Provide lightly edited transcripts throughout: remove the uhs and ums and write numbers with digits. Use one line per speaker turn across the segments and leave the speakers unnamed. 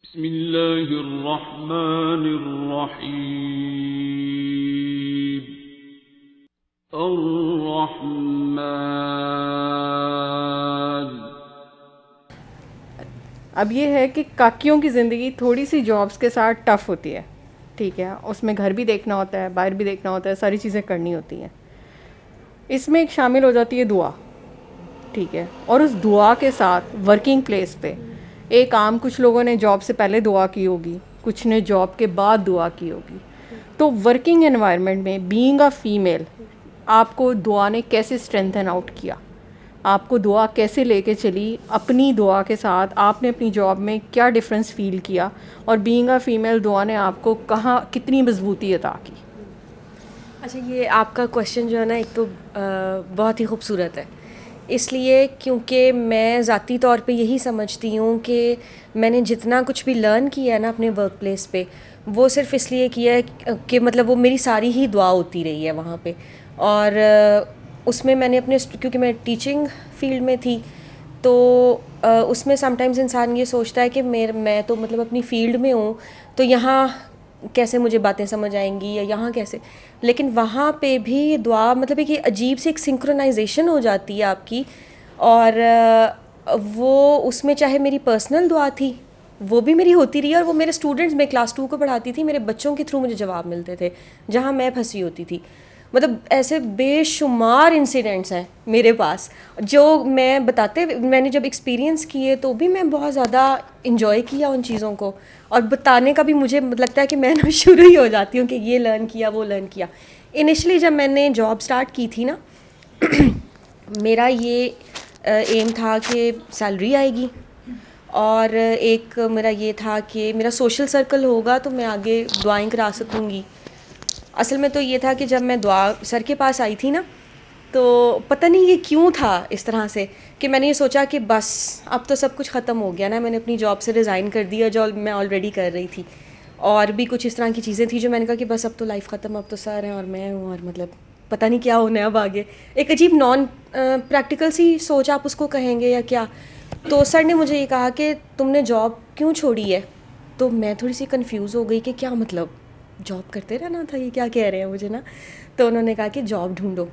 بسم اللہ الرحمن الرحیم الرحمن.
اب یہ ہے کہ کاکیوں کی زندگی تھوڑی سی جابس کے ساتھ ٹف ہوتی ہے. ٹھیک ہے, اس میں گھر بھی دیکھنا ہوتا ہے, باہر بھی دیکھنا ہوتا ہے, ساری چیزیں کرنی ہوتی ہیں. اس میں ایک شامل ہو جاتی ہے دعا. ٹھیک ہے, اور اس دعا کے ساتھ ورکنگ پلیس پہ ایک عام کچھ لوگوں نے جاب سے پہلے دعا کی ہوگی, کچھ نے جاب کے بعد دعا کی ہوگی. تو ورکنگ انوائرمنٹ میں بینگ اے فیمیل آپ کو دعا نے کیسے اسٹرینتھن آؤٹ کیا, آپ کو دعا کیسے لے کے چلی, اپنی دعا کے ساتھ آپ نے اپنی جاب میں کیا ڈفرینس فیل کیا, اور بینگ اے فیمیل دعا نے آپ کو کہاں کتنی مضبوطی عطا کی.
اچھا, یہ آپ کا کویشچن جو ہے نا, ایک تو بہت ہی خوبصورت ہے, اس لیے کیونکہ میں ذاتی طور پہ یہی سمجھتی ہوں کہ میں نے جتنا کچھ بھی لرن کیا ہے نا اپنے ورک پلیس پہ, وہ صرف اس لیے کیا ہے کہ مطلب وہ میری ساری ہی دعا ہوتی رہی ہے وہاں پہ. اور اس میں نے اپنے, کیونکہ میں ٹیچنگ فیلڈ میں تھی, تو اس میں سم ٹائمز انسان یہ سوچتا ہے کہ میں تو مطلب اپنی فیلڈ میں ہوں, تو یہاں کیسے مجھے باتیں سمجھ آئیں گی یا یہاں کیسے. لیکن وہاں پہ بھی دعا مطلب ایک عجیب سی ایک سنکرونائزیشن ہو جاتی ہے آپ کی, اور وہ اس میں چاہے میری پرسنل دعا تھی وہ بھی میری ہوتی رہی, اور وہ میرے اسٹوڈنٹس, میں کلاس 2 کو پڑھاتی تھی, میرے بچوں کے تھرو مجھے جواب ملتے تھے جہاں میں پھنسی ہوتی تھی. مطلب ایسے بے شمار انسیڈنٹس ہیں میرے پاس جو میں میں نے جب ایکسپیرینس کیے تو بھی میں بہت زیادہ انجوائے کیا ان چیزوں کو, اور بتانے کا بھی مجھے لگتا ہے کہ میں نا شروع ہی ہو جاتی ہوں کہ یہ لرن کیا وہ لرن کیا. انیشلی جب میں نے جاب سٹارٹ کی تھی نا, میرا یہ ایم تھا کہ سیلری آئے گی, اور ایک میرا یہ تھا کہ میرا سوشل سرکل ہوگا تو میں آگے دعائیں کرا سکوں گی. اصل میں تو یہ تھا کہ جب میں دعا سر کے پاس آئی تھی نا, تو پتہ نہیں یہ کیوں تھا اس طرح سے کہ میں نے یہ سوچا کہ بس اب تو سب کچھ ختم ہو گیا نا, میں نے اپنی جاب سے ریزائن کر دیا جو میں آلریڈی کر رہی تھی, اور بھی کچھ اس طرح کی چیزیں تھیں جو میں نے کہا کہ بس اب تو لائف ختم, اب تو سر ہیں اور میں ہوں, اور مطلب پتہ نہیں کیا ہونا ہے اب آگے. ایک عجیب نان پریکٹیکل سی سوچ آپ اس کو کہیں گے یا کیا. تو سر نے مجھے یہ کہا کہ تم نے جاب کیوں چھوڑی ہے. تو میں تھوڑی سی کنفیوز ہو گئی کہ کیا مطلب جاب کرتے رہنا تھا, یہ کیا کہہ رہے ہیں مجھے نا. تو انہوں نے کہا کہ جاب ڈھونڈو.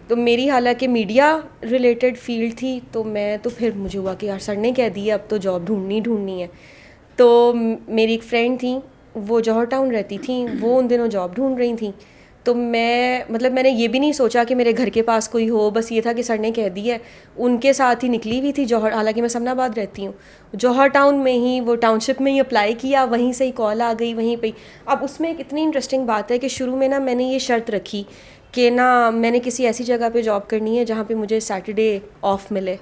تو میری حالانکہ میڈیا ریلیٹڈ فیلڈ تھی, تو میں تو پھر مجھے ہوا کہ یار سر نے کہہ دیا اب تو جاب ڈھونڈنی ہے. تو میری ایک فرینڈ تھیں, وہ جوہر ٹاؤن رہتی تھیں, وہ ان دنوں جاب ڈھونڈ رہی تھیں. تو میں نے یہ بھی نہیں سوچا کہ میرے گھر کے پاس کوئی ہو, بس یہ تھا کہ سر نے کہہ دیا ہے. ان کے ساتھ ہی نکلی ہوئی تھی جوہر, حالانکہ میں سمنا آباد رہتی ہوں, جوہر ٹاؤن میں ہی وہ ٹاؤن شپ میں ہی اپلائی کیا, وہیں سے ہی کال آ گئی وہیں پہ. اب اس میں ایک اتنی انٹرسٹنگ بات ہے کہ شروع میں نا میں نے یہ شرط رکھی کہ نا میں نے کسی ایسی جگہ پہ جاب کرنی ہے جہاں پہ مجھے سیٹرڈے آف ملے.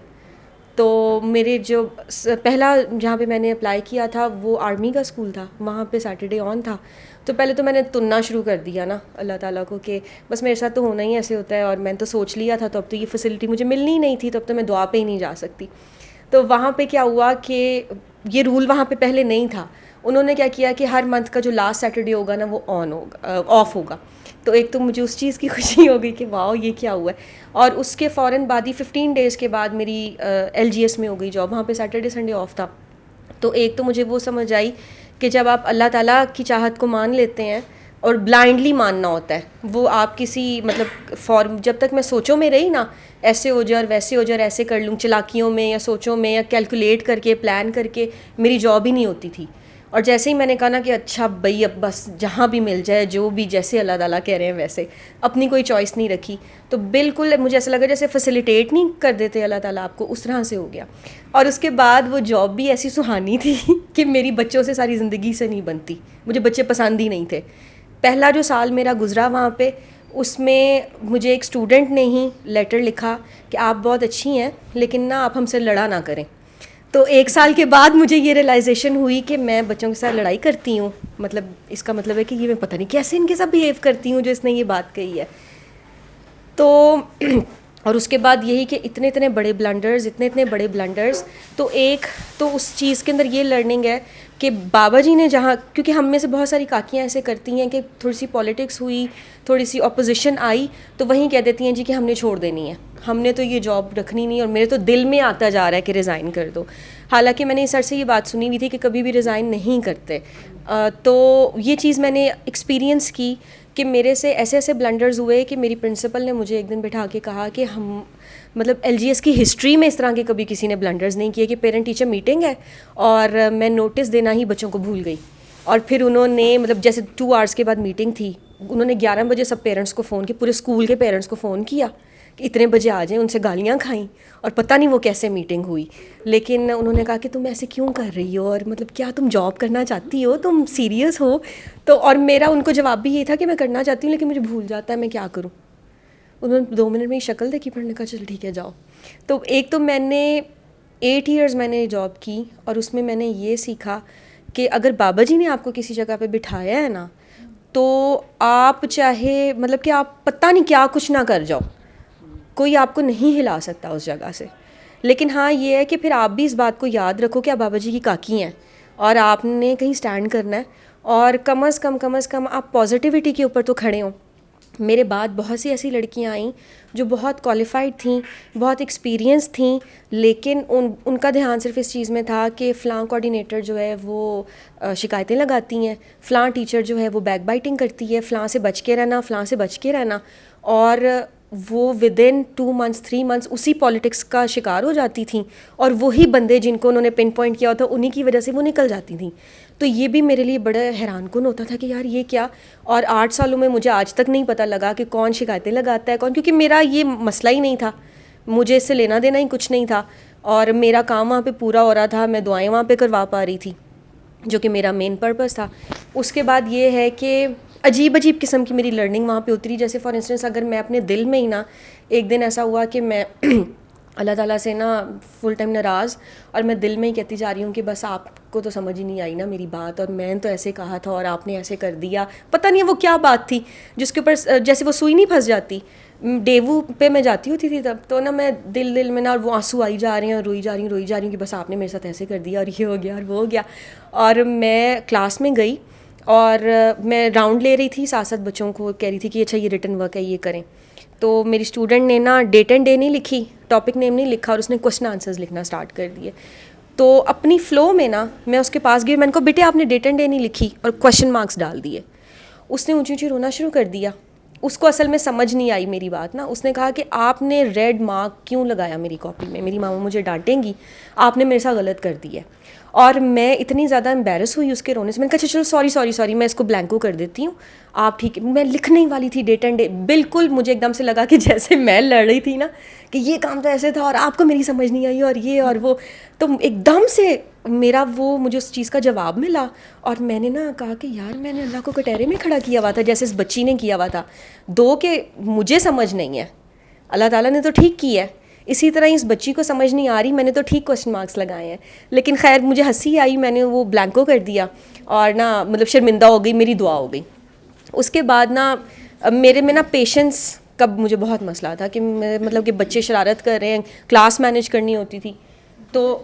تو میرے جو پہلا جہاں پہ میں نے اپلائی کیا تھا وہ آرمی کا اسکول تھا, وہاں پہ سیٹرڈے آن تھا. تو پہلے تو میں نے تننا شروع کر دیا نا اللہ تعالیٰ کو کہ بس میرے ساتھ تو ہونا ہی ایسے ہوتا ہے, اور میں تو سوچ لیا تھا, تو اب تو یہ فیسلٹی مجھے ملنی ہی نہیں تھی, تو اب تو میں دعا پہ ہی نہیں جا سکتی. تو وہاں پہ کیا ہوا کہ یہ رول وہاں پہ پہلے نہیں تھا. انہوں نے کیا کیا کہ ہر منتھ کا جو لاسٹ سیٹرڈے ہوگا نا وہ آف ہوگا. تو ایک تو مجھے اس چیز کی خوشی ہو گئی کہ واؤ یہ کیا ہوا ہے. اور اس کے فوراً بعد ہی 15 days کے بعد میری LGS میں ہو گئی جاب, وہاں پہ سیٹرڈے سنڈے آف تھا. تو ایک تو مجھے وہ سمجھ آئی کہ جب آپ اللہ تعالیٰ کی چاہت کو مان لیتے ہیں, اور بلائنڈلی ماننا ہوتا ہے, وہ آپ کسی مطلب جب تک میں سوچوں میں رہی نا, ایسے ہو جائے اور ویسے ہو جائے, ایسے کر لوں, چلاکیوں میں یا سوچوں میں یا کیلکولیٹ کر کے پلان کر کے, میری جاب ہی نہیں ہوتی تھی. اور جیسے ہی میں نے کہا نا کہ اچھا بھائی اب بس جہاں بھی مل جائے, جو بھی جیسے اللہ تعالیٰ کہہ رہے ہیں ویسے, اپنی کوئی چوائس نہیں رکھی. تو بالکل مجھے ایسا لگا جیسے فیسیلیٹیٹ نہیں کر دیتے اللہ تعالیٰ آپ کو, اس طرح سے ہو گیا. اور اس کے بعد وہ جاب بھی ایسی سہانی تھی کہ میری بچوں سے ساری زندگی سے نہیں بنتی, مجھے بچے پسند ہی نہیں تھے. پہلا جو سال میرا گزرا وہاں پہ, اس میں مجھے ایک اسٹوڈنٹ نے ہی لیٹر لکھا کہ آپ بہت اچھی ہیں لیکن نا آپ ہم سے لڑا نہ کریں. تو 1 سال کے بعد مجھے یہ ریئلائزیشن ہوئی کہ میں بچوں کے ساتھ لڑائی کرتی ہوں, مطلب اس کا مطلب ہے کہ یہ میں پتہ نہیں کیسے ان کے ساتھ بیہیو کرتی ہوں جو اس نے یہ بات کہی ہے. تو اور اس کے بعد یہی کہ اتنے بڑے بلنڈرز, تو ایک تو اس چیز کے اندر یہ لرننگ ہے کہ بابا جی نے جہاں, کیونکہ ہم میں سے بہت ساری کاکیاں ایسے کرتی ہیں کہ تھوڑی سی پالیٹکس ہوئی, تھوڑی سی اپوزیشن آئی, تو وہیں کہہ دیتی ہیں جی کہ ہم نے چھوڑ دینی ہے, ہم نے تو یہ جاب رکھنی نہیں, اور میرے تو دل میں آتا جا رہا ہے کہ ریزائن کر دو. حالانکہ میں نے سر سے یہ بات سنی ہوئی تھی کہ کبھی بھی ریزائن نہیں کرتے. تو یہ چیز میں نے ایکسپیرینس کی کہ میرے سے ایسے ایسے بلنڈرز ہوئے کہ میری پرنسپل نے مجھے ایک دن بٹھا کے کہا کہ ہم مطلب ایل جی ایس کی ہسٹری میں اس طرح کے کبھی کسی نے بلنڈرز نہیں کیے کہ پیرنٹ ٹیچر میٹنگ ہے اور میں نوٹس دینا ہی بچوں کو بھول گئی. اور پھر انہوں نے مطلب جیسے 2 hours کے بعد میٹنگ تھی, انہوں نے 11 بجے سب پیرنٹس کو فون کیا, پورے اسکول کے پیرنٹس کو فون کیا کہ اتنے بجے آ جائیں, ان سے گالیاں کھائیں, اور پتہ نہیں وہ کیسے میٹنگ ہوئی. لیکن انہوں نے کہا کہ تم ایسے کیوں کر رہی ہو, اور مطلب کیا تم جاب کرنا چاہتی ہو, تم سیریس ہو؟ تو اور میرا ان کو جواب بھی یہ تھا کہ میں کرنا چاہتی ہوں لیکن مجھے بھول جاتا ہے, میں کیا کروں. انہوں نے 2 منٹ میں ہی شکل دیکھی, پڑھنے کا چل ٹھیک ہے جاؤ. تو ایک تو میں نے 8 years میں نے جاب کی, اور اس میں نے یہ سیکھا کہ اگر بابا جی نے آپ کو کسی جگہ پہ بٹھایا ہے نا, تو آپ چاہے مطلب کہ آپ پتہ نہیں کیا کچھ نہ کر جاؤ, کوئی آپ کو نہیں ہلا سکتا اس جگہ سے. لیکن ہاں یہ ہے کہ پھر آپ بھی اس بات کو یاد رکھو کہ آپ بابا جی کی کاکی ہیں اور آپ نے کہیں سٹینڈ کرنا ہے, اور کم از کم آپ پازیٹیوٹی کے اوپر تو کھڑے ہوں. میرے بعد بہت سی ایسی لڑکیاں آئیں جو بہت کوالیفائڈ تھیں, بہت ایکسپیرینس تھیں, لیکن ان کا دھیان صرف اس چیز میں تھا کہ فلاں کوآرڈینیٹر جو ہے وہ شکایتیں لگاتی ہیں, فلاں ٹیچر جو ہے وہ بیک بائٹنگ کرتی ہے, فلاں سے بچ کے رہنا, فلاں سے بچ کے رہنا. اور وہ ودن 2 months 3 months اسی پالیٹکس کا شکار ہو جاتی تھیں, اور وہی بندے جن کو انہوں نے پن پوائنٹ کیا ہوتا انہی کی وجہ سے وہ نکل جاتی تھیں. تو یہ بھی میرے لیے بڑا حیران کن ہوتا تھا کہ یار یہ کیا. اور 8 سالوں میں مجھے آج تک نہیں پتہ لگا کہ کون شکایتیں لگاتا ہے کون, کیونکہ میرا یہ مسئلہ ہی نہیں تھا, مجھے اس سے لینا دینا ہی کچھ نہیں تھا, اور میرا کام وہاں پہ پورا ہو رہا تھا, میں دعائیں وہاں پہ کروا پا رہی تھی جو کہ میرا مین پرپس تھا. اس کے بعد یہ ہے کہ عجیب قسم کی میری لرننگ وہاں پہ اتری. جیسے فار انسٹنس اگر میں اپنے دل میں ہی نا, ایک دن ایسا ہوا کہ میں اللہ تعالیٰ سے نا فل ٹائم ناراض, اور میں دل میں ہی کہتی جا رہی ہوں کہ بس آپ کو تو سمجھ ہی نہیں آئی نا میری بات, اور میں نے تو ایسے کہا تھا اور آپ نے ایسے کر دیا. پتہ نہیں وہ کیا بات تھی جس کے اوپر جیسے وہ سوئی نہیں پھنس جاتی. ڈیوو پہ میں جاتی ہوتی تھی تب تو نا میں دل میں نا وہ آنسو آئی جا رہے ہیں, اور روئی جا رہی ہوں کہ بس آپ نے میرے ساتھ ایسے کر دیا, اور یہ ہو گیا اور وہ ہو گیا. اور میں کلاس میں گئی اور میں راؤنڈ لے رہی تھی, ساتھ بچوں کو کہہ رہی تھی کہ اچھا یہ ریٹن ورک ہے یہ کریں. تو میری اسٹوڈنٹ نے نا ڈیٹ اینڈ ڈے نہیں لکھی, ٹاپک نیم نہیں لکھا, اور اس نے کوسچن آنسرز لکھنا اسٹارٹ کر دیے. تو اپنی فلو میں نا میں اس کے پاس گئی, میں نے کہا بیٹے آپ نے ڈیٹ اینڈ ڈے نہیں لکھی, اور کوسچن مارکس ڈال دیے. اس نے اونچی رونا شروع کر دیا. اس کو اصل میں سمجھ نہیں آئی میری بات نا. اس نے کہا کہ آپ نے ریڈ مارک کیوں لگایا میری کاپی میں, میری ماما مجھے ڈانٹیں گی, آپ نے میرے ساتھ غلط کر دی ہے. اور میں اتنی زیادہ امبیرس ہوئی اس کے رونے سے, میں نے کہا چلو سوری میں اس کو بلینکو کر دیتی ہوں, آپ ٹھیک ہے. میں لکھنے ہی والی تھی ڈیٹ اینڈ ڈے, بالکل مجھے ایک دم سے لگا کہ جیسے میں لڑ رہی تھی نا کہ یہ کام تو ایسے تھا اور آپ کو میری سمجھ نہیں آئی اور یہ اور وہ. تو ایک دم سے میرا وہ مجھے اس چیز کا جواب ملا, اور میں نے نا کہا کہ یار میں نے اللہ کو کٹہرے میں کھڑا کیا ہوا تھا جیسے اس بچی نے کیا ہوا تھا. کہ مجھے سمجھ نہیں ہے, اللہ تعالیٰ نے تو ٹھیک کی ہے, اسی طرح اس بچی کو سمجھ نہیں آ رہی, میں نے تو ٹھیک کوسچن مارکس لگائے ہیں. لیکن خیر مجھے ہنسی آئی, میں نے وہ بلینکو کر دیا, اور نا مطلب شرمندہ ہو گئی, میری دعا ہو گئی. اس کے بعد نا میرے میں نا پیشنس کا مجھے بہت مسئلہ تھا کہ مطلب کہ بچے شرارت کر رہے ہیں, کلاس مینیج کرنی ہوتی تھی. تو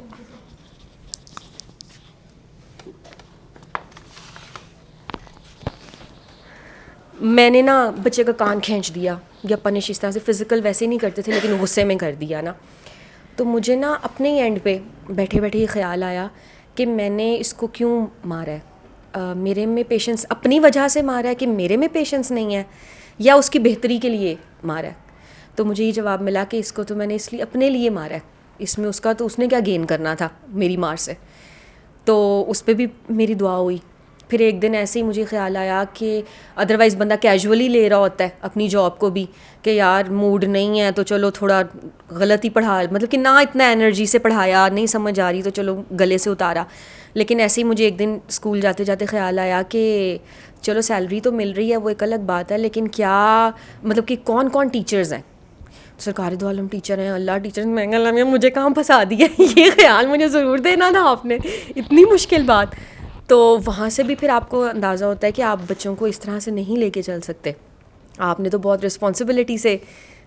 میں نے نا بچے کا کان کھینچ دیا یا پنش اس طرح سے, فزیکل ویسے نہیں کرتے تھے لیکن غصے میں کر دیا نا. تو مجھے نا اپنے اینڈ پہ بیٹھے یہ خیال آیا کہ میں نے اس کو کیوں مارا ہے, میرے میں پیشنس اپنی وجہ سے مارا ہے کہ میرے میں پیشنس نہیں ہے, یا اس کی بہتری کے لیے مارا ہے. تو مجھے یہ جواب ملا کہ اس کو تو میں نے اس لیے اپنے لیے مارا ہے, اس میں اس کا تو اس نے کیا گین کرنا تھا میری مار سے. تو اس پہ بھی میری دعا ہوئی. پھر ایک دن ایسے ہی مجھے خیال آیا کہ ادروائز بندہ کیجولی لے رہا ہوتا ہے اپنی جاب کو بھی کہ یار موڈ نہیں ہے تو چلو تھوڑا غلط ہی پڑھا, مطلب کہ نہ اتنا انرجی سے پڑھایا, نہیں سمجھ آ رہی تو چلو گلے سے اتارا. لیکن ایسے ہی مجھے ایک دن اسکول جاتے جاتے خیال آیا کہ چلو سیلری تو مل رہی ہے وہ ایک الگ بات ہے, لیکن کیا مطلب کہ کون کون ٹیچرز ہیں, سرکاری دو عالم ٹیچر ہیں, اللہ ٹیچر مہنگا لمحہ مجھے کہاں پھنسا دیا, یہ خیال مجھے ضرور دینا تھا آپ نے, اتنی مشکل بات. تو وہاں سے بھی پھر آپ کو اندازہ ہوتا ہے کہ آپ بچوں کو اس طرح سے نہیں لے کے چل سکتے, آپ نے تو بہت رسپانسبلٹی سے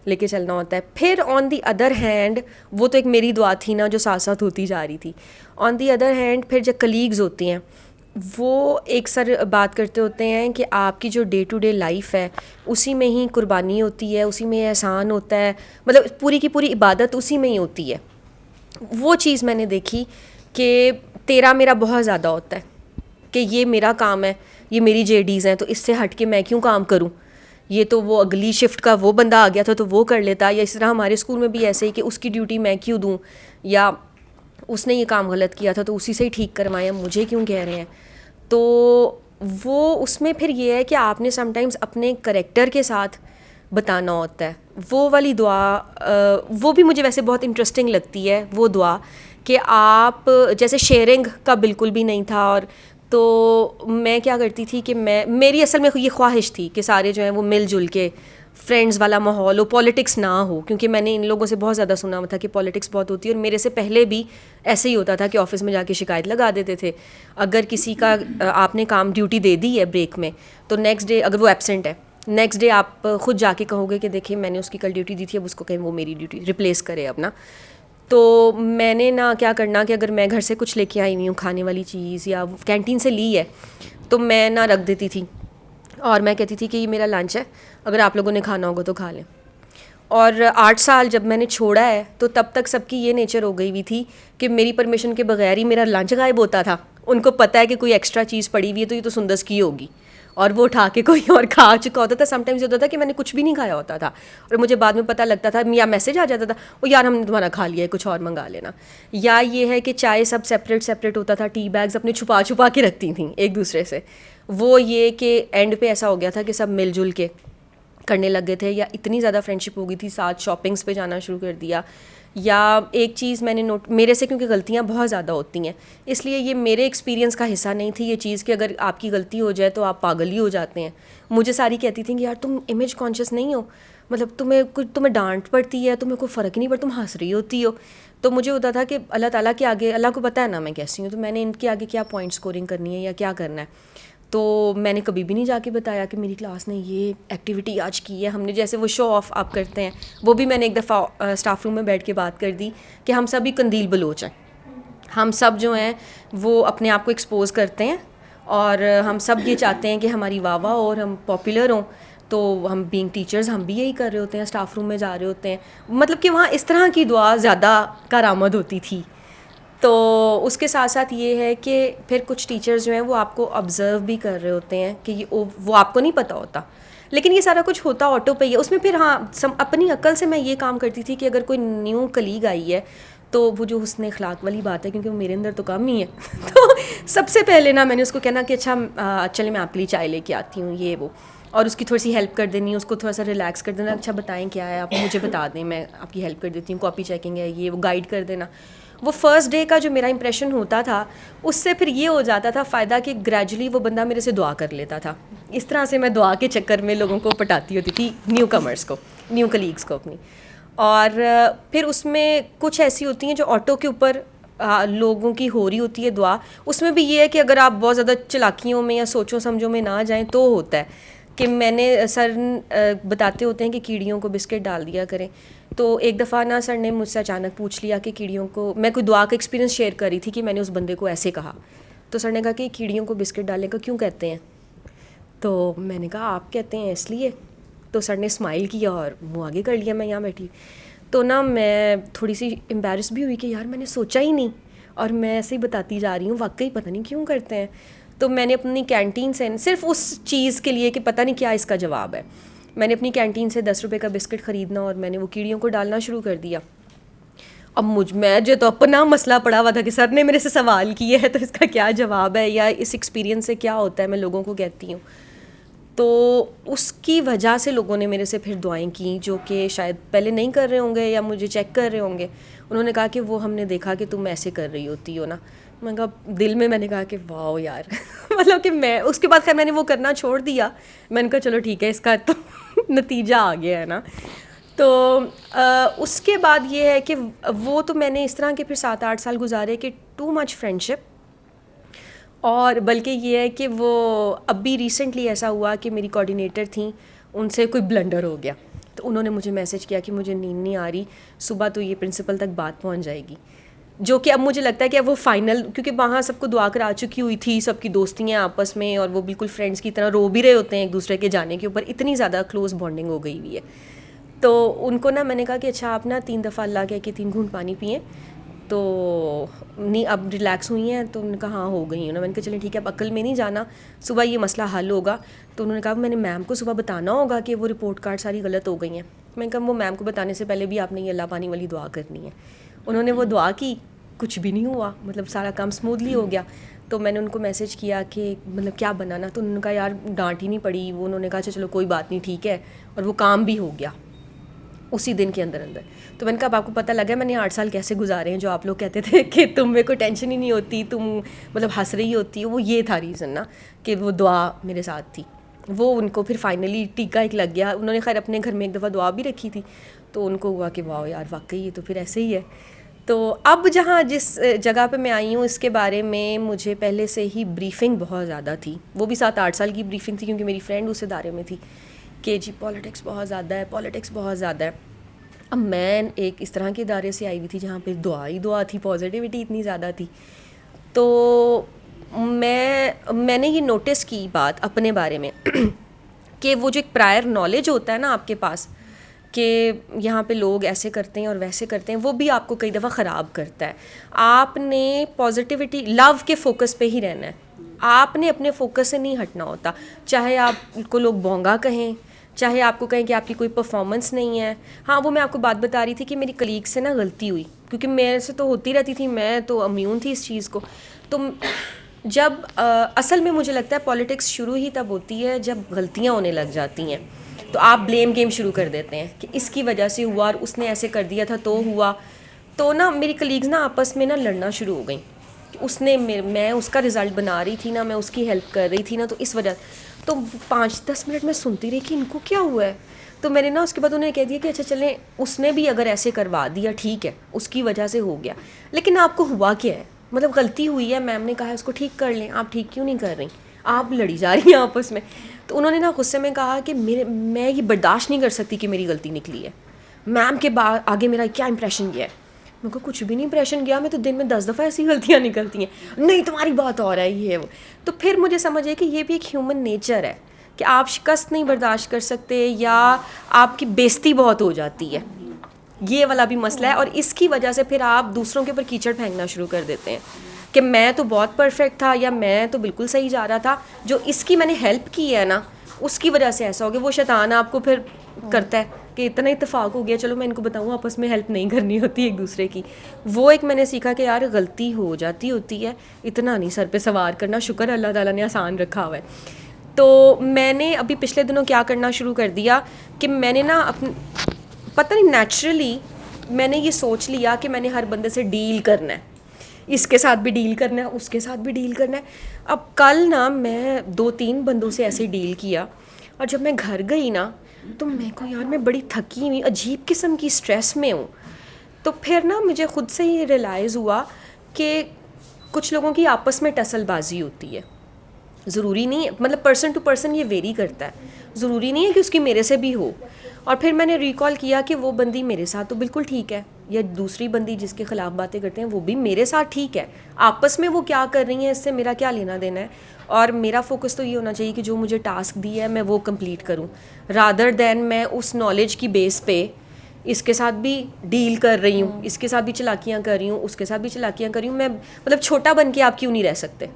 لے کے چلنا ہوتا ہے. پھر آن دی ادر ہینڈ وہ تو ایک میری دعا تھی نا جو ساتھ ساتھ ہوتی جا رہی تھی. آن دی ادر ہینڈ پھر جب کلیگز ہوتی ہیں وہ ایک سر بات کرتے ہوتے ہیں کہ آپ کی جو ڈے ٹو ڈے لائف ہے اسی میں ہی قربانی ہوتی ہے, اسی میں احسان ہوتا ہے, مطلب پوری کی پوری عبادت اسی میں ہی ہوتی ہے. وہ چیز میں نے دیکھی کہ تیرا میرا بہت زیادہ ہوتا ہے کہ یہ میرا کام ہے, یہ میری جے ڈیز ہیں, تو اس سے ہٹ کے میں کیوں کام کروں, یہ تو وہ اگلی شفٹ کا وہ بندہ آ گیا تھا تو وہ کر لیتا. یا اس طرح ہمارے اسکول میں بھی ایسے ہی کہ اس کی ڈیوٹی میں کیوں دوں, یا اس نے یہ کام غلط کیا تھا تو اسی سے ہی ٹھیک کروایا, مجھے کیوں کہہ رہے ہیں. تو وہ اس میں پھر یہ ہے کہ آپ نے سم ٹائمز اپنے کریکٹر کے ساتھ بتانا ہوتا ہے. وہ والی دعا وہ بھی مجھے ویسے بہت انٹرسٹنگ لگتی ہے, وہ دعا کہ آپ جیسے شیئرنگ کا بالکل بھی نہیں تھا. اور تو میں کیا کرتی تھی کہ میری اصل میں یہ خواہش تھی کہ سارے جو ہیں وہ مل جل کے فرینڈز والا ماحول ہو, پالیٹکس نہ ہو, کیونکہ میں نے ان لوگوں سے بہت زیادہ سنا تھا کہ پالیٹکس بہت ہوتی ہے. اور میرے سے پہلے بھی ایسے ہی ہوتا تھا کہ آفس میں جا کے شکایت لگا دیتے تھے. اگر کسی کا آپ نے کام ڈیوٹی دے دی ہے بریک میں, تو نیکسٹ ڈے اگر وہ ایبسینٹ ہے, نیکسٹ ڈے آپ خود جا کے کہو گے کہ دیکھیں میں نے اس کی کل ڈیوٹی دی تھی, اب اس کو کہیں وہ میری ڈیوٹی ریپلیس کرے اپنا. تو میں نے نہ کیا کرنا کہ اگر میں گھر سے کچھ لے کے آئی ہوئی ہوں کھانے والی چیز یا کینٹین سے لی ہے, تو میں نہ رکھ دیتی تھی اور میں کہتی تھی کہ یہ میرا لنچ ہے, اگر آپ لوگوں نے کھانا ہوگا تو کھا لیں. اور 8 سال جب میں نے چھوڑا ہے تو تب تک سب کی یہ نیچر ہو گئی ہوئی تھی کہ میری پرمیشن کے بغیر ہی میرا لنچ غائب ہوتا تھا. ان کو پتہ ہے کہ کوئی ایکسٹرا چیز پڑی ہوئی ہے تو یہ تو سندس کی ہوگی, اور وہ اٹھا کے کوئی اور کھا چکا ہوتا تھا. سم ٹائمز یہ ہوتا تھا کہ میں نے کچھ بھی نہیں کھایا ہوتا تھا اور مجھے بعد میں پتہ لگتا تھا یا میسج آ جاتا تھا وہ یار ہم نے تمہارا کھا لیا ہے, کچھ اور منگا لینا. یا یہ ہے کہ چائے سب سپریٹ ہوتا تھا, ٹی بیگز اپنے چھپا کے رکھتی تھیں ایک دوسرے سے. وہ یہ کہ اینڈ پہ ایسا ہو گیا تھا کہ سب مل جل کے کرنے لگ گئے تھے, یا اتنی زیادہ فرینڈشپ ہو گئی تھی, ساتھ شاپنگس پہ جانا شروع کر دیا. یا ایک چیز میں نے میرے سے کیونکہ غلطیاں بہت زیادہ ہوتی ہیں, اس لیے یہ میرے ایکسپیرینس کا حصہ نہیں تھی یہ چیز کہ اگر آپ کی غلطی ہو جائے تو آپ پاگل ہی ہو جاتے ہیں. مجھے ساری کہتی تھیں کہ یار تم امیج کانشیس نہیں ہو, مطلب تمہیں ڈانٹ پڑتی ہے, تمہیں کوئی فرق ہی نہیں پڑتا, تم ہنس رہی ہوتی ہو. تو مجھے ہوتا تھا کہ اللہ تعالیٰ کے آگے, اللہ کو پتہ ہے نا میں کیسی ہوں, تو میں نے ان کے آگے کیا پوائنٹ اسکورنگ کرنی ہے یا کیا کرنا ہے. تو میں نے کبھی بھی نہیں جا کے بتایا کہ میری کلاس نے یہ ایکٹیویٹی آج کی ہے ہم نے, جیسے وہ شو آف آپ کرتے ہیں, وہ بھی میں نے ایک دفعہ اسٹاف روم میں بیٹھ کے بات کر دی کہ ہم سب ہی قندیل بلوچ ہیں, ہم سب جو ہیں وہ اپنے آپ کو ایکسپوز کرتے ہیں, اور ہم سب یہ چاہتے ہیں کہ ہماری واہ واہ اور ہم پاپولر ہوں. تو ہم بینگ ٹیچرز ہم بھی یہی کر رہے ہوتے ہیں, اسٹاف روم میں جا رہے ہوتے ہیں, مطلب کہ وہاں اس طرح کی دعا زیادہ کارآمد ہوتی تھی. تو اس کے ساتھ ساتھ یہ ہے کہ پھر کچھ ٹیچرز جو ہیں وہ آپ کو آبزرو بھی کر رہے ہوتے ہیں کہ وہ آپ کو نہیں پتہ ہوتا, لیکن یہ سارا کچھ ہوتا آٹو پہ ہی ہے. اس میں پھر ہاں اپنی عقل سے میں یہ کام کرتی تھی کہ اگر کوئی نیو کلیگ آئی ہے تو وہ جو حسن اخلاق والی بات ہے, کیونکہ وہ میرے اندر تو کم ہی ہے, تو سب سے پہلے نا میں نے اس کو کہنا کہ اچھا چلے میں آپ کے لیے چائے لے کے آتی ہوں, یہ وہ, اور اس کی تھوڑی سی ہیلپ کر دینی, اس کو تھوڑا سا ریلیکس کر دینا, اچھا بتائیں کیا ہے, آپ مجھے بتا دیں میں آپ کی ہیلپ کر دیتی ہوں, کاپی چیکنگ ہے یہ وہ, گائیڈ کر دینا. وہ فرسٹ ڈے کا جو میرا امپریشن ہوتا تھا اس سے پھر یہ ہو جاتا تھا فائدہ کہ گریجولی وہ بندہ میرے سے دعا کر لیتا تھا. اس طرح سے میں دعا کے چکر میں لوگوں کو پٹاتی ہوتی تھی, نیو کمرس کو, نیو کلیگس کو اپنی. اور پھر اس میں کچھ ایسی ہوتی ہیں جو آٹو کے اوپر لوگوں کی ہو رہی ہوتی ہے دعا. اس میں بھی یہ ہے کہ اگر آپ بہت زیادہ چلاکیوں میں یا سوچوں سمجھوں میں نہ جائیں تو ہوتا ہے کہ میں نے سر بتاتے ہوتے ہیں کہ کیڑیوں کو بسکٹ ڈال دیا کریں. تو ایک دفعہ نا سر نے مجھ سے اچانک پوچھ لیا کہ کیڑیوں کو, میں کوئی دعا کا ایکسپیرینس شیئر کر رہی تھی کہ میں نے اس بندے کو ایسے کہا, تو سر نے کہا کہ کیڑیوں کو بسکٹ ڈالنے کا کیوں کہتے ہیں. تو میں نے کہا آپ کہتے ہیں اس لیے. تو سر نے اسمائل کیا اور منہ آگے کر لیا, میں یہاں بیٹھی. تو نا میں تھوڑی سی امبیرس بھی ہوئی کہ یار میں نے سوچا ہی نہیں اور میں ایسے ہی بتاتی جا رہی ہوں, واقعی پتہ نہیں کیوں کرتے ہیں. تو میں نے اپنی کینٹین سے صرف اس چیز کے لیے کہ پتہ نہیں کیا اس کا جواب ہے, میں نے اپنی کینٹین سے 10 روپے کا بسکٹ خریدنا اور میں نے وہ کیڑیوں کو ڈالنا شروع کر دیا. اب میں جو تو اپنا مسئلہ پڑا ہوا تھا کہ سر نے میرے سے سوال کیے ہے تو اس کا کیا جواب ہے یا اس ایکسپیرینس سے کیا ہوتا ہے, میں لوگوں کو کہتی ہوں. تو اس کی وجہ سے لوگوں نے میرے سے پھر دعائیں کیں جو کہ شاید پہلے نہیں کر رہے ہوں گے یا مجھے چیک کر رہے ہوں گے. انہوں نے کہا کہ وہ ہم نے دیکھا کہ تم ایسے کر رہی ہوتی ہو نا. میں کہا دل میں نے کہا کہ واو یار مطلب کہ میں اس کے بعد خیر میں نے وہ کرنا چھوڑ دیا. میں نے کہا چلو ٹھیک ہے اس کا تو نتیجہ آ گیا ہے نا. تو اس کے بعد یہ ہے کہ وہ تو میں نے اس طرح کے پھر 7-8 سال گزارے کہ ٹو مچ فرینڈشپ. اور بلکہ یہ ہے کہ وہ اب بھی ریسنٹلی ایسا ہوا کہ میری کوآرڈینیٹر تھیں, ان سے کوئی بلنڈر ہو گیا تو انہوں نے مجھے میسج کیا کہ مجھے نیند نہیں آ رہی, صبح تو یہ پرنسپل تک بات پہنچ جائے گی. جو کہ اب مجھے لگتا ہے کہ وہ فائنل, کیونکہ وہاں سب کو دعا کرا چکی ہوئی تھی, سب کی دوستی ہیں آپس میں, اور وہ بالکل فرینڈس کی طرح رو بھی رہے ہوتے ہیں ایک دوسرے کے جانے کے اوپر, اتنی زیادہ کلوز بانڈنگ ہو گئی ہوئی ہے. تو ان کو نا میں نے کہا کہ اچھا آپ نا 3 دفعہ اللہ کہہ کے 3 گھونٹ پانی پئیں, تو نہیں اب ریلیکس ہوئی ہیں, تو انہوں نے کہا ہاں ہو گئی ہیں. میں نے کہا چلیں ٹھیک ہے, اب عقل میں نہیں جانا, صبح یہ مسئلہ حل ہوگا. تو انہوں نے کہا میں نے میم کو صبح بتانا ہوگا کہ وہ رپورٹ کارڈ ساری غلط ہو گئی ہیں. میں نے کہا وہ میم کو بتانے سے پہلے بھی آپ نے یہ اللہ پانی والی دعا کرنی ہے. انہوں نے وہ دعا کی, کچھ بھی نہیں ہوا, مطلب سارا کام اسموتھلی ہو گیا. تو میں نے ان کو میسج کیا کہ مطلب کیا بنانا, تو انہوں نے کہا یار ڈانٹ ہی نہیں پڑی. وہ انہوں نے کہا اچھا چلو کوئی بات نہیں ٹھیک ہے, اور وہ کام بھی ہو گیا اسی دن کے اندر. تو میں نے کہا اب آپ کو پتہ لگا میں نے 8 سال کیسے گزارے ہیں, جو آپ لوگ کہتے تھے کہ تم میں کوئی ٹینشن ہی نہیں ہوتی, تم مطلب ہنس رہی ہوتی, وہ یہ تھا ریزن نا کہ وہ دعا میرے ساتھ تھی. وہ ان کو پھر فائنلی ٹیکا ایک لگ گیا. انہوں نے خیر اپنے گھر میں ایک دفعہ دعا بھی رکھی تھی, تو ان کو ہوا کہ واہ یار واقعی یہ تو پھر ایسے ہی ہے. تو اب جہاں جس جگہ پہ میں آئی ہوں اس کے بارے میں مجھے پہلے سے ہی بریفنگ بہت زیادہ تھی, وہ بھی 7-8 سال کی بریفنگ تھی, کیونکہ میری فرینڈ اس ادارے میں تھی کہ جی پالیٹکس بہت زیادہ ہے, پالیٹکس بہت زیادہ ہے. اب میں ایک اس طرح کے ادارے سے آئی ہوئی تھی جہاں پہ دعا ہی دعا تھی, پازیٹیوٹی اتنی زیادہ تھی. تو میں نے یہ نوٹس کی بات اپنے بارے میں کہ وہ جو ایک پرائر نالج ہوتا ہے نا آپ کے پاس کہ یہاں پہ لوگ ایسے کرتے ہیں اور ویسے کرتے ہیں, وہ بھی آپ کو کئی دفعہ خراب کرتا ہے. آپ نے پازیٹیوٹی لو کے فوکس پہ ہی رہنا ہے, آپ نے اپنے فوکس سے نہیں ہٹنا ہوتا, چاہے آپ کو لوگ بونگا کہیں, چاہے آپ کو کہیں کہ آپ کی کوئی پرفارمنس نہیں ہے. ہاں وہ میں آپ کو بات بتا رہی تھی کہ میری کلیگ سے نا غلطی ہوئی, کیونکہ میرے سے تو ہوتی رہتی تھی, میں تو امیون تھی اس چیز کو. تو جب اصل میں مجھے لگتا ہے پالیٹکس شروع ہی تب ہوتی ہے جب غلطیاں ہونے لگ جاتی ہیں, تو آپ بلیم گیم شروع کر دیتے ہیں کہ اس کی وجہ سے ہوا, اور اس نے ایسے کر دیا تھا تو ہوا. تو نا میری کلیگز نا آپس میں نا لڑنا شروع ہو گئیں, اس نے میں اس کا رزلٹ بنا رہی تھی نا, میں اس کی ہیلپ کر رہی تھی نا, تو اس وجہ. تو 5-10 منٹ میں سنتی رہی کہ ان کو کیا ہوا ہے. تو میں نے نا اس کے بعد انہیں کہہ دیا کہ اچھا چلیں اس نے بھی اگر ایسے کروا دیا ٹھیک ہے, اس کی وجہ سے ہو گیا, لیکن آپ کو ہوا کیا ہے, مطلب غلطی ہوئی ہے, میم نے کہا ہے اس کو ٹھیک کر لیں, آپ ٹھیک کیوں نہیں کر رہی, آپ لڑی جا رہی ہیں آپس میں. تو انہوں نے نا غصے میں کہا کہ میں یہ برداشت نہیں کر سکتی کہ میری غلطی نکلی ہے, میم کے آگے میرا کیا امپریشن گیا ہے. میں کو کچھ بھی نہیں امپریشن گیا, میں تو دن میں 10 دفعہ ایسی غلطیاں نکلتی ہیں, نہیں تمہاری بات اور ہے یہ وہ. تو پھر مجھے سمجھ آئی کہ یہ بھی ایک ہیومن نیچر ہے کہ آپ شکست نہیں برداشت کر سکتے, یا آپ کی بےزتی بہت ہو جاتی ہے, یہ والا بھی مسئلہ ہے. اور اس کی وجہ سے پھر آپ دوسروں کے اوپر کیچڑ پھینکنا شروع کر دیتے ہیں کہ میں تو بہت پرفیکٹ تھا, یا میں تو بالکل صحیح جا رہا تھا, جو اس کی میں نے ہیلپ کی ہے نا اس کی وجہ سے ایسا ہو گیا. وہ شیطان آپ کو پھر کرتا ہے کہ اتنا اتفاق ہو گیا, چلو میں ان کو بتاؤں آپس میں ہیلپ نہیں کرنی ہوتی ایک دوسرے کی. وہ ایک میں نے سیکھا کہ یار غلطی ہو جاتی ہوتی ہے, اتنا نہیں سر پہ سوار کرنا, شکر اللہ تعالیٰ نے آسان رکھا ہوا ہے. تو میں نے ابھی پچھلے دنوں کیا کرنا شروع کر دیا کہ میں نے نا پتہ نہیں نیچرلی میں نے یہ سوچ لیا کہ میں نے ہر بندے سے ڈیل کرنا ہے, اس کے ساتھ بھی ڈیل کرنا ہے, اس کے ساتھ بھی ڈیل کرنا ہے. اب کل نا میں 2-3 بندوں سے ایسے ڈیل کیا, اور جب میں گھر گئی نا تو میں کو یار میں بڑی تھکی ہوئی, عجیب قسم کی اسٹریس میں ہوں. تو پھر نا مجھے خود سے ہی ریئلائز ہوا کہ کچھ لوگوں کی آپس میں ٹسل بازی ہوتی ہے, ضروری نہیں ہے, مطلب پرسن ٹو پرسن یہ ویری کرتا ہے, ضروری نہیں ہے کہ اس کی میرے سے بھی ہو. اور پھر میں نے ریکال کیا کہ وہ بندی میرے ساتھ تو بالکل ٹھیک ہے, یا دوسری بندی جس کے خلاف باتیں کرتے ہیں وہ بھی میرے ساتھ ٹھیک ہے, آپس میں وہ کیا کر رہی ہیں اس سے میرا کیا لینا دینا ہے. اور میرا فوکس تو یہ ہونا چاہیے کہ جو مجھے ٹاسک دی ہے میں وہ کمپلیٹ کروں, رادر دین میں اس نالج کی بیس پہ اس کے ساتھ بھی ڈیل کر رہی ہوں, اس کے ساتھ بھی چلاکیاں کر رہی ہوں, اس کے ساتھ بھی چلاکیاں کر رہی ہوں. میں مطلب چھوٹا بن کے آپ کیوں نہیں رہ سکتے,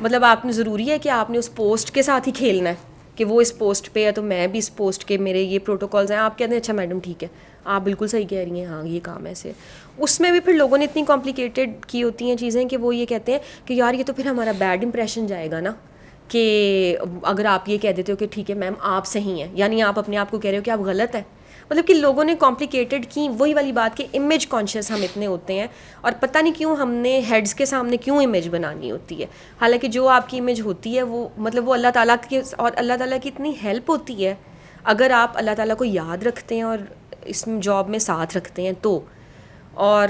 مطلب آپ نے ضروری ہے کہ آپ نے اس پوسٹ کے ساتھ ہی کھیلنا ہے کہ وہ اس پوسٹ پہ ہے تو میں بھی اس پوسٹ کے میرے یہ پروٹوکالز ہیں. آپ کہتے ہیں اچھا میڈم ٹھیک ہے, آپ بالکل صحیح کہہ رہی ہیں, ہاں یہ کام ایسے. اس میں بھی پھر لوگوں نے اتنی کمپلیکیٹڈ کی ہوتی ہیں چیزیں کہ وہ یہ کہتے ہیں کہ یار یہ تو پھر ہمارا بیڈ امپریشن جائے گا نا, کہ اگر آپ یہ کہہ دیتے ہو کہ ٹھیک ہے میم آپ صحیح ہیں, یعنی آپ اپنے آپ کو کہہ رہے ہو کہ آپ غلط ہیں. مطلب کہ لوگوں نے کمپلیکیٹڈ کی, وہی والی بات کہ امیج کانشیس ہم اتنے ہوتے ہیں, اور پتہ نہیں کیوں ہم نے ہیڈز کے سامنے کیوں امیج بنانی ہوتی ہے, حالانکہ جو آپ کی امیج ہوتی ہے وہ مطلب وہ اللہ تعالیٰ کے, اور اللہ تعالیٰ کی اتنی ہیلپ ہوتی ہے اگر آپ اللہ تعالیٰ کو یاد رکھتے ہیں اور اس جاب میں ساتھ رکھتے ہیں تو. اور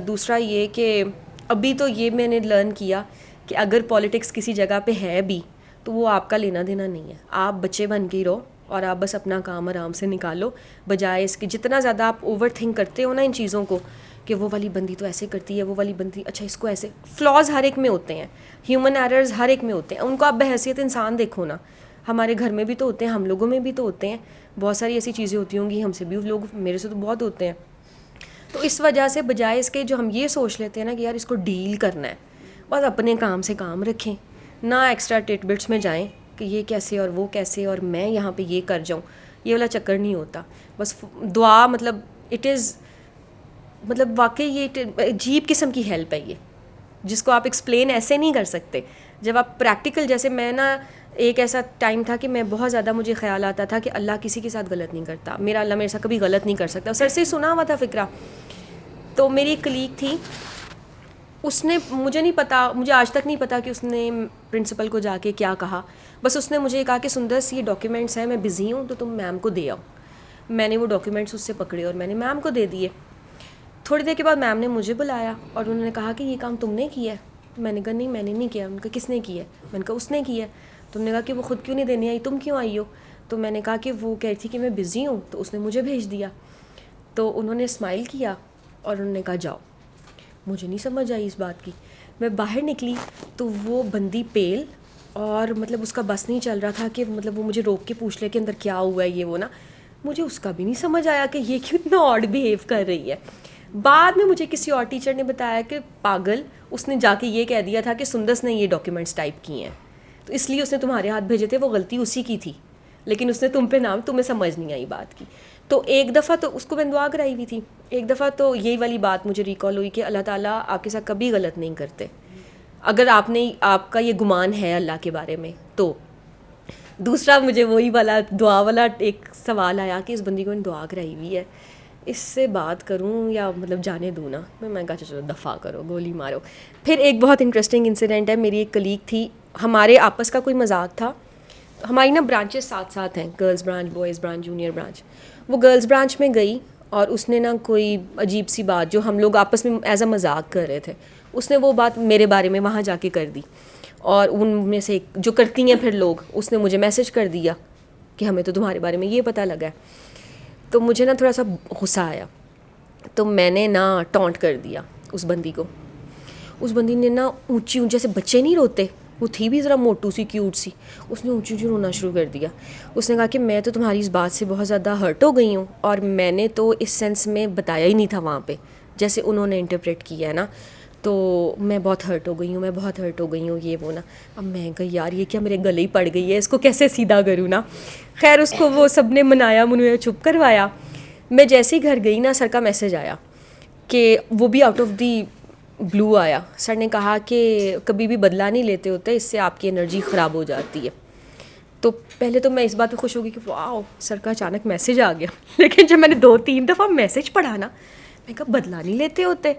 دوسرا یہ کہ ابھی تو یہ میں نے لرن کیا کہ اگر پالیٹکس کسی جگہ پہ ہے بھی تو وہ آپ کا لینا دینا نہیں ہے, آپ بچے بن کے ہی رہو, اور آپ بس اپنا کام آرام سے نکالو, بجائے اس کے جتنا زیادہ آپ اوور تھنک کرتے ہو نا ان چیزوں کو کہ وہ والی بندی تو ایسے کرتی ہے, وہ والی بندی اچھا اس کو ایسے. فلاز ہر ایک میں ہوتے ہیں, ہیومن ایررز ہر ایک میں ہوتے ہیں, ان کو آپ بحیثیت انسان دیکھو نا. ہمارے گھر میں بھی تو ہوتے ہیں, ہم لوگوں میں بھی تو ہوتے ہیں, بہت ساری ایسی چیزیں ہوتی ہوں گی ہم سے بھی, لوگ میرے سے تو بہت ہوتے ہیں. تو اس وجہ سے بجائے اس کے جو ہم یہ سوچ لیتے ہیں نا کہ یار اس کو ڈیل کرنا ہے, بس اپنے کام سے کام رکھیں, نہ ایکسٹرا ٹٹ بٹس میں جائیں کہ یہ کیسے اور وہ کیسے اور میں یہاں پہ یہ کر جاؤں, یہ والا چکر نہیں ہوتا. بس دعا مطلب اٹ از مطلب واقعی یہ عجیب قسم کی ہیلپ ہے یہ, جس کو آپ ایکسپلین ایسے نہیں کر سکتے. جب آپ پریکٹیکل, جیسے میں نا ایک ایسا ٹائم تھا کہ میں بہت زیادہ مجھے خیال آتا تھا کہ اللہ کسی کے ساتھ غلط نہیں کرتا, میرا اللہ میرے ساتھ کبھی غلط نہیں کر سکتا. سر سے سنا ہوا تھا فکرہ. تو میری ایک کلیگ تھی, اس نے مجھے نہیں پتا, مجھے آج تک نہیں پتا کہ اس نے پرنسپل کو جا کے کیا کہا. بس اس نے مجھے کہا کہ سندرس یہ ڈاکیومنٹس ہیں, میں بزی ہوں تو تم میم کو دے آؤ. میں نے وہ ڈاکیومنٹس اس سے پکڑے اور میں نے میم کو دے دیے. تھوڑی دیر کے بعد میم نے مجھے بلایا اور انہوں نے کہا کہ یہ کام تم نے کیا ہے. میں نے کہا نہیں میں نے نہیں کیا. ان کا کس نے کیا ہے؟ میں نے کہا اس نے کیا ہے. تم نے کہا کہ وہ خود کیوں نہیں دینے آئی, تم کیوں آئی ہو؟ تو میں نے کہا کہ وہ کہہ رہی تھی کہ میں بزی ہوں, تو اس نے مجھے بھیج دیا. تو انہوں نے اسمائل کیا اور انہوں نے کہا جاؤ. مجھے نہیں سمجھ آئی اس بات کی. میں باہر نکلی تو وہ بندی پیل اور مطلب اس کا بس نہیں چل رہا تھا کہ مطلب وہ مجھے روک کے پوچھ لے کہ اندر کیا ہوا ہے یہ وہ نا. مجھے اس کا بھی نہیں سمجھ آیا کہ یہ کیوں اتنا آڈ بیہیو کر رہی ہے. بعد میں مجھے کسی اور ٹیچر نے بتایا کہ پاگل, اس نے جا کے یہ کہہ دیا تھا کہ سندس نے یہ ڈاکیومنٹس ٹائپ کیے ہیں تو اس لیے اس نے تمہارے ہاتھ بھیجے تھے, وہ غلطی اسی کی تھی, لیکن اس نے تم پہ نام, تمہیں سمجھ نہیں آئی بات کی. تو ایک دفعہ تو اس کو میں دعا کرائی ہوئی تھی, ایک دفعہ تو یہی والی بات مجھے ریکال ہوئی کہ اللہ تعالیٰ آپ کے ساتھ کبھی غلط نہیں کرتے اگر آپ کا یہ گمان ہے اللہ کے بارے میں. تو دوسرا مجھے وہی والا دعا والا ایک سوال آیا کہ اس بندی کو میں نے دعا کرائی ہوئی ہے, اس سے بات کروں یا مطلب جانے دوں نا. میں کہا چلو دفاع کرو, گولی مارو. پھر ایک بہت انٹرسٹنگ انسیڈنٹ ہے, میری ایک کلیگ تھی, ہمارے آپس کا کوئی مذاق تھا. ہماری نا برانچز ساتھ ساتھ ہیں, girls branch, boys branch, junior branch. وہ گرلز برانچ میں گئی اور اس نے نا کوئی عجیب سی بات جو ہم لوگ آپس میں ایز اے مذاق کر رہے تھے, اس نے وہ بات میرے بارے میں وہاں جا کے کر دی. اور ان میں سے جو کرتی ہیں پھر لوگ, اس نے مجھے میسج کر دیا کہ ہمیں تو تمہارے بارے میں یہ پتہ لگا ہے. تو مجھے نا تھوڑا سا غصہ آیا, تو میں نے نا ٹونٹ کر دیا اس بندی کو. اس بندی نے نا اونچی جیسے بچے نہیں روتے, وہ تھی بھی ذرا موٹو سی کیوٹ سی, اس نے اونچی اونچی رونا شروع کر دیا. اس نے کہا کہ میں تو تمہاری اس بات سے بہت زیادہ ہرٹ ہو گئی ہوں, اور میں نے تو اس سینس میں بتایا ہی نہیں تھا وہاں پہ جیسے انہوں نے انٹرپریٹ کیا ہے نا, تو میں بہت ہرٹ ہو گئی ہوں, میں بہت ہرٹ ہو گئی ہوں یہ وہ نا. اب میں کہا یار یہ کیا میرے گلے ہی پڑ گئی ہے, اس کو کیسے سیدھا کروں نا. خیر اس کو وہ سب نے منایا منویا چپ کروایا. میں جیسے ہی گھر گئی نا, سر کا میسج آیا کہ وہ بھی آؤٹ آف دی بلو آیا. سر نے کہا کہ کبھی بھی بدلہ نہیں لیتے ہوتے, اس سے آپ کی انرجی خراب ہو جاتی ہے. تو پہلے تو میں اس بات پہ خوش ہو گئی کہ واو سر کا اچانک میسج آ گیا. لیکن جب میں نے 2-3 دفعہ میسج پڑھا نا, میں کہا بدلہ نہیں لیتے ہوتے,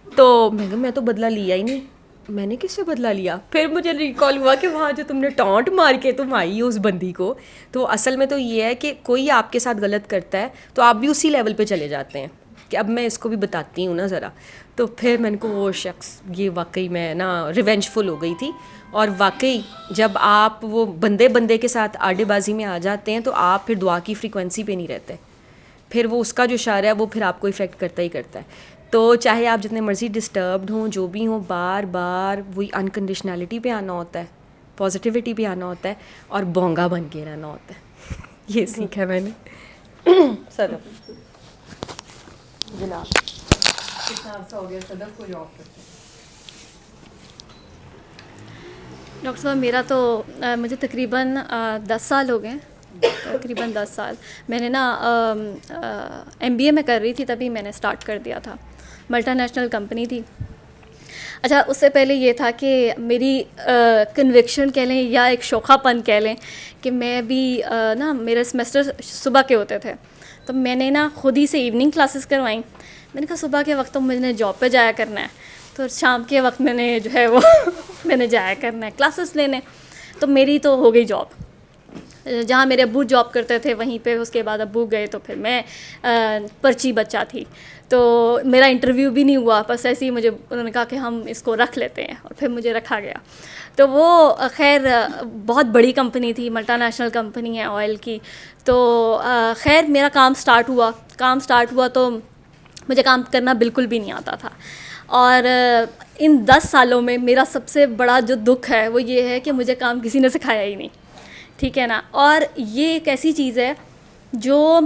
تو میں کہا میں تو بدلہ لیا ہی نہیں, میں نے کس سے بدلہ لیا. پھر مجھے ریکال ہوا کہ وہاں جو تم نے ٹانٹ مار کے تم آئی ہو اس بندی کو, تو اصل میں تو یہ ہے کہ کوئی آپ کے ساتھ غلط کرتا ہے تو آپ بھی اسی لیول پہ چلے جاتے ہیں کہ اب میں اس کو بھی بتاتی ہوں نا ذرا. تو پھر میں نے کو وہ شخص یہ واقعی میں نا ریونج فل ہو گئی تھی. اور واقعی جب آپ وہ بندے کے ساتھ آڈے بازی میں آ جاتے ہیں تو آپ پھر دعا کی فریکوینسی پہ نہیں رہتے, پھر وہ اس کا جو اشارہ ہے وہ پھر آپ کو افیکٹ کرتا ہی کرتا ہے. تو چاہے آپ جتنے مرضی ڈسٹربڈ ہوں, جو بھی ہوں, بار بار وہی انکنڈیشنلٹی پہ آنا ہوتا ہے, پازیٹیوٹی پہ آنا ہوتا ہے, اور بونگا بن کے رہنا ہوتا ہے. یہ سیکھا میں نے. صدف جناب کتنا عرصہ ہو گیا صدف کو جاب کرتے؟
ڈاکٹر صاحب میرا تو مجھے تقریباً 10 سال ہو گئے, تقریباً 10 سال. میں نے نا MBA میں کر رہی تھی تبھی میں نے اسٹارٹ کر دیا تھا, ملٹی نیشنل کمپنی تھی. اچھا اس سے پہلے یہ تھا کہ میری کنوکشن کہہ لیں یا ایک شوخہ پن کہہ لیں کہ میں بھی نا میرے سمیسٹر صبح کے ہوتے تھے, تو میں نے نا خود ہی سے ایوننگ کلاسز کروائیں. میں نے کہا صبح کے وقت تو میں نے جاب پہ جایا کرنا ہے, تو شام کے وقت میں نے جو ہے وہ میں نے جایا کرنا ہے کلاسز لینے. تو میری تو ہو گئی جاب. جہاں میرے ابو جاب کرتے تھے وہیں پہ اس کے بعد ابو گئے تو پھر میں پرچی بچہ تھی. تو میرا انٹرویو بھی نہیں ہوا, بس ایسے ہی مجھے انہوں نے کہا کہ ہم اس کو رکھ لیتے ہیں, اور پھر مجھے رکھا گیا. تو وہ خیر بہت بڑی کمپنی تھی, ملٹا نیشنل کمپنی ہے آئل کی. تو خیر میرا کام سٹارٹ ہوا تو مجھے کام کرنا بالکل بھی نہیں آتا تھا. اور ان 10 سالوں میں میرا سب سے بڑا جو دکھ ہے وہ یہ ہے کہ مجھے کام کسی نے سکھایا ہی نہیں, ٹھیک ہے نا. اور یہ ایک ایسی چیز ہے جو,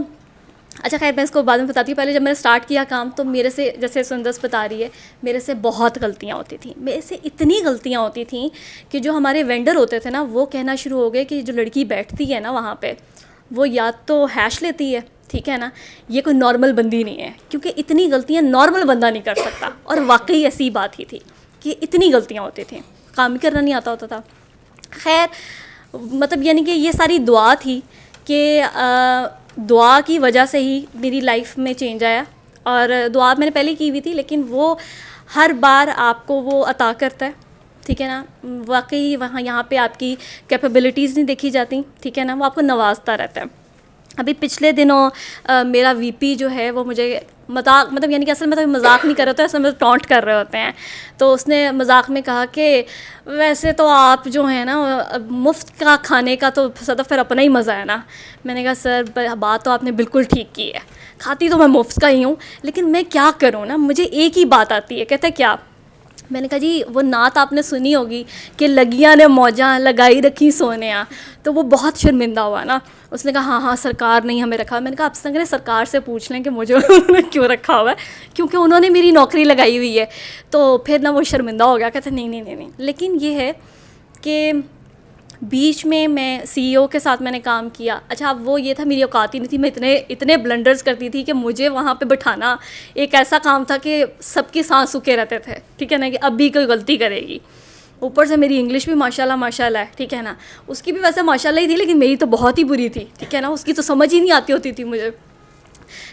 اچھا خیر میں اس کو بعد میں بتاتی ہوں. پہلے جب میں نے اسٹارٹ کیا کام تو میرے سے, جیسے سندس بتا رہی ہے, میرے سے بہت غلطیاں ہوتی تھیں. میرے سے اتنی غلطیاں ہوتی تھیں کہ جو ہمارے وینڈر ہوتے تھے نا وہ کہنا شروع ہو گئے کہ جو لڑکی بیٹھتی ہے نا وہاں پہ وہ یا تو ہیش لیتی ہے, ٹھیک ہے نا, یہ کوئی نارمل بندی نہیں ہے, کیونکہ اتنی غلطیاں نارمل بندہ نہیں کر سکتا. اور واقعی ایسی بات ہی تھی کہ اتنی غلطیاں ہوتی تھیں, کام ہی کرنا نہیں آتا ہوتا تھا. خیر مطلب یعنی کہ یہ ساری دعا تھی کہ دعا کی وجہ سے ہی میری لائف میں چینج آیا. اور دعا میں نے پہلے کی ہوئی تھی لیکن وہ ہر بار آپ کو وہ عطا کرتا ہے, ٹھیک ہے نا. واقعی وہاں یہاں پہ آپ کی کیپیبلٹیز نہیں دیکھی جاتی, ٹھیک ہے نا, وہ آپ کو نوازتا رہتا ہے. ابھی پچھلے دنوں میرا وی پی جو ہے وہ مجھے مطلب یعنی کہ اصل میں تو مذاق نہیں کر رہے ہوتے, اصل میں ٹونٹ کر رہے ہوتے ہیں. تو اس نے مذاق میں کہا کہ ویسے تو آپ جو ہیں نا مفت کا کھانے کا تو صدف پھر اپنا ہی مزہ ہے نا. میں نے کہا سر بات تو آپ نے بالکل ٹھیک کی ہے, کھاتی تو میں مفت کا ہی ہوں, لیکن میں کیا کروں نا, مجھے ایک ہی بات آتی ہے. کہتے کیا؟ میں نے کہا جی وہ نعت آپ نے سنی ہوگی کہ لگیاں نے موجاں لگائی رکھی سونیاں, تو وہ بہت شرمندہ ہوا نا. اس نے کہا ہاں سرکار نے ہمیں رکھا. میں نے کہا آپ سنگ نے سرکار سے پوچھ لیں کہ مجھے انہوں نے کیوں رکھا ہوا ہے, کیونکہ انہوں نے میری نوکری لگائی ہوئی ہے. تو پھر نا وہ شرمندہ ہو گیا, کہتے نہیں. لیکن یہ ہے کہ بیچ میں سی ای او کے ساتھ میں نے کام کیا. اچھا اب وہ یہ تھا میری اوقات ہی نہیں تھی, میں اتنے بلنڈرز کرتی تھی کہ مجھے وہاں پہ بٹھانا ایک ایسا کام تھا کہ سب کی سانس سکے رہتے تھے, ٹھیک ہے نا, کہ اب بھی کوئی غلطی کرے گی. اوپر سے میری انگلش بھی ماشاء اللہ ہے, ٹھیک ہے نا. اس کی بھی ویسے ماشاء اللہ ہی تھی لیکن میری تو بہت ہی بری تھی, ٹھیک ہے نا, اس کی تو سمجھ ہی نہیں آتی ہوتی تھی مجھے.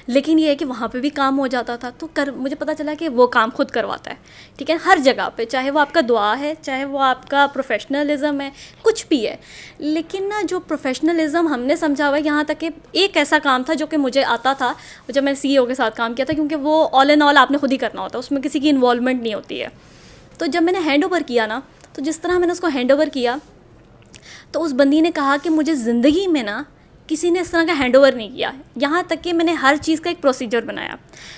لیکن یہ ہے کہ وہاں پہ بھی کام ہو جاتا تھا تو مجھے پتہ چلا کہ وہ کام خود کرواتا ہے, ٹھیک ہے, ہر جگہ پہ, چاہے وہ آپ کا دعا ہے, چاہے وہ آپ کا پروفیشنلزم ہے, کچھ بھی ہے. لیکن نا جو پروفیشنلزم ہم نے سمجھا ہوا ہے, یہاں تک کہ ایک ایسا کام تھا جو کہ مجھے آتا تھا جب میں سی ای او کے ساتھ کام کیا تھا, کیونکہ وہ آل ان آل آپ نے خود ہی کرنا ہوتا ہے, اس میں کسی کی انوالومنٹ نہیں ہوتی ہے. تو جب میں نے ہینڈ اوور کیا نا, تو جس طرح میں نے اس کو ہینڈ اوور کیا تو اس بندی نے کہا کہ مجھے زندگی میں نا کسی نے اس طرح کا ہینڈ اوور نہیں کیا. یہاں تک کہ میں نے ہر چیز کا ایک پروسیجر بنایا,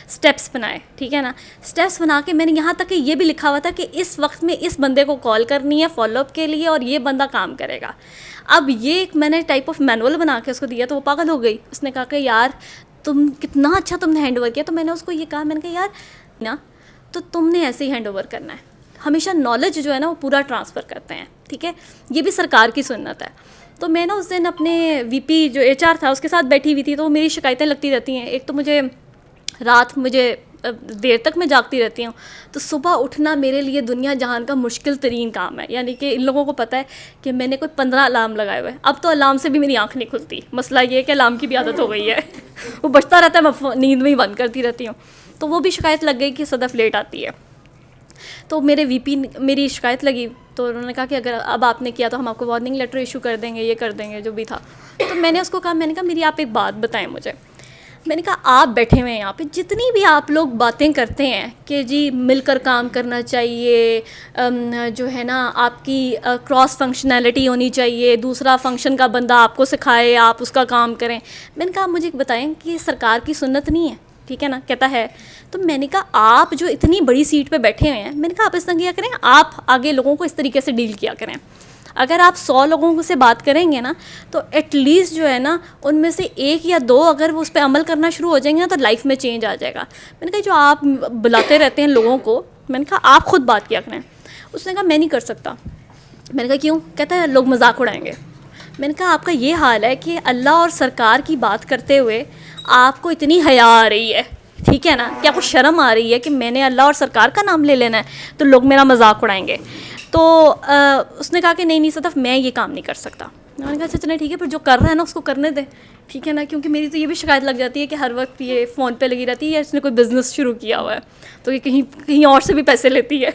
اسٹیپس بنائے, ٹھیک ہے نا. اسٹیپس بنا کے میں نے یہاں تک کہ یہ بھی لکھا ہوا تھا کہ اس وقت میں اس بندے کو کال کرنی ہے فالو اپ کے لیے اور یہ بندہ کام کرے گا. اب یہ ایک میں نے ٹائپ آف مینول بنا کے اس کو دیا تو وہ پاگل ہو گئی. اس نے کہا کہ یار تم کتنا اچھا تم نے ہینڈ اوور کیا. تو میں نے اس کو یہ کہا, میں نے کہا یار نا تو تم نے ایسے ہی ہینڈ اوور کرنا ہے, ہمیشہ نالج جو ہے نا وہ پورا ٹرانسفر کرتے ہیں, ٹھیک ہے, یہ بھی سرکار کی سنت ہے. تو میں نا اس دن اپنے وی پی جو ایچ آر تھا اس کے ساتھ بیٹھی ہوئی تھی, تو میری شکایتیں لگتی رہتی ہیں. ایک تو مجھے دیر تک میں جاگتی رہتی ہوں, تو صبح اٹھنا میرے لیے دنیا جہان کا مشکل ترین کام ہے. یعنی کہ ان لوگوں کو پتہ ہے کہ میں نے کوئی 15 الارم لگائے ہوئے. اب تو الارم سے بھی میری آنکھ نہیں کھلتی. مسئلہ یہ ہے کہ الارم کی بھی عادت ہو گئی ہے, وہ بجتا رہتا ہے, میں نیند میں ہی بند کرتی رہتی ہوں. تو وہ بھی شکایت لگ گئی کہ صدف لیٹ آتی ہے. تو میرے وی پی میری شکایت لگی, تو انہوں نے کہا کہ اگر اب آپ نے کیا تو ہم آپ کو وارننگ لیٹر ایشو کر دیں گے, یہ کر دیں گے جو بھی تھا. تو میں نے اس کو کہا, میں نے کہا میری آپ ایک بات بتائیں مجھے. میں نے کہا آپ بیٹھے ہوئے ہیں یہاں پہ, جتنی بھی آپ لوگ باتیں کرتے ہیں کہ جی مل کر کام کرنا چاہیے, جو ہے نا آپ کی کراس فنکشنالٹی ہونی چاہیے, دوسرا فنکشن کا بندہ آپ کو سکھائے, آپ اس کا کام کریں. میں نے کہا مجھے بتائیں کہ یہ سرکار کی سنت نہیں ہے, ٹھیک ہے نا. کہتا ہے. تو میں نے کہا آپ جو اتنی بڑی سیٹ پہ بیٹھے ہوئے ہیں, میں نے کہا آپ اس طرح کیا کریں, آپ آگے لوگوں کو اس طریقے سے ڈیل کیا کریں. اگر آپ 100 لوگوں سے بات کریں گے نا تو ایٹ لیسٹ جو ہے نا ان میں سے 1 یا 2 اگر وہ اس پہ عمل کرنا شروع ہو جائیں گے نا تو لائف میں چینج آ جائے گا. میں نے کہا جو آپ بلاتے رہتے ہیں لوگوں کو, میں نے کہا آپ خود بات کیا کریں. اس نے کہا میں نہیں کر سکتا. میں نے کہا کیوں؟ کہتا ہے لوگ مذاق اڑائیں گے. میں نے کہا آپ کا یہ حال ہے کہ اللہ اور سرکار کی بات کرتے ہوئے آپ کو اتنی حیا آ رہی ہے, ٹھیک ہے نا, کہ آپ کو شرم آ رہی ہے کہ میں نے اللہ اور سرکار کا نام لے لینا ہے تو لوگ میرا مذاق اڑائیں گے. تو اس نے کہا کہ نہیں صدف میں یہ کام نہیں کر سکتا. میں نے کہا اچھا چلیں ٹھیک ہے, پھر جو کر رہا ہے نا اس کو کرنے دیں, ٹھیک ہے نا, کیونکہ میری تو یہ بھی شکایت لگ جاتی ہے کہ ہر وقت یہ فون پہ لگی رہتی ہے, یا اس نے کوئی بزنس شروع کیا ہوا ہے تو یہ کہیں اور سے بھی پیسے لیتی ہے.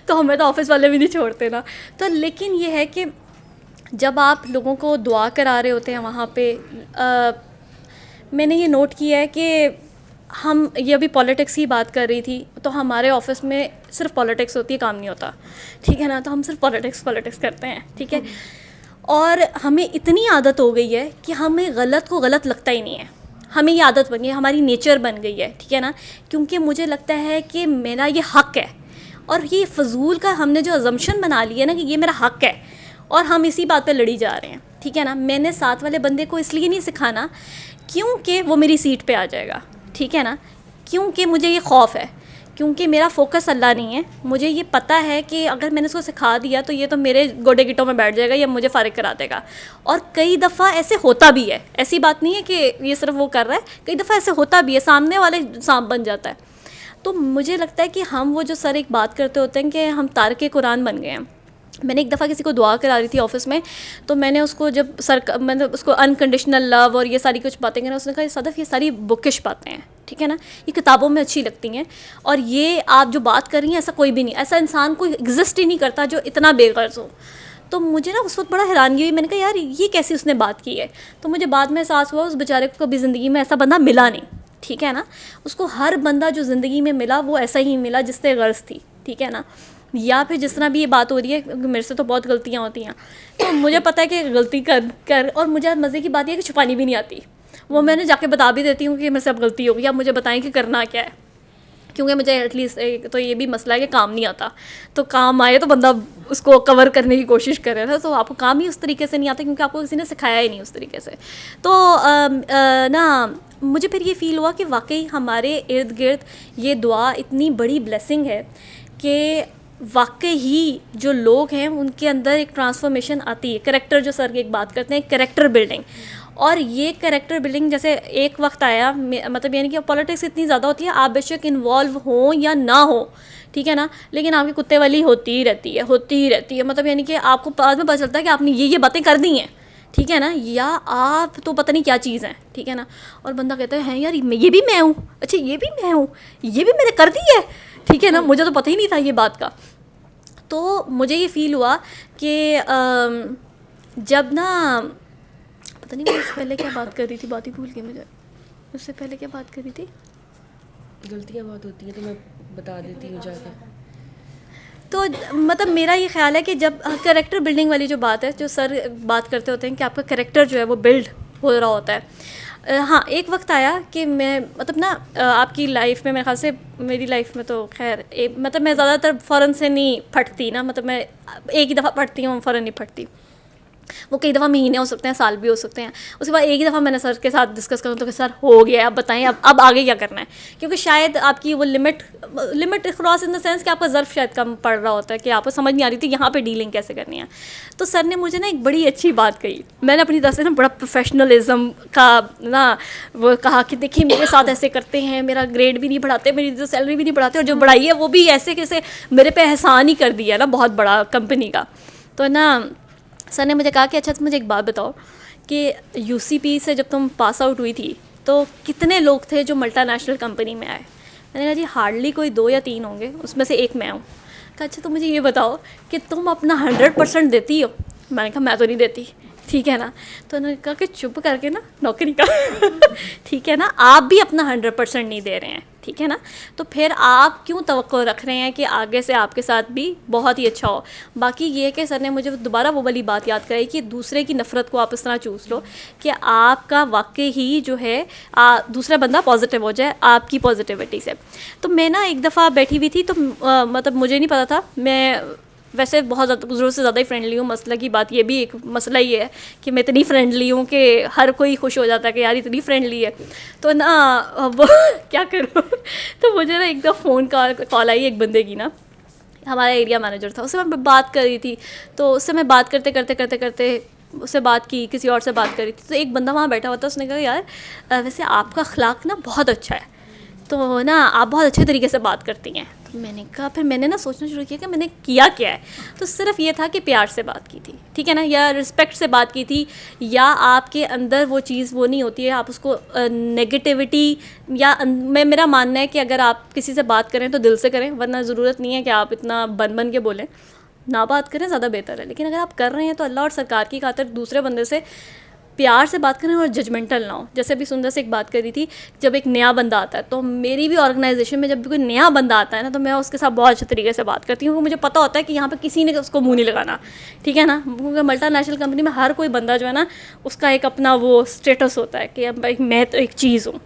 تو ہمیں تو آفس والے بھی نہیں چھوڑتے نا. تو لیکن یہ ہے کہ جب آپ لوگوں کو دعا کرا رہے ہوتے ہیں وہاں پہ، میں نے یہ نوٹ کیا ہے کہ ہم یہ ابھی پالیٹکس کی بات کر رہی تھی، تو ہمارے آفس میں صرف پالیٹکس ہوتی ہے، کام نہیں ہوتا، ٹھیک ہے نا. تو ہم صرف پالیٹکس کرتے ہیں، ٹھیک ہے. اور ہمیں اتنی عادت ہو گئی ہے کہ ہمیں غلط کو غلط لگتا ہی نہیں ہے. ہمیں یہ عادت بن گئی ہے، ہماری نیچر بن گئی ہے، ٹھیک ہے نا. کیونکہ مجھے لگتا ہے کہ میرا یہ حق ہے، اور یہ فضول کا ہم نے جو ازمپشن بنا لی ہے نا کہ یہ میرا حق ہے، اور ہم اسی بات پہ لڑی جا رہے ہیں، ٹھیک ہے نا. میں نے ساتھ والے بندے کو اس لیے نہیں سکھانا کیونکہ وہ میری سیٹ پہ آ جائے گا، ٹھیک ہے نا. کیونکہ مجھے یہ خوف ہے، کیونکہ میرا فوکس اللہ نہیں ہے. مجھے یہ پتہ ہے کہ اگر میں نے اس کو سکھا دیا تو یہ تو میرے گوڈے گٹوں میں بیٹھ جائے گا یا مجھے فارغ کرا دے گا. اور کئی دفعہ ایسے ہوتا بھی ہے، ایسی بات نہیں ہے کہ یہ صرف وہ کر رہا ہے، کئی دفعہ ایسے ہوتا بھی ہے، سامنے والے سانپ بن جاتا ہے. تو مجھے لگتا ہے کہ ہم وہ جو سر ایک بات کرتے ہوتے ہیں کہ ہم تارک قرآن بن گئے ہیں. میں نے ایک دفعہ کسی کو دعا کرا رہی تھی آفس میں، تو میں نے اس کو جب میں نے اس کو انکنڈیشنل لو اور یہ ساری کچھ باتیں کریں، اس نے کہا صدف یہ ساری بکش باتیں ہیں، ٹھیک ہے نا، یہ کتابوں میں اچھی لگتی ہیں، اور یہ آپ جو بات کر رہی ہیں ایسا کوئی بھی نہیں، ایسا انسان کوئی ایگزسٹ ہی نہیں کرتا جو اتنا بے غرض ہو. تو مجھے نا اس وقت بڑا حیرانگی ہوئی، میں نے کہا یار یہ کیسی اس نے بات کی ہے. تو مجھے بعد میں احساس ہوا اس بیچارے کو کبھی زندگی میں ایسا بندہ ملا نہیں، ٹھیک ہے نا. اس کو ہر بندہ جو زندگی میں ملا وہ ایسا ہی ملا جس سے غرض تھی، ٹھیک ہے نا. یا پھر جس طرح بھی یہ بات ہو رہی ہے، کیونکہ میرے سے تو بہت غلطیاں ہوتی ہیں، تو مجھے پتہ ہے کہ غلطی کر اور مجھے مزے کی بات یہ ہے کہ چھپانی بھی نہیں آتی. وہ میں نے جا کے بتا بھی دیتی ہوں کہ میرے سے اب غلطی ہو گئی، آپ مجھے بتائیں کہ کرنا کیا ہے. کیونکہ مجھے ایٹ لیسٹ تو یہ بھی مسئلہ ہے کہ کام نہیں آتا، تو کام آئے تو بندہ اس کو کور کرنے کی کوشش کرے نا. تو آپ کو کام ہی اس طریقے سے نہیں آتا کیونکہ آپ کو کسی نے سکھایا ہی نہیں اس طریقے سے. تو نا مجھے پھر یہ فیل ہوا کہ واقعی ہمارے ارد گرد یہ دعا اتنی بڑی بلیسنگ ہے کہ واقعی ہی جو لوگ ہیں ان کے اندر ایک ٹرانسفارمیشن آتی ہے. کریکٹر جو سر کی ایک بات کرتے ہیں، کریکٹر بلڈنگ. اور یہ کریکٹر بلڈنگ جیسے ایک وقت آیا، مطلب یعنی کہ پالیٹکس اتنی زیادہ ہوتی ہے، آپ بے شک انوالو ہوں یا نہ ہوں، ٹھیک ہے نا، لیکن آپ کی کتے والی ہوتی ہی رہتی ہے. مطلب یعنی کہ آپ کو بعد میں پتہ چلتا ہے کہ آپ نے یہ باتیں کر دی ہیں، ٹھیک ہے نا، یا آپ تو پتہ نہیں کیا چیز ہیں، ٹھیک ہے نا. اور بندہ کہتا ہے یار یہ بھی میں ہوں، اچھا یہ بھی میں ہوں، یہ بھی میں نے کر دی ہے، ٹھیک ہے نا، مجھے تو پتہ ہی نہیں تھا یہ بات کا. تو مجھے یہ فیل ہوا کہ جب نا پتہ نہیں میں اس سے پہلے کیا بات کر رہی تھی، بات ہی بھول گئی مجھے. اس سے پہلے کیا بات کر رہی تھی؟
غلطیاں بہت ہوتی ہیں تو میں بتا دیتی ہوں جا کے.
تو مطلب میرا یہ خیال ہے کہ جب کریکٹر بلڈنگ والی جو بات ہے، جو سر بات کرتے ہوتے ہیں کہ آپ کا کریکٹر جو ہے وہ بلڈ ہو رہا ہوتا ہے. ہاں ایک وقت آیا کہ میں مطلب نا آپ کی لائف میں میرے خیال سے، میری لائف میں تو خیر مطلب میں زیادہ تر فوراً سے نہیں پھٹتی نا، مطلب میں ایک ہی دفعہ پھٹتی ہوں، فوراً نہیں پھٹتی. وہ کئی دفعہ مہینے ہو سکتے ہیں، سال بھی ہو سکتے ہیں. اس کے بعد ایک ہی دفعہ میں نے سر کے ساتھ ڈسکس کروں تو کہ سر ہو گیا، اب بتائیں اب آگے کیا کرنا ہے. کیونکہ شاید آپ کی وہ limit cross in the sense کہ آپ کا ظرف شاید کم پڑ رہا ہوتا ہے، کہ آپ کو سمجھ نہیں آ رہی تھی یہاں پہ ڈیلنگ کیسے کرنی ہے. تو سر نے مجھے نا ایک بڑی اچھی بات کہی. میں نے اپنی طرف سے نا بڑا پروفیشنلزم کا نا وہ کہا کہ دیکھیے میرے ساتھ ایسے کرتے ہیں، میرا گریڈ بھی نہیں بڑھاتے، میری جو سیلری بھی نہیں بڑھاتے، اور جو بڑھائی ہے وہ بھی ایسے کیسے میرے پہ احسان ہی کر دیا نا بہت بڑا کمپنی کا. تو نا سر نے مجھے کہا کہ اچھا مجھے ایک بات بتاؤ کہ یو سی پی سے جب تم پاس آؤٹ ہوئی تھی تو کتنے لوگ تھے جو ملٹا نیشنل کمپنی میں آئے؟ میں نے کہا جی ہارڈلی کوئی 2 یا 3 ہوں گے، اس میں سے ایک میں ہوں. کہا اچھا تو مجھے یہ بتاؤ کہ تم اپنا 100% دیتی ہو؟ میں نے کہا میں تو نہیں دیتی، ٹھیک ہے نا. تو انہوں نے کہا کہ چپ کر کے نا نوکری کا ٹھیک ہے نا، آپ بھی اپنا 100% نہیں دے رہے ہیں، ٹھیک ہے نا، تو پھر آپ کیوں توقع رکھ رہے ہیں کہ آگے سے آپ کے ساتھ بھی بہت ہی اچھا ہو. باقی یہ ہے کہ سر نے مجھے دوبارہ وہ والی بات یاد کرائی کہ دوسرے کی نفرت کو آپ اس طرح چوس لو کہ آپ کا واقعی ہی جو ہے دوسرا بندہ پازیٹیو ہو جائے آپ کی پازیٹیوٹی سے. تو میں نا ایک دفعہ بیٹھی ہوئی تھی تو مطلب مجھے نہیں پتا تھا، میں ویسے بہت زیادہ ضرورت سے زیادہ ہی فرینڈلی ہوں. مسئلہ کی بات یہ بھی ایک مسئلہ یہ ہے کہ میں اتنی فرینڈلی ہوں کہ ہر کوئی خوش ہو جاتا ہے کہ یار اتنی فرینڈلی ہے. تو نا وہ کیا کروں تو مجھے نا ایک دفعہ فون کال آئی ایک بندے کی نا، ہمارا ایریا مینیجر تھا، اس سے میں بات کر رہی تھی. تو اس سے میں بات کرتے اس سے بات کی، کسی اور سے بات کر رہی تھی. تو ایک بندہ وہاں بیٹھا ہوا تھا، اس نے کہا یار ویسے آپ کا اخلاق نا بہت اچھا ہے، تو نا آپ بہت اچھے طریقے سے بات کرتی ہیں. تو میں نے کہا، پھر میں نے نا سوچنا شروع کیا کہ میں نے کیا ہے. تو صرف یہ تھا کہ پیار سے بات کی تھی، ٹھیک ہے نا، یا رسپیکٹ سے بات کی تھی، یا آپ کے اندر وہ چیز وہ نہیں ہوتی ہے آپ اس کو نگیٹیوٹی، یا میرا ماننا ہے کہ اگر آپ کسی سے بات کریں تو دل سے کریں، ورنہ ضرورت نہیں ہے کہ آپ اتنا بن کے بولیں. نہ بات کریں زیادہ بہتر ہے. لیکن اگر آپ کر رہے ہیں تو اللہ اور سرکار کی خاطر دوسرے بندے سے پیار سے بات کریں اور ججمنٹل نہ ہو. جیسے ابھی سندر سے ایک بات کری تھی, جب ایک نیا بندہ آتا ہے, تو میری بھی آرگنائزیشن میں جب بھی کوئی نیا بندہ آتا ہے نا, تو میں اس کے ساتھ بہت اچھے طریقے سے بات کرتی ہوں. مجھے پتہ ہوتا ہے کہ یہاں پہ کسی نے اس کو منہ نہیں لگانا, ٹھیک ہے نا. کیونکہ ملٹی نیشنل کمپنی میں ہر کوئی بندہ جو ہے نا, اس کا ایک اپنا وہ اسٹیٹس ہوتا ہے کہ اب میں تو ایک چیز ہوں,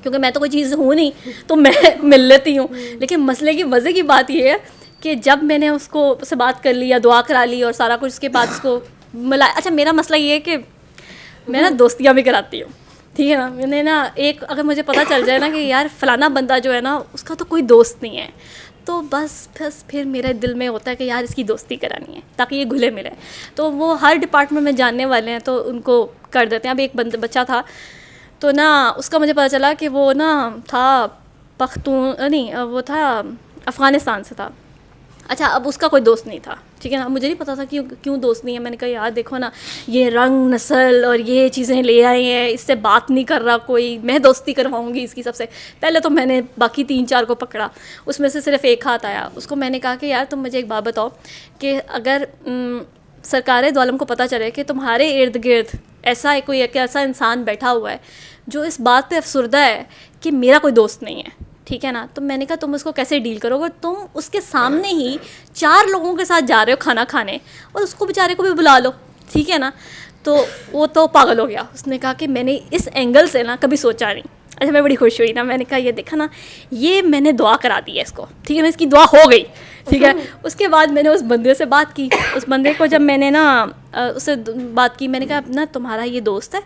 کیونکہ میں تو کوئی چیز ہوں نہیں, تو میں مل لیتی ہوں. لیکن مسئلے کی مزے کی بات یہ ہے کہ جب میں نے اس کو سے بات کر لی یا دعا کرا لی اور سارا کچھ, اس کے بعد اس کو ملا. اچھا میرا مسئلہ یہ ہے کہ میں نا دوستیاں بھی کراتی ہوں, ٹھیک ہے نا. میں نے نا ایک, اگر مجھے پتہ چل جائے نا کہ یار فلانا بندہ جو ہے نا اس کا تو کوئی دوست نہیں ہے, تو بس پھر میرے دل میں ہوتا ہے کہ یار اس کی دوستی کرانی ہے تاکہ یہ گھلے ملے. تو وہ ہر ڈپارٹمنٹ میں جاننے والے ہیں تو ان کو کر دیتے ہیں. اب ایک بچہ تھا تو نا اس کا مجھے پتہ چلا کہ وہ نا تھا پختون, نہیں وہ تھا افغانستان سے تھا. اچھا اب اس کا کوئی دوست نہیں تھا, ٹھیک ہے نا. مجھے نہیں پتا تھا کیوں دوست نہیں ہے. میں نے کہا یار دیکھو نا, یہ رنگ نسل اور یہ چیزیں لے آئے ہیں, اس سے بات نہیں کر رہا کوئی, میں دوستی کرواؤں گی اس کی. سب سے پہلے تو میں نے باقی 3-4 کو پکڑا, اس میں سے صرف ایک ہاتھ آیا. اس کو میں نے کہا کہ یار تم مجھے ایک بات بتاؤ کہ اگر سرکار دو عالم کو پتہ چلے کہ تمہارے ارد گرد ایسا کوئی ایسا انسان بیٹھا ہوا ہے جو اس بات پہ افسردہ ہے کہ میرا کوئی دوست نہیں ہے, ٹھیک ہے نا. تو میں نے کہا تم اس کو کیسے ڈیل کرو گے. تم اس کے سامنے ہی 4 لوگوں کے ساتھ جا رہے ہو کھانا کھانے, اور اس کو بیچارے کو بھی بلا لو, ٹھیک ہے نا. تو وہ تو پاگل ہو گیا. اس نے کہا کہ میں نے اس اینگل سے نا کبھی سوچا نہیں. اچھا میں بڑی خوش ہوئی نا. میں نے کہا یہ دیکھا نا, یہ میں نے دعا کرا دی ہے اس کو, ٹھیک ہے نا, اس کی دعا ہو گئی, ٹھیک ہے. اس کے بعد میں نے اس بندے سے بات کی. اس بندے کو جب میں نے نا اس سے بات کی, میں نے کہا نا تمہارا یہ دوست ہے,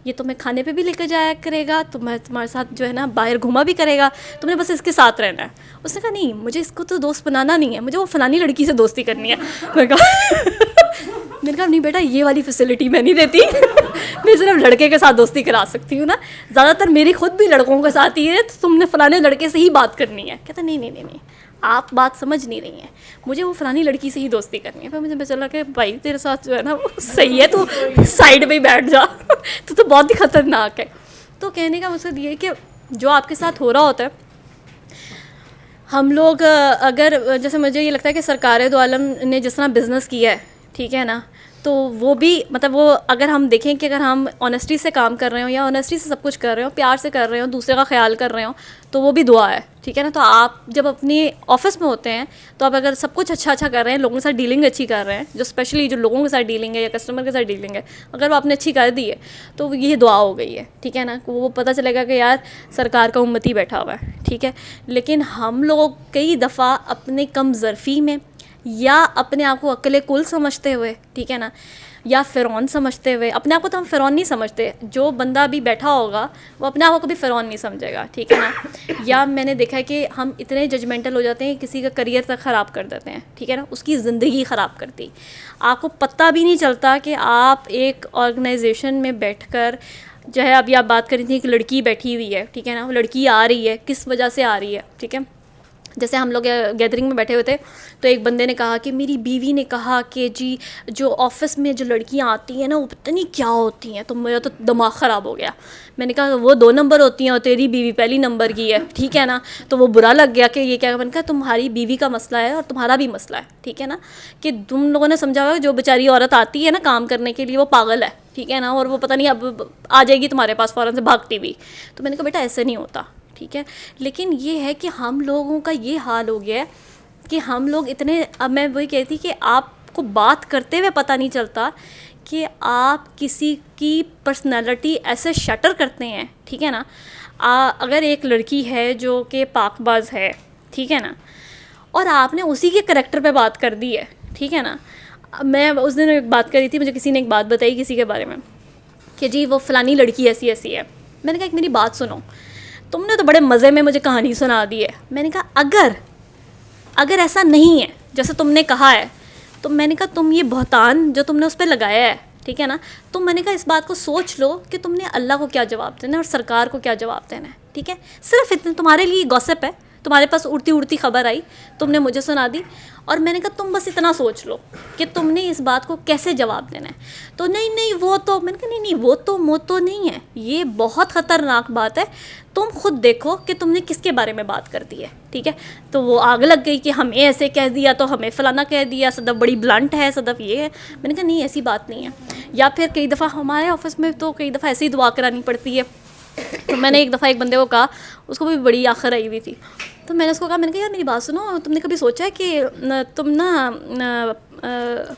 یہ تمہیں کھانے پہ بھی لے کے جایا کرے گا, تمہارے ساتھ جو ہے نا باہر گھوما بھی کرے گا, تم نے بس اس کے ساتھ رہنا ہے. اس نے کہا نہیں مجھے اس کو تو دوست بنانا نہیں ہے, مجھے وہ فلانی لڑکی سے دوستی کرنی ہے. میں نے کہا نہیں بیٹا یہ والی فیسلٹی میں نہیں دیتی, میں صرف لڑکے کے ساتھ دوستی کرا سکتی ہوں نا, زیادہ تر میری خود بھی لڑکوں کے ساتھ ہی ہے, تو تم نے فلانے لڑکے سے ہی بات کرنی ہے. کہتا نہیں آپ بات سمجھ نہیں رہی ہیں, مجھے وہ فلانی لڑکی سے ہی دوستی کرنی ہے. پھر مجھے پتہ چلا کہ بھائی تیرے ساتھ جو ہے نا وہ صحیح ہے, تو سائڈ پہ ہی بیٹھ جا, تو بہت ہی خطرناک ہے. تو کہنے کا مقصد یہ ہے کہ جو آپ کے ساتھ ہو رہا ہوتا ہے, ہم لوگ اگر جیسے مجھے یہ لگتا ہے کہ سرکار دو عالم نے جس طرح بزنس کیا ہے, ٹھیک ہے نا, تو وہ بھی مطلب وہ اگر ہم دیکھیں کہ اگر ہم آنیسٹی سے کام کر رہے ہوں یا آنیسٹی سے سب کچھ کر رہے ہوں, پیار سے کر رہے ہوں, دوسرے کا خیال کر رہے ہوں, تو وہ بھی دعا ہے, ٹھیک ہے نا. تو آپ جب اپنی آفس میں ہوتے ہیں تو آپ اگر سب کچھ اچھا کر رہے ہیں, لوگوں کے ساتھ ڈیلنگ اچھی کر رہے ہیں, جو اسپیشلی جو لوگوں کے ساتھ ڈیلنگ ہے یا کسٹمر کے ساتھ ڈیلنگ ہے, اگر وہ آپ نے اچھی کر دی ہے تو یہ دعا ہو گئی ہے, ٹھیک ہے نا. وہ پتہ چلے گا کہ یار سرکار کا امتی بیٹھا ہوا ہے, ٹھیک ہے. لیکن ہم لوگ کئی دفعہ اپنے کم ظرفی میں یا اپنے آپ کو عقل کل سمجھتے ہوئے, ٹھیک ہے نا, یا فرعون سمجھتے ہوئے, اپنے آپ کو تو ہم فرعون نہیں سمجھتے, جو بندہ بھی بیٹھا ہوگا وہ اپنے آپ کو کبھی فرعون نہیں سمجھے گا, ٹھیک ہے نا. یا میں نے دیکھا ہے کہ ہم اتنے ججمنٹل ہو جاتے ہیں, کسی کا کریئر تک خراب کر دیتے ہیں, ٹھیک ہے نا, اس کی زندگی خراب کرتی. آپ کو پتہ بھی نہیں چلتا کہ آپ ایک آرگنائزیشن میں بیٹھ کر جو ہے, ابھی آپ بات کر رہی تھیں کہ لڑکی بیٹھی ہوئی ہے, ٹھیک ہے نا, وہ لڑکی آ رہی ہے, کس وجہ سے آ رہی ہے, ٹھیک ہے. جیسے ہم لوگ گیدرنگ میں بیٹھے ہوئے تھے تو ایک بندے نے کہا کہ میری بیوی نے کہا کہ جی جو آفس میں جو لڑکیاں آتی ہیں نا وہ پتہ نہیں کیا ہوتی ہیں, تو میرا تو دماغ خراب ہو گیا. میں نے کہا وہ 2 نمبر ہوتی ہیں اور تیری بیوی پہلی نمبر کی ہے, ٹھیک ہے نا. تو وہ برا لگ گیا کہ یہ کیا. میں نے کہا تمہاری بیوی کا مسئلہ ہے اور تمہارا بھی مسئلہ ہے, ٹھیک ہے نا, کہ تم لوگوں نے سمجھا ہوا جو بیچاری عورت آتی ہے نا کام کرنے کے لیے وہ پاگل ہے, ٹھیک ہے نا, اور وہ پتہ نہیں اب آ جائے گی تمہارے پاس فوراً سے بھاگتی بھی. تو میں نے کہا بیٹا ایسے نہیں ہوتا, ٹھیک ہے. لیکن یہ ہے کہ ہم لوگوں کا یہ حال ہو گیا ہے کہ ہم لوگ اتنے, اب میں وہی کہتی کہ آپ کو بات کرتے ہوئے پتہ نہیں چلتا کہ آپ کسی کی پرسنالٹی ایسے شٹر کرتے ہیں, ٹھیک ہے نا. اگر ایک لڑکی ہے جو کہ پاک باز ہے, ٹھیک ہے نا, اور آپ نے اسی کے کریکٹر پہ بات کر دی ہے, ٹھیک ہے نا. میں اس دن ایک بات کری تھی, مجھے کسی نے ایک بات بتائی کسی کے بارے میں کہ جی وہ فلانی لڑکی ایسی ایسی ہے. میں نے کہا ایک میری بات سنو, تم نے تو بڑے مزے میں مجھے کہانی سنا دی ہے. میں نے کہا اگر ایسا نہیں ہے جیسے تم نے کہا ہے, تو میں نے کہا تم یہ بہتان جو تم نے اس پہ لگایا ہے, ٹھیک ہے نا, تو میں نے کہا اس بات کو سوچ لو کہ تم نے اللہ کو کیا جواب دینا ہے اور سرکار کو کیا جواب دینا ہے, ٹھیک ہے. صرف اتنا تمہارے لیے گوسپ ہے, تمہارے پاس اڑتی اڑتی خبر آئی, تم نے مجھے سنا دی, اور میں نے کہا تم بس اتنا سوچ لو کہ تم نے اس بات کو کیسے جواب دینا ہے. تو نہیں وہ تو, میں نے کہا نہیں وہ تو نہیں ہے, یہ بہت خطرناک بات ہے, تم خود دیکھو کہ تم نے کس کے بارے میں بات کر دی ہے, ٹھیک ہے. تو وہ آگ لگ گئی کہ ہمیں ایسے کہہ دیا, تو ہمیں فلانا کہہ دیا, صدف بڑی بلنٹ ہے, صدف یہ ہے. میں نے کہا نہیں ایسی بات نہیں ہے. یا پھر کئی دفعہ ہمارے آفس میں تو کئی دفعہ ایسی ہی دعا کرانی پڑتی ہے. تو میں نے ایک دفعہ ایک بندے کو کہا, اس کو بھی بڑی آخر آئی ہوئی تھی, تو میں نے اس کو کہا, میں نے کہا یار میری بات سنو, تم نے کبھی سوچا ہے کہ تم نا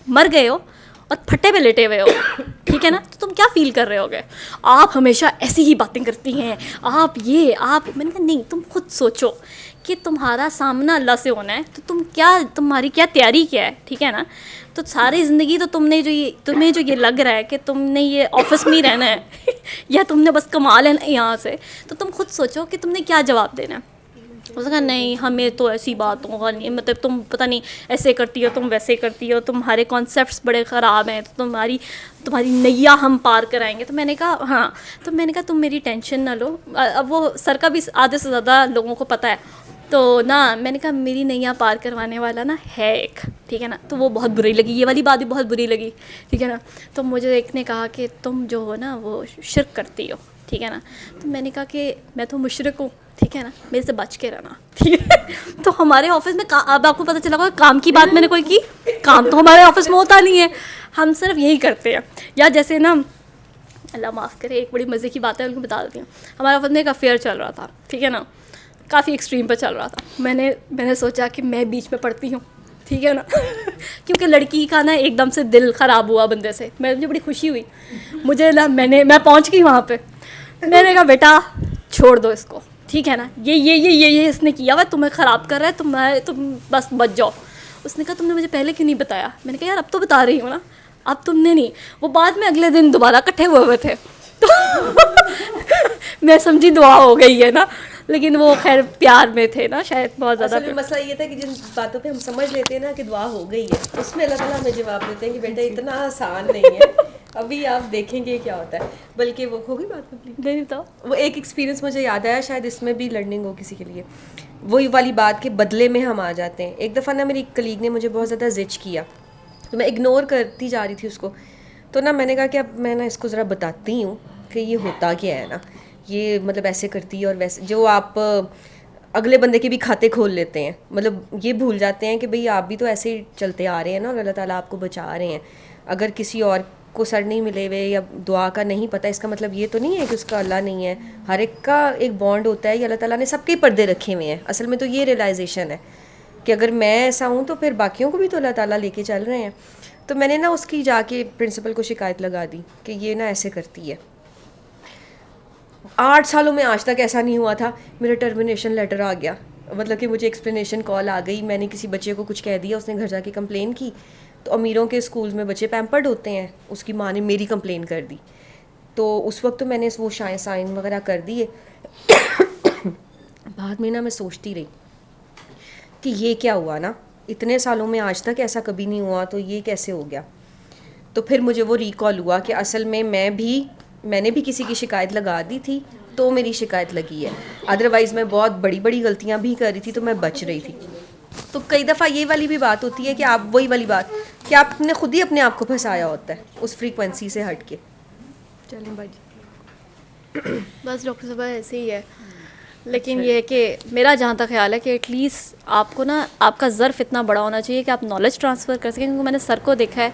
مر گئے ہو اور پھٹے پہ لیٹے ہوئے ہو, ٹھیک ہے نا, تو تم کیا فیل کر رہے ہوگے؟ آپ ہمیشہ ایسی ہی باتیں کرتی ہیں, آپ میں نے کہا نہیں, تم خود سوچو کہ تمہارا سامنا اللہ سے ہونا ہے, تو تمہاری کیا تیاری کیا ہے, ٹھیک ہے نا. تو ساری زندگی تو تمہیں جو یہ لگ رہا ہے کہ تم نے یہ آفس میں ہی رہنا ہے یا تم نے بس کما لینا ہے یہاں سے, تو تم خود سوچو کہ تم نے کیا جواب دینا ہے. اس نے کہا نہیں ہمیں تو ایسی باتوں کا نہیں, مطلب تم پتہ نہیں ایسے کرتی ہو, تم ویسے کرتی ہو, تمہارے کانسیپٹس بڑے خراب ہیں, تو تمہاری نیا ہم پار کرائیں گے. تو میں نے کہا ہاں, تو میں نے کہا تم میری ٹینشن نہ لو. اب وہ سر کا بھی آدھے سے زیادہ لوگوں کو پتہ ہے, تو نا میں نے کہا میری نیا پار کروانے والا نا ہے ایک, ٹھیک ہے نا. تو وہ بہت بری لگی, یہ والی بات بھی بہت بری لگی, ٹھیک ہے نا. تو مجھے ایک نے کہا کہ تم جو ہو نا وہ شرک کرتی ہو, ٹھیک ہے نا. تو میں نے کہا کہ میں تو مشرک ہوں, ٹھیک ہے نا, میرے سے بچ کے رہنا, ٹھیک ہے. تو ہمارے آفس میں اب آپ کو پتہ چلا ہوگا کام کی بات میں نے کوئی کی, کام تو ہمارے آفس میں ہوتا نہیں ہے, ہم صرف یہی کرتے ہیں. یا جیسے نا اللہ معاف کرے, ایک بڑی مزے کی بات ہے, ان کو بتا دیتی ہوں. ہمارے آفس میں ایک افیئر چل رہا تھا, ٹھیک ہے نا, کافی ایکسٹریم پہ چل رہا تھا. میں نے سوچا کہ میں بیچ میں پڑتی ہوں, ٹھیک ہے نا, کیونکہ لڑکی کا نا ایک دم سے دل خراب ہوا بندے سے. مجھے بڑی خوشی ہوئی, مجھے نا میں پہنچ گئی وہاں پہ. میں نے کہا بیٹا چھوڑ دو اس کو, ٹھیک ہے نا, یہ اس نے کیا ہوا, تمہیں خراب کر رہا ہے, تم بس بچ جاؤ. اس نے کہا تم نے مجھے پہلے کیوں نہیں بتایا؟ میں نے کہا یار اب تو بتا رہی ہوں نا, اب تم نے نہیں. وہ بعد میں اگلے دن دوبارہ اکٹھے ہوئے تھے, تو میں سمجھی دعا ہو گئی ہے نا, لیکن وہ خیر پیار میں تھے نا شاید بہت زیادہ.
اصل میں مسئلہ یہ تھا کہ جن باتوں پہ ہم سمجھ لیتے ہیں نا کہ دعا ہو گئی ہے, اس میں اللہ تعالیٰ ہمیں جواب دیتے ہیں کہ بیٹا اتنا آسان نہیں ہے, ابھی آپ دیکھیں گے کیا ہوتا ہے. بلکہ وہ ہوگی بات
نہیں بتاؤ,
وہ ایک ایکسپیرینس مجھے یاد آیا, شاید اس میں بھی لرننگ ہو کسی کے لیے. وہی والی بات کے بدلے میں ہم آ جاتے ہیں. ایک دفعہ نا میری کلیگ نے مجھے بہت زیادہ زچ کیا, تو میں اگنور کرتی جا رہی تھی اس کو. تو نا میں نے کہا کہ اب میں نا اس کو ذرا بتاتی ہوں کہ یہ ہوتا کیا ہے نا, یہ مطلب ایسے کرتی ہے, اور ویسے جو آپ اگلے بندے کے بھی کھاتے کھول لیتے ہیں, مطلب یہ بھول جاتے ہیں کہ بھئی آپ بھی تو ایسے ہی چلتے آ رہے ہیں نا, اور اللہ تعالیٰ آپ کو بچا رہے ہیں. اگر کسی اور کو سر نہیں ملے ہوئے یا دعا کا نہیں پتہ, اس کا مطلب یہ تو نہیں ہے کہ اس کا اللہ نہیں ہے. ہر ایک کا ایک بانڈ ہوتا ہے, یہ اللہ تعالیٰ نے سب کے پردے رکھے ہوئے ہیں. اصل میں تو یہ ریئلائزیشن ہے کہ اگر میں ایسا ہوں تو پھر باقیوں کو بھی تو اللہ تعالیٰ لے کے چل رہے ہیں. تو میں نے نا اس کی جا کے پرنسپل کو شکایت لگا دی کہ یہ نا ایسے کرتی ہے. 8 سالوں میں آج تک ایسا نہیں ہوا تھا. میرا ٹرمینیشن لیٹر آ گیا, مطلب کہ مجھے ایکسپلینیشن کال آ گئی. میں نے کسی بچے کو کچھ کہہ دیا, اس نے گھر جا کے کمپلین کی. تو امیروں کے اسکولز میں بچے پیمپرڈ ہوتے ہیں, اس کی ماں نے میری کمپلین کر دی. تو اس وقت تو میں نے وہ سائن وغیرہ کر دیے. بعد میں نا میں سوچتی رہی کہ یہ کیا ہوا نا, اتنے سالوں میں آج تک ایسا کبھی نہیں ہوا, تو یہ کیسے ہو گیا. تو پھر مجھے وہ ریکال ہوا کہ اصل میں میں نے بھی کسی کی شکایت لگا دی تھی, تو میری شکایت لگی ہے. ادروائز میں بہت بڑی بڑی غلطیاں بھی کر رہی تھی, تو میں بچ رہی تھی. تو کئی دفعہ یہ والی بھی بات ہوتی ہے کہ آپ وہی والی بات کہ آپ نے خود ہی اپنے آپ کو پھنسایا ہوتا ہے اس فریکوینسی سے ہٹ کے. چلیں بھائی
بس ڈاکٹر صاحبہ ایسے ہی ہے. لیکن یہ ہے کہ میرا جہاں تک خیال ہے کہ ایٹ لیسٹ آپ کو نا آپ کا ظرف اتنا بڑا ہونا چاہیے کہ آپ نالج ٹرانسفر کر سکیں. کیونکہ میں نے سر کو دیکھا ہے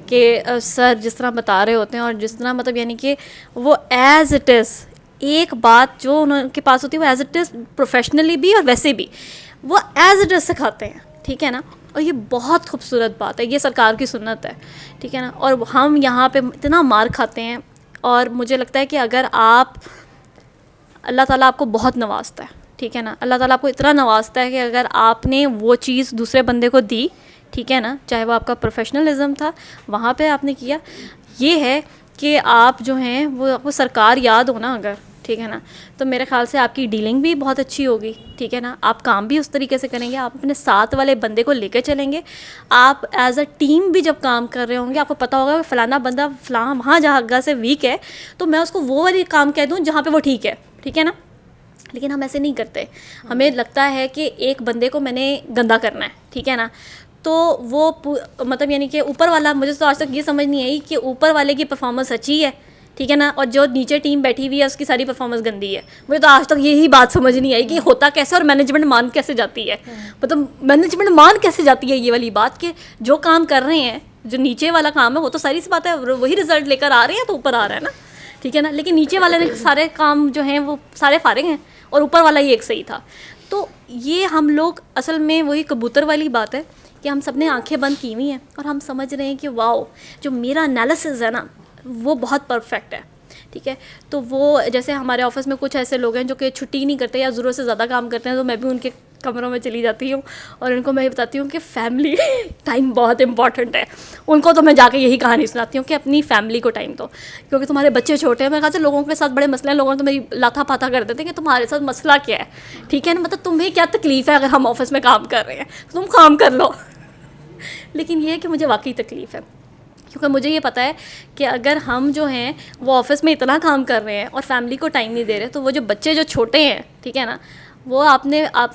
کہ سر جس طرح بتا رہے ہوتے ہیں, اور جس طرح مطلب یعنی کہ وہ ایز اٹ از ایک بات جو ان کے پاس ہوتی ہے وہ ایز اٹ از پروفیشنلی بھی اور ویسے بھی وہ ایز اٹ از سکھاتے ہیں, ٹھیک ہے نا. اور یہ بہت خوبصورت بات ہے, یہ سرکار کی سنت ہے, ٹھیک ہے نا. اور ہم یہاں پہ اتنا مار کھاتے ہیں, اور مجھے لگتا ہے کہ اگر آپ اللہ تعالیٰ آپ کو بہت نوازتا ہے, ٹھیک ہے نا. اللہ تعالیٰ آپ کو اتنا نوازتا ہے کہ اگر آپ نے وہ چیز دوسرے بندے کو دی, ٹھیک ہے نا, چاہے وہ آپ کا پروفیشنلزم تھا وہاں پہ آپ نے کیا, یہ ہے کہ آپ جو ہیں وہ آپ کو سرکار یاد ہو نا اگر, ٹھیک ہے نا, تو میرے خیال سے آپ کی ڈیلنگ بھی بہت اچھی ہوگی, ٹھیک ہے نا. آپ کام بھی اس طریقے سے کریں گے, آپ اپنے ساتھ والے بندے کو لے کے چلیں گے. آپ ایز اے ٹیم بھی جب کام کر رہے ہوں گے, آپ کو پتہ ہوگا کہ فلانا بندہ فلاں وہاں جگہ سے ویک ہے, تو میں اس کو وہ والی کام کہہ دوں جہاں پہ وہ ٹھیک ہے, ٹھیک ہے نا. لیکن ہم ایسے نہیں کرتے. ہمیں لگتا ہے کہ ایک بندے کو میں نے گندا کرنا ہے, ٹھیک ہے نا, تو وہ مطلب یعنی کہ اوپر والا, مجھے تو آج تک یہ سمجھ نہیں آئی کہ اوپر والے کی پرفارمنس اچھی ہے, ٹھیک ہے نا, اور جو نیچے ٹیم بیٹھی ہوئی ہے اس کی ساری پرفارمنس گندی ہے. مجھے تو آج تک یہی بات سمجھ نہیں آئی کہ ہوتا کیسے, اور مینجمنٹ مان کیسے جاتی ہے, مطلب مینجمنٹ مان کیسے جاتی ہے یہ والی بات کہ جو کام کر رہے ہیں, جو نیچے والا کام ہے وہ تو ساری سی بات ہے, وہی رزلٹ لے کر آ رہے ہیں تو اوپر آ رہا ہے نا, ٹھیک ہے نا, لیکن نیچے والے نے سارے کام جو ہیں وہ سارے فارغ ہیں اور اوپر والا ہی ایک صحیح تھا. تو یہ ہم لوگ اصل میں وہی کبوتر والی بات ہے کہ ہم سب نے آنکھیں بند کی ہوئی ہیں اور ہم سمجھ رہے ہیں کہ واؤ جو میرا انالیسز ہے نا وہ بہت پرفیکٹ ہے, ٹھیک ہے. تو وہ جیسے ہمارے آفس میں کچھ ایسے لوگ ہیں جو کہ چھٹی نہیں کرتے یا ضرورت سے زیادہ کام کرتے ہیں, تو میں بھی ان کے کمروں میں چلی جاتی ہوں اور ان کو میں یہ بتاتی ہوں کہ فیملی ٹائم بہت امپورٹنٹ ہے. ان کو تو میں جا کے یہی کہانی سناتی ہوں کہ اپنی فیملی کو ٹائم دو, کیونکہ تمہارے بچے چھوٹے ہیں. میرے خیال سے لوگوں کے ساتھ بڑے مسئلے ہیں, لوگوں نے تو میری لاتا پاتا کر دیتے ہیں کہ تمہارے ساتھ مسئلہ کیا ہے, ٹھیک ہے نا, مطلب تمہیں کیا تکلیف ہے اگر ہم آفس میں کام کر رہے ہیں تم کام کر لو. لیکن یہ ہے کہ مجھے واقعی تکلیف ہے, کیونکہ مجھے یہ پتہ ہے کہ اگر ہم جو ہیں وہ آفس میں اتنا کام کر رہے ہیں اور فیملی کو ٹائم نہیں دے رہے, تو وہ جو بچے جو چھوٹے ہیں, ٹھیک ہے نا, وہ آپ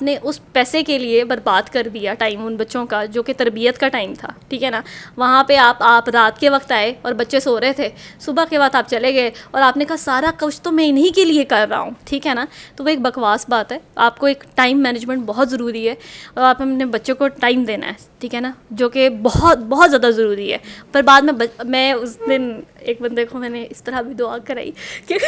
نے اس پیسے کے لیے برباد کر دیا ٹائم ان بچوں کا جو کہ تربیت کا ٹائم تھا, ٹھیک ہے نا. وہاں پہ آپ رات کے وقت آئے اور بچے سو رہے تھے, صبح کے وقت آپ چلے گئے اور آپ نے کہا سارا کچھ تو میں انہی کے لیے کر رہا ہوں, ٹھیک ہے نا. تو وہ ایک بکواس بات ہے. آپ کو ایک ٹائم مینجمنٹ بہت ضروری ہے اور آپ اپنے بچوں کو ٹائم دینا ہے, ٹھیک ہے نا, جو کہ بہت بہت زیادہ ضروری ہے. پر بعد میں اس دن ایک بندے کو میں نے اس طرح بھی دعا کرائی کہ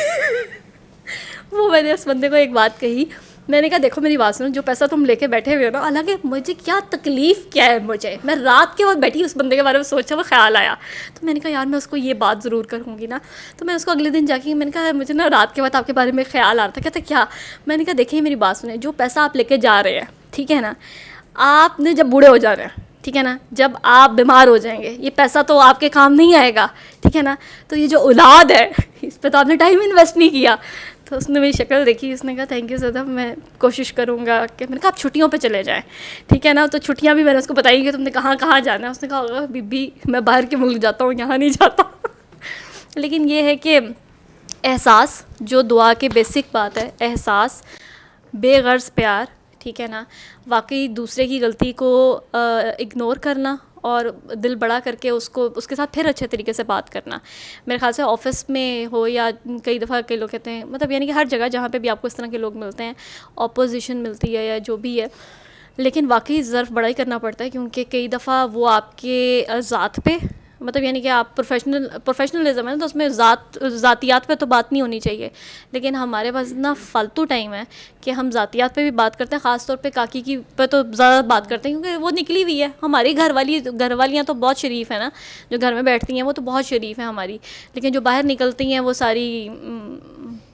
وہ میں نے اس بندے کو ایک بات کہی, میں نے کہا دیکھو میری بات سنو, جو پیسہ تم لے کے بیٹھے ہوئے ہو نا, حالانکہ مجھے کیا تکلیف کیا ہے, میں رات کے وقت بیٹھی اس بندے کے بارے میں سوچا, وہ خیال آیا, تو میں نے کہا یار میں اس کو یہ بات ضرور کروں گی نا. تو میں اس کو اگلے دن جا کے میں نے کہا مجھے نا رات کے وقت آپ کے بارے میں خیال آ رہا تھا. کہتا کیا؟ میں نے کہا دیکھیے میری بات سنیں, جو پیسہ آپ لے کے جا رہے ہیں, ٹھیک ہے نا, آپ نے جب بوڑھے ہو جانا ہے, ٹھیک ہے نا, جب آپ بیمار ہو جائیں گے, یہ پیسہ تو آپ کے کام نہیں آئے گا, ٹھیک ہے نا. تو یہ جو اولاد ہے اس پہ تو آپ نے ٹائم انویسٹ نہیں کیا. تو اس نے میری شکل دیکھی, اس نے کہا تھینک یو سدا, میں کوشش کروں گا. کہ میں نے کہا آپ چھٹیوں پہ چلے جائیں, ٹھیک ہے نا. تو چھٹیاں بھی میں نے اس کو بتائی کہ تم نے کہاں کہاں جانا ہے. اس نے کہا ہوگا بی بی میں باہر کے ملک جاتا ہوں, یہاں نہیں جاتا. لیکن یہ ہے کہ احساس, جو دعا کے بیسک بات ہے, احساس, بے غرض پیار, ٹھیک ہے نا, واقعی دوسرے کی غلطی کو اگنور کرنا اور دل بڑا کر کے اس کے ساتھ پھر اچھے طریقے سے بات کرنا. میرے خیال سے آفس میں ہو یا کئی دفعہ کئی لوگ کہتے ہیں, مطلب یعنی کہ ہر جگہ جہاں پہ بھی آپ کو اس طرح کے لوگ ملتے ہیں, اپوزیشن ملتی ہے یا جو بھی ہے, لیکن واقعی ظرف بڑا ہی کرنا پڑتا ہے, کیونکہ کئی دفعہ وہ آپ کے ذات پہ, مطلب یعنی کہ آپ پروفیشنلزم ہے تو اس میں ذاتیات پہ تو بات نہیں ہونی چاہیے, لیکن ہمارے پاس اتنا فالتو ٹائم ہے کہ ہم ذاتیات پہ بھی بات کرتے ہیں. خاص طور پہ کاکی کی پہ تو زیادہ بات کرتے ہیں کیونکہ وہ نکلی ہوئی ہے. ہماری گھر والیاں تو بہت شریف ہیں نا, جو گھر میں بیٹھتی ہیں وہ تو بہت شریف ہیں ہماری, لیکن جو باہر نکلتی ہیں وہ ساری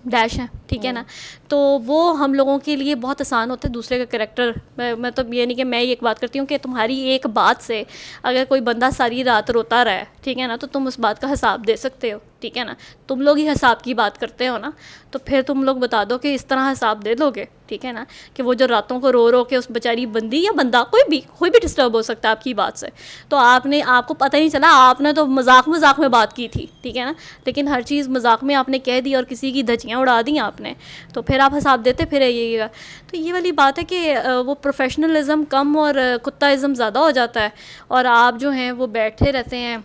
ڈیش ہیں, ٹھیک ہے نا. تو وہ ہم لوگوں کے لیے بہت آسان ہوتا ہے دوسرے کا کریکٹر. میں تو یہ نہیں کہ میں ایک بات کرتی ہوں کہ تمہاری ایک بات سے اگر کوئی بندہ ساری رات روتا رہا ہے, ٹھیک ہے نا, تو تم اس بات کا حساب دے سکتے ہو, ٹھیک ہے نا. تم لوگ ہی حساب کی بات کرتے ہو نا, تو پھر تم لوگ بتا دو کہ اس طرح حساب دے دو گے, ٹھیک ہے نا, کہ وہ جو راتوں کو رو رو کے اس بیچاری بندی یا بندہ کوئی بھی ڈسٹرب ہو سکتا ہے آپ کی بات سے, تو آپ کو پتہ نہیں چلا, آپ نے تو مذاق میں بات کی تھی, ٹھیک ہے نا, لیکن ہر چیز مذاق میں آپ نے کہہ دی اور کسی کی دھجیاں اڑا دیں آپ نے, تو پھر آپ حساب دیتے پھر آئیے گا. تو یہ والی بات ہے کہ وہ پروفیشنلزم کم اور کتاازم زیادہ ہو جاتا ہے, اور آپ جو ہیں وہ بیٹھے رہتے ہیں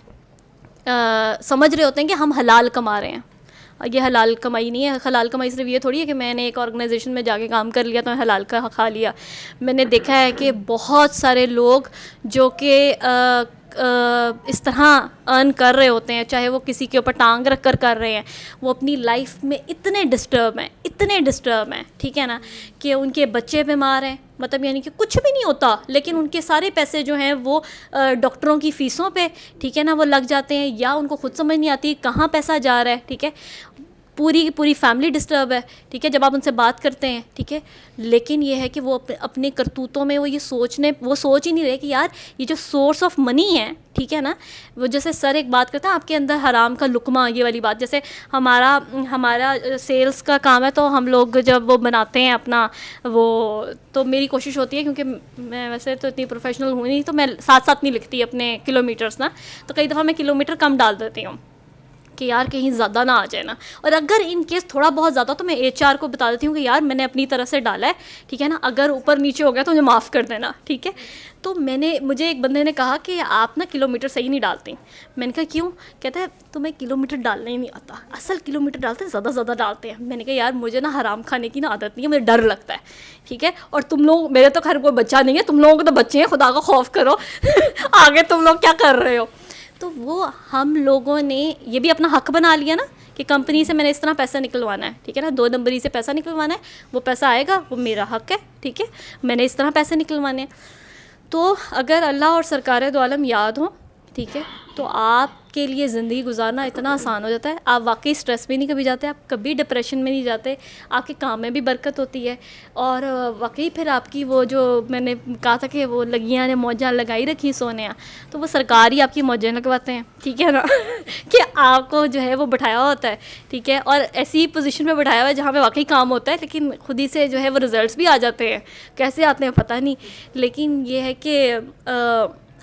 سمجھ رہے ہوتے ہیں کہ ہم حلال کما رہے ہیں. یہ حلال کمائی نہیں ہے. حلال کمائی صرف یہ تھوڑی ہے کہ میں نے ایک آرگنائزیشن میں جا کے کام کر لیا تو میں حلال کا کھا لیا. میں نے دیکھا ہے کہ بہت سارے لوگ جو کہ اس طرح ارن کر رہے ہوتے ہیں, چاہے وہ کسی کے اوپر ٹانگ رکھ کر رہے ہیں, وہ اپنی لائف میں اتنے ڈسٹرب ہیں, ٹھیک ہے نا, کہ ان کے بچے بیمار ہیں, مطلب یعنی کہ کچھ بھی نہیں ہوتا, لیکن ان کے سارے پیسے جو ہیں وہ ڈاکٹروں کی فیسوں پہ, ٹھیک ہے نا, وہ لگ جاتے ہیں, یا ان کو خود سمجھ نہیں آتی کہاں پیسہ جا رہا ہے, ٹھیک ہے. پوری فیملی ڈسٹرب ہے, ٹھیک ہے, جب آپ ان سے بات کرتے ہیں, ٹھیک ہے. لیکن یہ ہے کہ وہ اپنے کرتوتوں میں وہ سوچ ہی نہیں رہے کہ یار یہ جو سورس آف منی ہے, ٹھیک ہے نا, وہ جیسے سر ایک بات کرتا ہے آپ کے اندر حرام کا لقمہ, یہ والی بات. جیسے ہمارا سیلز کا کام ہے, تو ہم لوگ جب وہ بناتے ہیں اپنا وہ, تو میری کوشش ہوتی ہے, کیونکہ میں ویسے تو اتنی پروفیشنل ہوں نہیں, تو میں ساتھ نہیں لکھتی اپنے کلو میٹرس نا, تو کئی دفعہ میں کلو میٹر کم ڈال دیتی ہوں. کہ یار کہیں زیادہ نہ آ جائے نا. اور اگر ان کیس تھوڑا بہت زیادہ تو میں HR کو بتا دیتی ہوں کہ یار میں نے اپنی طرف سے ڈالا ہے, ٹھیک ہے نا, اگر اوپر نیچے ہو گیا تو مجھے معاف کر دینا, ٹھیک ہے. تو مجھے ایک بندے نے کہا کہ آپ نا کلو میٹر صحیح نہیں ڈالتی. میں نے کہا کیوں؟ کہتا ہے تمہیں کلو میٹر ڈالنا ہی نہیں آتا, اصل کلو میٹر ڈالتے ہیں زیادہ ڈالتے ہیں. میں نے کہا یار مجھے نا حرام کھانے کی نا عادت نہیں ہے, مجھے ڈر لگتا ہے, ٹھیک ہے. اور تم لوگ, میرے تو خیر کوئی بچہ نہیں ہے, تم لوگوں کو تو بچے ہیں, خدا کا خوف کرو آگے تم لوگ کیا کر رہے ہو. تو وہ ہم لوگوں نے یہ بھی اپنا حق بنا لیا نا کہ کمپنی سے میں نے اس طرح پیسہ نکلوانا ہے, ٹھیک ہے نا, 2 نمبری سے پیسہ نکلوانا ہے, وہ پیسہ آئے گا, وہ میرا حق ہے, ٹھیک ہے, میں نے اس طرح پیسے نکلوانے ہیں. تو اگر اللہ اور سرکار دو عالم یاد ہوں, ٹھیک ہے, تو آپ کے لیے زندگی گزارنا اتنا آسان ہو جاتا ہے. آپ واقعی اسٹریس میں نہیں کبھی جاتے, آپ کبھی ڈپریشن میں نہیں جاتے, آپ کے کام میں بھی برکت ہوتی ہے. اور واقعی پھر آپ کی وہ جو میں نے کہا تھا کہ وہ لگیاں نے موجاں لگائی رکھی سونے, تو وہ سرکار ہی آپ کی موجیں لگواتے ہیں, ٹھیک ہے نا کہ آپ کو جو ہے وہ بٹھایا ہوتا ہے, ٹھیک ہے, اور ایسی پوزیشن پہ بٹھایا ہوا ہے جہاں پہ واقعی کام ہوتا ہے, لیکن خود ہی سے جو ہے وہ رزلٹس بھی آ جاتے ہیں. کیسے آتے ہیں پتہ نہیں, لیکن یہ ہے کہ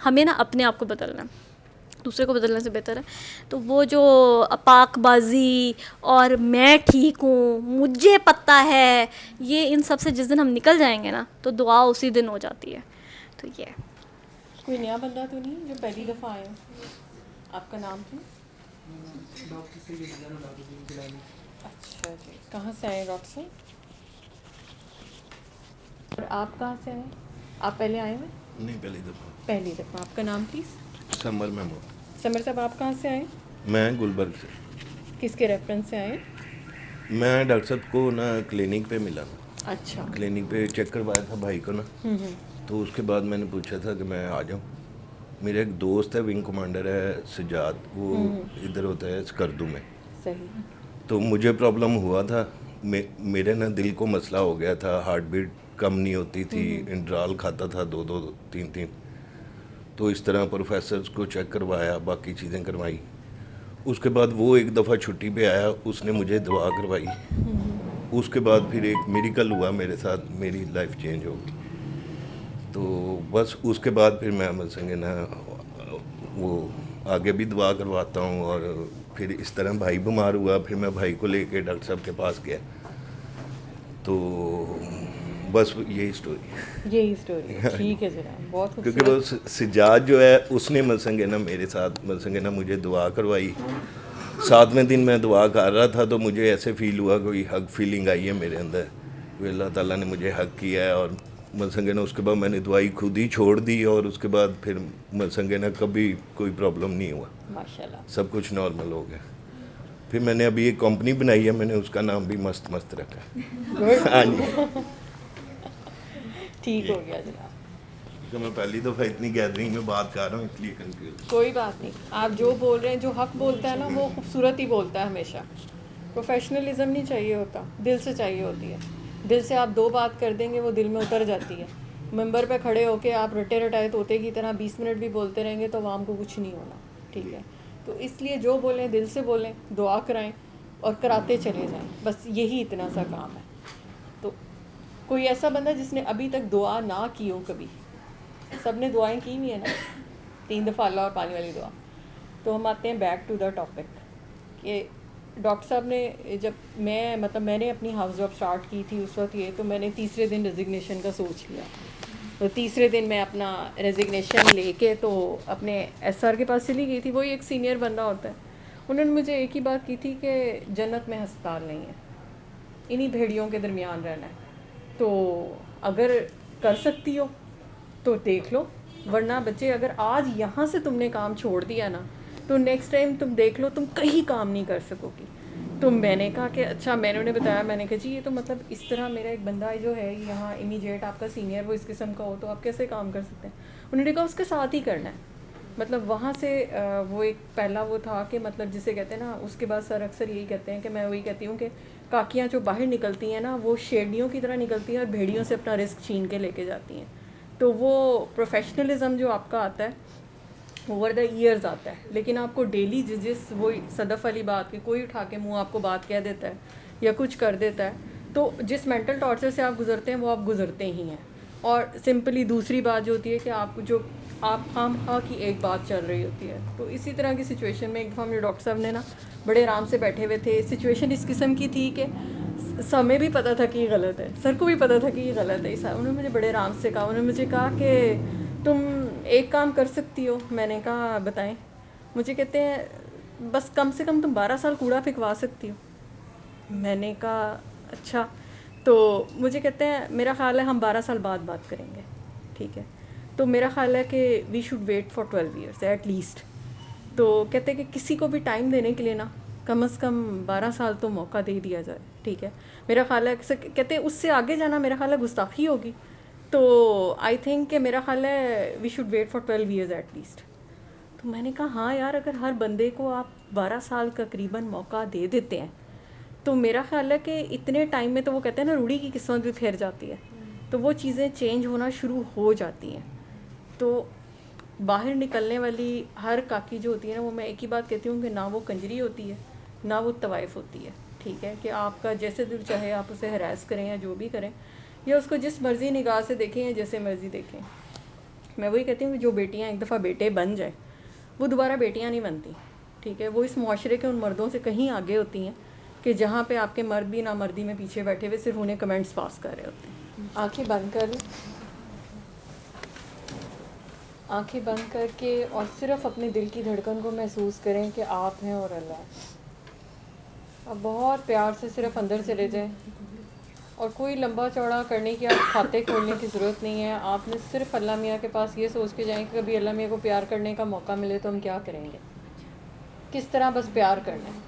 ہمیں نا اپنے آپ کو بدلنا ہے, دوسرے کو بدلنے سے بہتر ہے. تو وہ جو پاک بازی اور میں ٹھیک ہوں, مجھے پتہ ہے, یہ ان سب سے جس دن ہم نکل جائیں گے نا تو دعا اسی دن ہو جاتی ہے. تو یہ
کوئی نیا بندہ تو نہیں جو پہلی دفعہ آئے ہو؟ آپ کا نام کیا؟ اچھا جی, کہاں سے آئے ڈاکٹر صاحب؟ اور آپ کہاں سے آئے؟ آپ پہلے آئے ہوئے؟
نہیں, پہلی دفعہ.
پہلی دفعہ. آپ کا نام پلیز؟
سمر محمود.
سمر صاحب آپ کہاں سے آئے؟
میں گلبرگ سے.
کس کے ریفرنس سے آئے؟
میں ڈاکٹر صاحب کو نا کلینک پہ ملا نا.
اچھا.
کلینک پہ چیک کروایا تھا بھائی کو نا, تو اس کے بعد میں نے پوچھا تھا کہ میں آ جاؤں. میرا ایک دوست ہے, ونگ کمانڈر ہے سجاد, وہ ادھر ہوتا ہے اسکردو میں.
صحیح.
تو مجھے پرابلم ہوا تھا, میرے نا دل کو مسئلہ ہو گیا تھا, ہارٹ بیٹ کم نہیں ہوتی تھی, انڈرال کھاتا تھا 2 3. تو اس طرح پروفیسرز کو چیک کروایا, باقی چیزیں کروائی. اس کے بعد وہ ایک دفعہ چھٹی پہ آیا, اس نے مجھے دعا کروائی. اس کے بعد پھر ایک میریکل ہوا میرے ساتھ, میری لائف چینج ہو گئی. تو بس اس کے بعد پھر میں سنگے نا وہ آگے بھی دعا کرواتا ہوں. اور پھر اس طرح بھائی بیمار ہوا, پھر میں بھائی کو لے کے ڈاکٹر صاحب کے پاس گیا. تو بس یہی اسٹوری.
ٹھیک ہے جناب, بہت خوبصورت.
کیونکہ وہ سجاد جو ہے اس نے مسنگے نا میرے ساتھ مسنگے نا مجھے دعا کروائی. 7ویں دن میں دعا کر رہا تھا تو مجھے ایسے فیل ہوا, کوئی حق فیلنگ آئی ہے میرے اندر کہ اللہ تعالیٰ نے مجھے حق کیا ہے. اور مسنگے نا اس کے بعد میں نے دعائی خود ہی چھوڑ دی, اور اس کے بعد پھر مسنگے نا کبھی کوئی پرابلم نہیں ہوا,
ماشاءاللہ,
سب کچھ نارمل ہو گیا. پھر میں نے ابھی ایک کمپنی بنائی ہے, میں نے اس کا نام بھی مست رکھا. ہاں جی,
ٹھیک ہو گیا جناب.
کہ میں پہلی دفعہ اتنی گیدرنگ میں بات کر رہا ہوں, اس لیے کنفیوز.
کوئی بات نہیں, آپ جو بول رہے ہیں, جو حق بولتا ہے نا وہ خوبصورت ہی بولتا ہے ہمیشہ. پروفیشنلزم نہیں چاہیے ہوتا, دل سے چاہیے ہوتی ہے. دل سے آپ 2 بات کر دیں گے وہ دل میں اتر جاتی ہے. ممبر پہ کھڑے ہو کے آپ رٹے رٹائے طوطے کی طرح 20 منٹ بھی بولتے رہیں گے تو عوام کو کچھ نہیں ہونا, ٹھیک ہے. تو اس لیے جو بولیں دل سے بولیں, دعا کرائیں اور کراتے چلے جائیں, بس یہی اتنا سا کام ہے. تو کوئی ایسا بندہ جس نے ابھی تک دعا نہ کی ہو کبھی؟ سب نے دعائیں کی نہیں ہے نا, 3 دفعہ اللہ اور پانی والی دعا. تو ہم آتے ہیں بیک ٹو دا ٹاپک کہ ڈاکٹر صاحب نے جب میں نے اپنی ہاؤس جاب اسٹارٹ کی تھی اس وقت, یہ تو میں نے تیسرے دن ریزگنیشن کا سوچ لیا. تو تیسرے دن میں اپنا ریزگنیشن لے کے تو اپنے SR کے پاس چلی گئی تھی. وہی ایک سینئر بندہ ہوتا ہے, انہوں نے مجھے ایک ہی بات کی تھی کہ جنت میں ہسپتال نہیں ہے, انہی بھیڑیوں کے درمیان رہنا ہے. تو اگر کر سکتی ہو تو دیکھ لو, ورنہ بچے اگر آج یہاں سے تم نے کام چھوڑ دیا نا تو نیکسٹ ٹائم تم دیکھ لو تم کہیں کام نہیں کر سکو گی. تو میں نے کہا کہ اچھا, میں نے انہیں بتایا, میں نے کہا جی یہ تو مطلب اس طرح میرا ایک بندہ جو ہے یہاں امیجیٹ آپ کا سینئر وہ اس قسم کا ہو تو آپ کیسے کام کر سکتے ہیں. انہوں نے کہا اس کے ساتھ ہی کرنا ہے. مطلب وہاں سے وہ ایک پہلا وہ تھا کہ مطلب جسے کہتے ہیں نا, اس کے بعد سر اکثر یہی کہتے ہیں کہ میں وہی کہتی ہوں کہ کاکیاں جو باہر نکلتی ہیں نا وہ شیرنیوں کی طرح نکلتی ہیں اور بھیڑیوں سے اپنا رزق چھین کے لے کے جاتی ہیں. تو وہ پروفیشنلزم جو آپ کا آتا ہے اوور دا ایئرز آتا ہے, لیکن آپ کو ڈیلی جس وہی صدف والی بات کہ کوئی اٹھا کے منہ آپ کو بات کہہ دیتا ہے یا کچھ کر دیتا ہے, تو جس مینٹل ٹارچر سے آپ گزرتے ہیں وہ آپ گزرتے ہی ہیں. اور سمپلی دوسری بات جو ہوتی ہے کہ آپ جو آپ خام خواہ کی ایک بات چل رہی ہوتی ہے. تو اسی طرح کی سچویشن میں ایک دفعہ میرے ڈاکٹر صاحب نے نا بڑے آرام سے بیٹھے ہوئے تھے. سچویشن اس قسم کی تھی کہ ہمیں بھی پتہ تھا کہ یہ غلط ہے, سر کو بھی پتہ تھا کہ یہ غلط ہے. انہوں نے مجھے بڑے آرام سے کہا, انہوں نے مجھے کہا کہ تم ایک کام کر سکتی ہو. میں نے کہا بتائیں. مجھے کہتے ہیں بس کم سے کم تم 12 سال کوڑا پھینکوا سکتی ہو. میں نے کہا اچھا. تو مجھے کہتے ہیں میرا خیال ہے ہم 12 سال بعد بات کریں گے, ٹھیک ہے. تو میرا خیال ہے کہ we should wait for 12 years at least. تو کہتے ہیں کہ کسی کو بھی ٹائم دینے کے لیے نا کم از کم 12 سال تو موقع دے دیا جائے, ٹھیک ہے. میرا خیال ہے کہتے ہیں اس سے آگے جانا میرا خیال ہے گستاخی ہوگی. تو آئی تھنک کہ میرا خیال ہے we should wait for 12 years at least. تو میں نے کہا ہاں یار, اگر ہر بندے کو آپ 12 سال کا تقریباً موقع دے دیتے ہیں تو میرا خیال ہے کہ اتنے ٹائم میں تو وہ کہتے ہیں نا روڑی کی قسمت بھی پھیر جاتی ہے, تو وہ چیزیں چینج ہونا شروع ہو جاتی ہیں. تو باہر نکلنے والی ہر کاکی جو ہوتی ہے نا, وہ میں ایک ہی بات کہتی ہوں کہ نہ وہ کنجری ہوتی ہے نہ وہ طوائف ہوتی ہے, ٹھیک ہے. کہ آپ کا جیسے دل چاہے آپ اسے ہراس کریں یا جو بھی کریں, یا اس کو جس مرضی نگاہ سے دیکھیں یا جیسے مرضی دیکھیں. میں وہی کہتی ہوں کہ جو بیٹیاں ایک دفعہ بیٹے بن جائیں وہ دوبارہ بیٹیاں نہیں بنتی, ٹھیک ہے. وہ اس معاشرے کے ان مردوں سے کہیں آگے ہوتی ہیں کہ جہاں پہ آپ کے مرد بھی نامردی میں پیچھے بیٹھے ہوئے صرف انہیں کمنٹس پاس کر رہے ہوتے ہیں. آنکھیں بند کر لیں, آنکھیں بند کر کے اور صرف اپنے دل کی دھڑکن کو محسوس کریں کہ آپ ہیں اور اللہ. اب بہت پیار سے صرف اندر چلے جائیں, اور کوئی لمبا چوڑا کرنے کی آپ کھاتے کھولنے کی ضرورت نہیں ہے. آپ نے صرف اللہ میاں کے پاس یہ سوچ کے جائیں کہ کبھی اللہ میاں کو پیار کرنے کا موقع ملے تو ہم کیا کریں گے, کس طرح بس پیار کرنا ہے.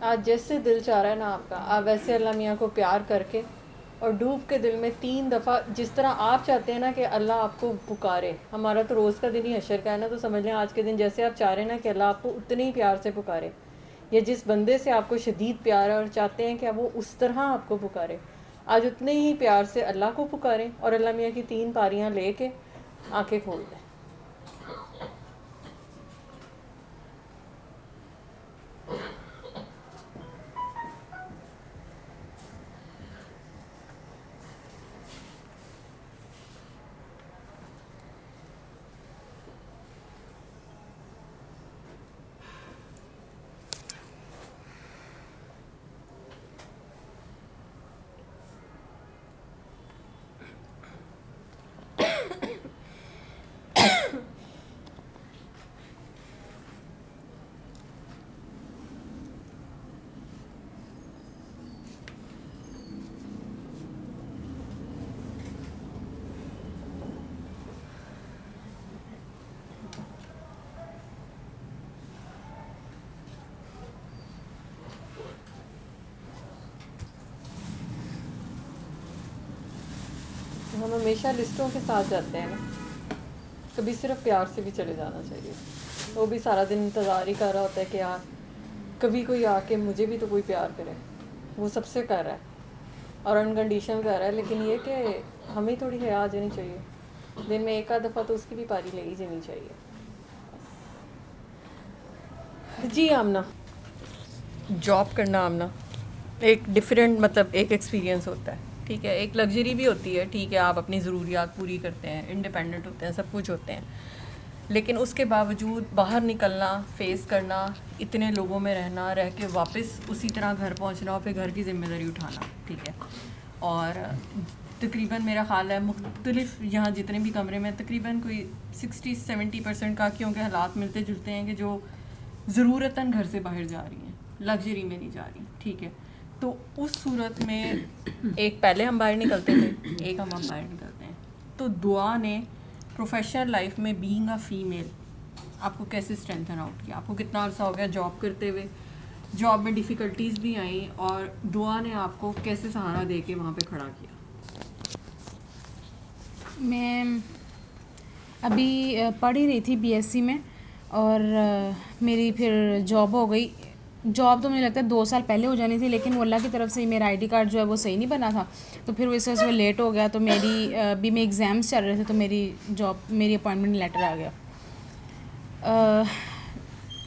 آج جیسے دل چاہ رہا ہے نا آپ کا, آپ ویسے اللہ میاں کو پیار کر کے اور ڈوب کے دل میں 3 دفعہ جس طرح آپ چاہتے ہیں نا کہ اللہ آپ کو پکارے. ہمارا تو روز کا دن ہی حشر کا ہے نا, تو سمجھ لیں آج کے دن جیسے آپ چاہ رہے ہیں نا کہ اللہ آپ کو اتنے ہی پیار سے پکارے, یا جس بندے سے آپ کو شدید پیار ہے اور چاہتے ہیں کہ وہ اس طرح آپ کو پکارے, آج اتنے ہی پیار سے اللہ کو پکاریں اور اللہ میاں کی 3 پاریاں لے کے آنکھیں کھول دیں. ہم ہمیشہ لسٹوں کے ساتھ جاتے ہیں نا, کبھی صرف پیار سے بھی چلے جانا چاہیے. وہ بھی سارا دن انتظار ہی کر رہا ہوتا ہے کہ یار کبھی کوئی آ کے مجھے بھی تو کوئی پیار کرے. وہ سب سے کر رہا ہے اور انکنڈیشنل کر رہا ہے, لیکن یہ کہ ہمیں تھوڑی حیا آ جانی چاہیے. دن میں ایک آدھ دفعہ تو اس کی بھی پاری لے ہی جانی چاہیے. جی آمنہ, جاب کرنا آمنہ ایک ڈفرینٹ مطلب ایک ایکسپیرینس ہوتا ہے, ٹھیک ہے. ایک لگژری بھی ہوتی ہے, ٹھیک ہے, آپ اپنی ضروریات پوری کرتے ہیں, انڈیپینڈنٹ ہوتے ہیں, سب کچھ ہوتے ہیں, لیکن اس کے باوجود باہر نکلنا, فیس کرنا, اتنے لوگوں میں رہنا, رہ کے واپس اسی طرح گھر پہنچنا اور پھر گھر کی ذمہ داری اٹھانا, ٹھیک ہے. اور تقریباً میرا خیال ہے مختلف یہاں جتنے بھی کمرے میں تقریباً کوئی 60-70% کاکیوں کے حالات ملتے جلتے ہیں کہ جو ضرورتاً گھر سے باہر جا رہی ہیں, لگژری میں نہیں جا رہی, ٹھیک ہے. تو اس صورت میں ایک پہلے ہم باہر نکلتے تھے, ایک ہم باہر نکلتے ہیں. تو دعا نے پروفیشنل لائف میں بینگ اے فیمیل آپ کو کیسے اسٹرینتھن آؤٹ کیا؟ آپ کو کتنا عرصہ ہو گیا جاب کرتے ہوئے؟ جاب میں ڈیفیکلٹیز بھی آئیں اور دعا نے آپ کو کیسے سہارا دے کے وہاں پہ کھڑا کیا؟
میں ابھی پڑھ ہی رہی تھی BSc میں, اور میری پھر جاب ہو گئی. جاب تو مجھے لگتا ہے 2 سال پہلے ہو جانی تھی, لیکن وہ اللہ کی طرف سے میرا ID کارڈ جو ہے وہ صحیح نہیں بنا تھا, تو پھر وہ اس وجہ سے لیٹ ہو گیا. تو میری ابھی میں ایگزامس چل رہے تھے, تو میری اپوائنٹمنٹ لیٹر آ گیا.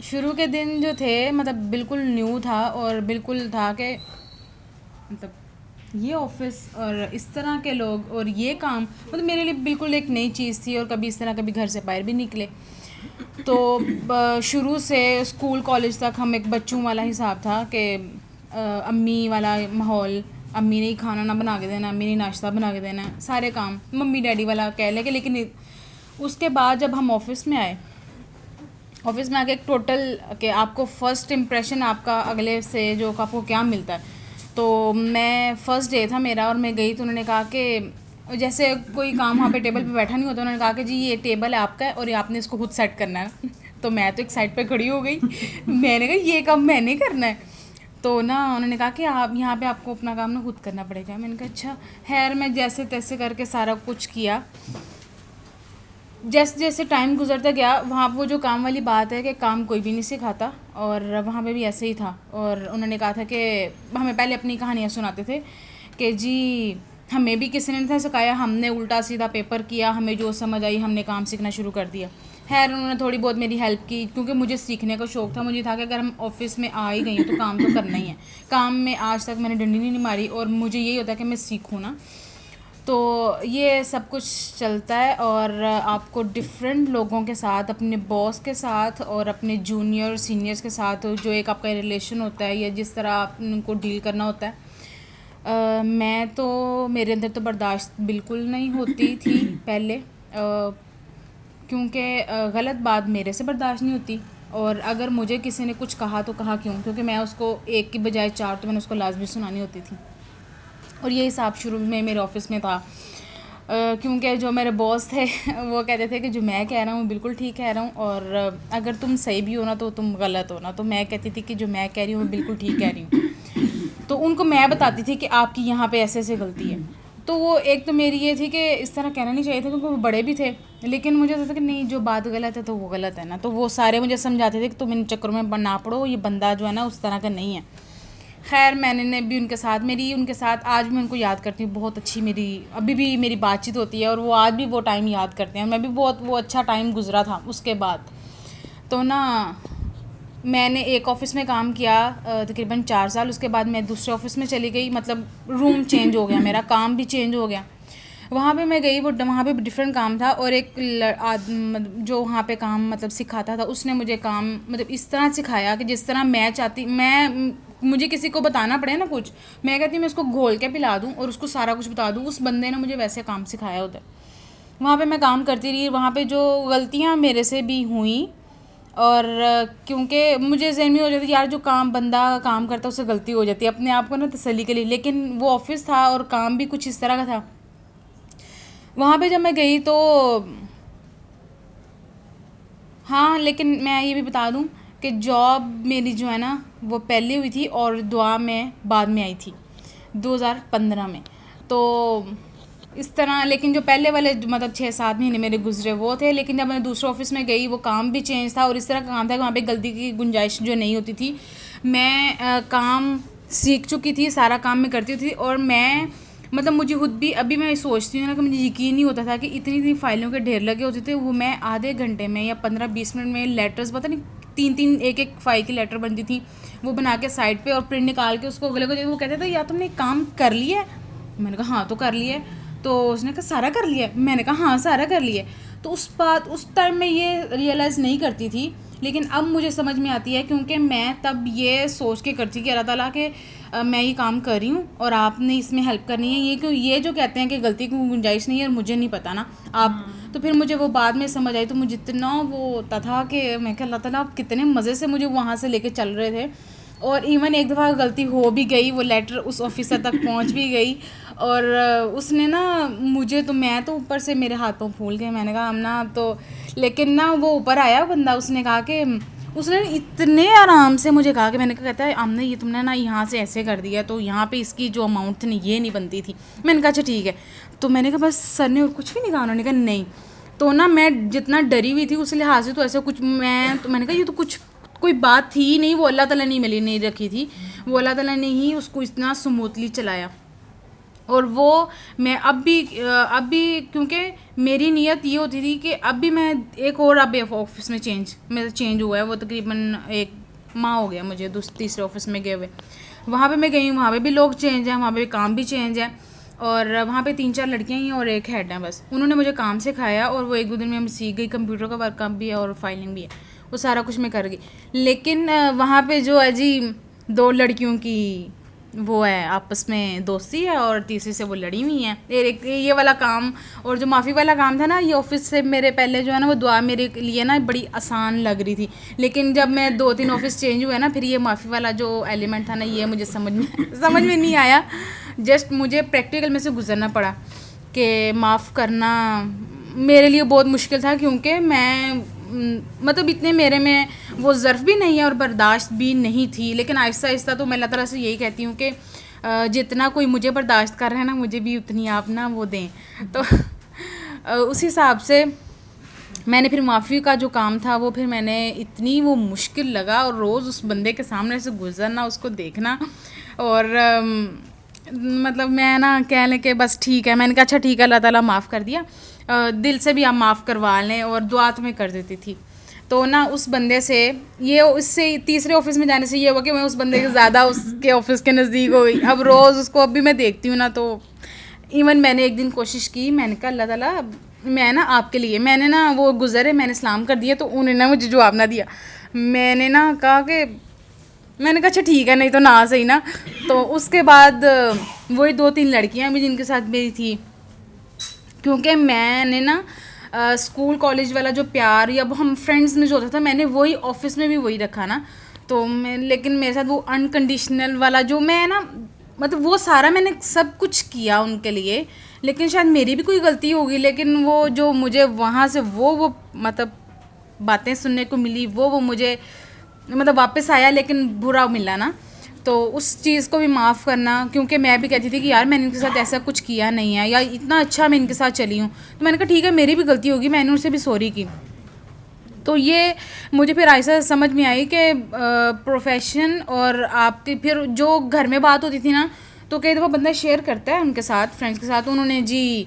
شروع کے دن جو تھے مطلب بالکل نیو تھا, اور بالکل تھا کہ مطلب یہ آفس اور اس طرح کے لوگ اور یہ کام مطلب میرے لیے بالکل ایک نئی چیز تھی, اور کبھی اس طرح کبھی گھر سے باہر بھی نکلے. تو شروع سے اسکول کالج تک ہم ایک بچوں والا حساب تھا کہ امی والا ماحول, امی نے ہی کھانا نہ بنا کے دینا, امی نے ناشتہ بنا کے دینا, سارے کام ممی ڈیڈی والا کہہ لے کے. لیکن اس کے بعد جب ہم آفس میں آئے, آفس میں آ کے ایک ٹوٹل کہ آپ کو فرسٹ امپریشن آپ کا اگلے سے جو آپ کو کیا ملتا ہے. تو میں فرسٹ ڈے تھا میرا, اور میں گئی تو انہوں نے کہا کہ جیسے کوئی کام وہاں پہ ٹیبل پہ بیٹھا نہیں ہوتا, انہوں نے کہا کہ جی یہ ٹیبل ہے آپ کا ہے اور یہ آپ نے اس کو خود سیٹ کرنا ہے. تو میں تو ایک سائڈ پہ کھڑی ہو گئی, میں نے کہا یہ کام میں نے کرنا ہے. تو نا انہوں نے کہا کہ آپ یہاں پہ آپ کو اپنا کام نا خود کرنا پڑے گا. میں نے کہا اچھا. خیر میں جیسے تیسے کر کے سارا کچھ کیا. جیسے جیسے ٹائم گزرتا گیا, وہاں وہ جو کام والی بات ہے کہ کام کوئی بھی نہیں سکھاتا, اور وہاں پہ بھی ایسے ہی تھا. اور انہوں نے کہا تھا کہ ہمیں پہلے اپنی کہانیاں سناتے تھے کہ جی ہمیں بھی کسی نے نہیں سکھایا, ہم نے الٹا سیدھا پیپر کیا, ہمیں جو سمجھ آئی ہم نے کام سیکھنا شروع کر دیا. خیر انہوں نے تھوڑی بہت میری ہیلپ کی, کیونکہ مجھے سیکھنے کا شوق تھا. مجھے تھا کہ اگر ہم آفس میں آ ہی گئی ہوں تو کام تو کرنا ہی ہے. کام میں آج تک میں نے ڈنڈی نہیں ماری, اور مجھے یہی ہوتا ہے کہ میں سیکھوں نا. تو یہ سب کچھ چلتا ہے, اور آپ کو ڈفرینٹ لوگوں کے ساتھ, اپنے باس کے ساتھ اور اپنے جونیئر سینئرس کے ساتھ جو ایک آپ کا ریلیشن ہوتا ہے, یا جس طرح آپ ان کو ڈیل کرنا ہوتا ہے. میں تو میرے اندر تو برداشت بالکل نہیں ہوتی تھی پہلے, کیونکہ غلط بات میرے سے برداشت نہیں ہوتی. اور اگر مجھے کسی نے کچھ کہا تو کہا کیوں, کیونکہ میں اس کو ایک کی بجائے 4 تو میں نے اس کو لازمی سنانی ہوتی تھی. اور یہ حساب شروع میں میرے آفس میں تھا, کیونکہ جو میرے باس تھے وہ کہتے تھے کہ جو میں کہہ رہا ہوں بالکل ٹھیک کہہ رہا ہوں, اور اگر تم صحیح بھی ہو نا تو تم غلط ہو نا. تو میں کہتی تھی کہ جو میں کہہ رہی ہوں بالکل ٹھیک کہہ رہی ہوں. تو ان کو میں بتاتی تھی کہ آپ کی یہاں پہ ایسے ایسے غلطی ہے. تو وہ ایک تو میری یہ تھی کہ اس طرح کہنا نہیں چاہیے تھا, کیونکہ وہ بڑے بھی تھے, لیکن مجھے ہوتا تھا کہ نہیں جو بات غلط ہے تو وہ غلط ہے نا. تو وہ سارے مجھے سمجھاتے تھے کہ تم ان چکروں میں نہ پڑو, یہ بندہ جو ہے نا اس طرح کا نہیں ہے. خیر میں نے بھی ان کے ساتھ, میری ان کے ساتھ آج بھی ان کو یاد کرتی ہوں, بہت اچھی میری ابھی بھی میری بات چیت ہوتی ہے, اور وہ آج بھی وہ ٹائم یاد کرتے ہیں. میں بھی بہت وہ اچھا ٹائم گزرا تھا. اس کے بعد تو نا میں نے ایک آفس میں کام کیا تقریباً 4 سال. اس کے بعد میں دوسرے آفس میں چلی گئی, مطلب روم چینج ہو گیا, میرا کام بھی چینج ہو گیا. وہاں پہ میں گئی, وہ وہاں پہ ڈفرینٹ کام تھا, اور ایک جو وہاں پہ کام مطلب سکھاتا تھا اس نے مجھے کام مطلب اس طرح سکھایا کہ جس طرح میں چاہتی, مجھے کسی کو بتانا پڑے نا کچھ, میں کہتی ہوں میں اس کو گھول کے پلا دوں اور اس کو سارا کچھ بتا دوں. اس بندے نے مجھے ویسے کام سکھایا ادھر. وہاں پہ میں کام کرتی رہی. وہاں پہ جو غلطیاں میرے سے بھی ہوئیں, اور کیونکہ مجھے ذہن میں ہو جاتی یار جو بندہ کام کرتا ہے اس سے غلطی ہو جاتی ہے, اپنے آپ کو نا تسلی کے لیے. لیکن وہ آفس تھا اور کام بھی کچھ اس طرح کا تھا. وہاں پہ جب میں گئی تو ہاں, لیکن میں یہ بھی بتا دوں کہ جاب میری جو ہے نا وہ پہلے ہوئی تھی, اور دعا میں بعد میں آئی تھی 2015 میں. تو اس طرح, لیکن جو پہلے والے مطلب 6-7 مہینے میرے گزرے وہ تھے. لیکن جب میں دوسرے آفس میں گئی وہ کام بھی چینج تھا, اور اس طرح کا کام تھا کہ وہاں پہ غلطی کی گنجائش جو نہیں ہوتی تھی. میں کام سیکھ چکی تھی, سارا کام میں کرتی تھی, اور میں مطلب مجھے خود بھی ابھی میں سوچتی ہوں نا کہ مجھے یقین نہیں ہوتا تھا کہ اتنی فائلوں کے ڈھیر لگے ہوتے تھے. وہ میں آدھے گھنٹے میں یا 15-20 منٹ میں لیٹرز پتہ نہیں 3 ایک فائل کی لیٹر بنتی تھی, وہ بنا کے سائڈ پہ اور پرنٹ نکال کے اس کو اگلے کو. وہ کہتے تھے یا تم نے کام کر لیا ہے؟ میں نے کہا ہاں تو کر لیا ہے. تو اس نے کہا سارا کر لیا ہے؟ میں نے کہا ہاں سارا کر لیا ہے. تو اس ٹائم میں یہ ریئلائز نہیں کرتی تھی, لیکن اب مجھے سمجھ میں آتی ہے, کیونکہ میں تب یہ سوچ کے کرتی کہ اللہ تعالیٰ کہ میں یہ کام کر رہی ہوں اور آپ نے اس میں ہیلپ کرنی ہے. یہ جو کہتے ہیں کہ غلطی کی گنجائش نہیں ہے, اور مجھے نہیں پتہ نا آپ. تو پھر مجھے وہ بعد میں سمجھ آئی, تو مجھے اتنا وہ ہوتا تھا کہ میں کہ اللہ تعالیٰ آپ کتنے مزے سے مجھے وہاں سے لے کے چل رہے تھے. اور ایون ایک دفعہ غلطی ہو بھی گئی, وہ لیٹر اس آفیسر تک پہنچ بھی گئی, اور اس نے نا مجھے تو میں تو اوپر سے میرے ہاتھوں پھول گئے. میں نے کہا نا تو, لیکن نا وہ اوپر آیا بندہ, اس نے کہا کہ اس نے اتنے آرام سے مجھے کہا کہ میں نے کہتا ہے آمنہ یہ تم نے نا یہاں سے ایسے کر دیا, تو یہاں پہ اس کی جو اماؤنٹ تھی یہ نہیں بنتی تھی. میں نے کہا اچھا ٹھیک ہے. تو میں نے کہا بس سر نے اور کچھ بھی نہیں کہا؟ انہوں نے کہا نہیں. تو نا میں جتنا ڈری ہوئی تھی اس لحاظ سے تو ایسا کچھ میں نے کہا یہ تو کچھ کوئی بات تھی نہیں, وہ اللہ تعالیٰ نے نہیں رکھی تھی, وہ اللہ تعالیٰ نے ہی اس کو اتنا سموتھلی چلایا. اور وہ میں اب بھی کیونکہ میری نیت یہ ہوتی تھی کہ اب بھی میں ایک اور اب آفس میں چینج ہوا ہے, وہ تقریباً 1 ماہ ہو گیا مجھے تیسرے آفس میں گئے ہوئے. وہاں پہ میں گئی ہوں, وہاں پہ بھی لوگ چینج ہیں, وہاں پہ بھی کام بھی چینج ہے, اور وہاں پہ 3-4 لڑکیاں ہی ہیں اور ایک ہیڈ ہیں بس. انہوں نے مجھے کام سکھایا اور وہ 1-2 دن میں سیکھ گئی. کمپیوٹر کا ورک بھی ہے اور فائلنگ بھی ہے, وہ سارا کچھ میں کر گئی. لیکن وہاں پہ جو ہے جی 2 لڑکیوں کی وہ ہے آپس میں دوستی ہے, اور تیسری سے وہ لڑی ہوئی ہیں. ایک یہ والا کام اور جو معافی والا کام تھا نا, یہ آفس سے میرے پہلے جو ہے نا وہ دعا میرے لیے نا بڑی آسان لگ رہی تھی. لیکن جب میں 2-3 آفس چینج ہوئے نا, پھر یہ معافی والا جو ایلیمنٹ تھا نا, یہ مجھے سمجھ میں نہیں آیا. جسٹ مجھے پریکٹیکل میں سے گزرنا پڑا کہ معاف کرنا میرے لیے بہت مشکل تھا, کیونکہ میں مطلب اتنے میرے میں وہ ظرف بھی نہیں ہے اور برداشت بھی نہیں تھی. لیکن آہستہ آہستہ تو میں اللہ تعالیٰ سے یہی کہتی ہوں کہ جتنا کوئی مجھے برداشت کر رہا ہے نا, مجھے بھی اتنی آپ نا وہ دیں. تو اس حساب سے میں نے پھر معافی کا جو کام تھا وہ پھر میں نے اتنی وہ مشکل لگا, اور روز اس بندے کے سامنے سے گزرنا, اس کو دیکھنا, اور مطلب میں نا کہہ لیں کہ بس ٹھیک ہے. میں نے کہا اچھا ٹھیک ہے, اللہ تعالیٰ معاف کر دیا, دل سے بھی آپ معاف کروا لیں, اور دعا تو میں کر دیتی تھی. تو نا اس بندے سے یہ اس سے تیسرے آفس میں جانے سے یہ ہوا کہ میں اس بندے کے زیادہ اس کے آفس کے نزدیک ہو گئی. اب روز اس کو اب بھی میں دیکھتی ہوں نا, تو ایون میں نے ایک دن کوشش کی, میں نے کہا اللہ تعالیٰ میں نا آپ کے لیے, میں نے نا وہ گزرے, میں نے سلام کر دیا, تو انہوں نے نا مجھے جواب نہ دیا. میں نے نا کہا کہ میں نے کہا اچھا ٹھیک ہے, نہیں تو نہ صحیح نا. تو اس کے بعد وہی 2-3 لڑکیاں بھی جن کے ساتھ میری تھی, کیونکہ میں نے نا اسکول کالج والا جو پیار یا وہ ہم فرینڈس میں جو ہوتا تھا, میں نے وہی آفس میں بھی وہی رکھا نا. تو میں لیکن میرے ساتھ وہ انکنڈیشنل والا جو میں نا مطلب وہ سارا میں نے سب کچھ کیا ان کے لیے, لیکن شاید میری بھی کوئی غلطی ہوگی, لیکن وہ جو مجھے وہاں سے وہ مطلب باتیں سننے کو ملی, وہ مجھے مطلب واپس آیا, لیکن برا ملا نا. تو اس چیز کو بھی معاف کرنا, کیونکہ میں بھی کہتی تھی کہ یار میں نے ان کے ساتھ ایسا کچھ کیا نہیں ہے, یا اتنا اچھا میں ان کے ساتھ چلی ہوں. تو میں نے کہا ٹھیک ہے, میری بھی غلطی ہوگی, میں نے ان سے بھی سوری کی. تو یہ مجھے پھر ایسا سمجھ میں آئی کہ پروفیشن اور آپ کی پھر جو گھر میں بات ہوتی تھی نا, تو کئی دفعہ بندہ شیئر کرتا ہے ان کے ساتھ, فرینڈس کے ساتھ. انہوں نے جی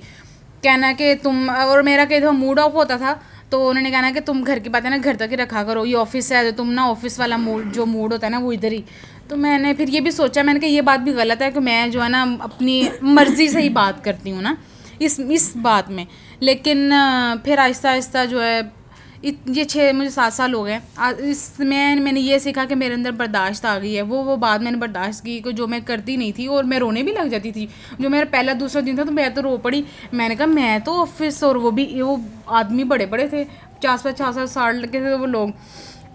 کہنا کہ تم, اور میرا کئی دفعہ موڈ آف ہوتا تھا, تو انہوں نے کہنا کہ تم گھر کی باتیں نا گھر تک ہی رکھا کرو, یہ آفس ہے تو تم نا آفس والا جو موڈ ہوتا ہے نا وہ ادھر ہی. تو میں نے پھر یہ بھی سوچا, میں نے کہا یہ بات بھی غلط ہے کہ میں جو ہے نا اپنی مرضی سے ہی بات کرتی ہوں نا اس بات میں. لیکن پھر آہستہ آہستہ جو ہے یہ مجھے 7 سال ہو گئے, اس میں نے یہ سیکھا کہ میرے اندر برداشت آ گئی ہے. وہ بات میں نے برداشت کی کہ جو میں کرتی نہیں تھی, اور میں رونے بھی لگ جاتی تھی. جو میرا پہلا دوسرا دن تھا تو میں تو رو پڑی. میں نے کہا میں تو آفس, اور وہ آدمی بڑے بڑے تھے, 50-50 سال کے تھے وہ لوگ,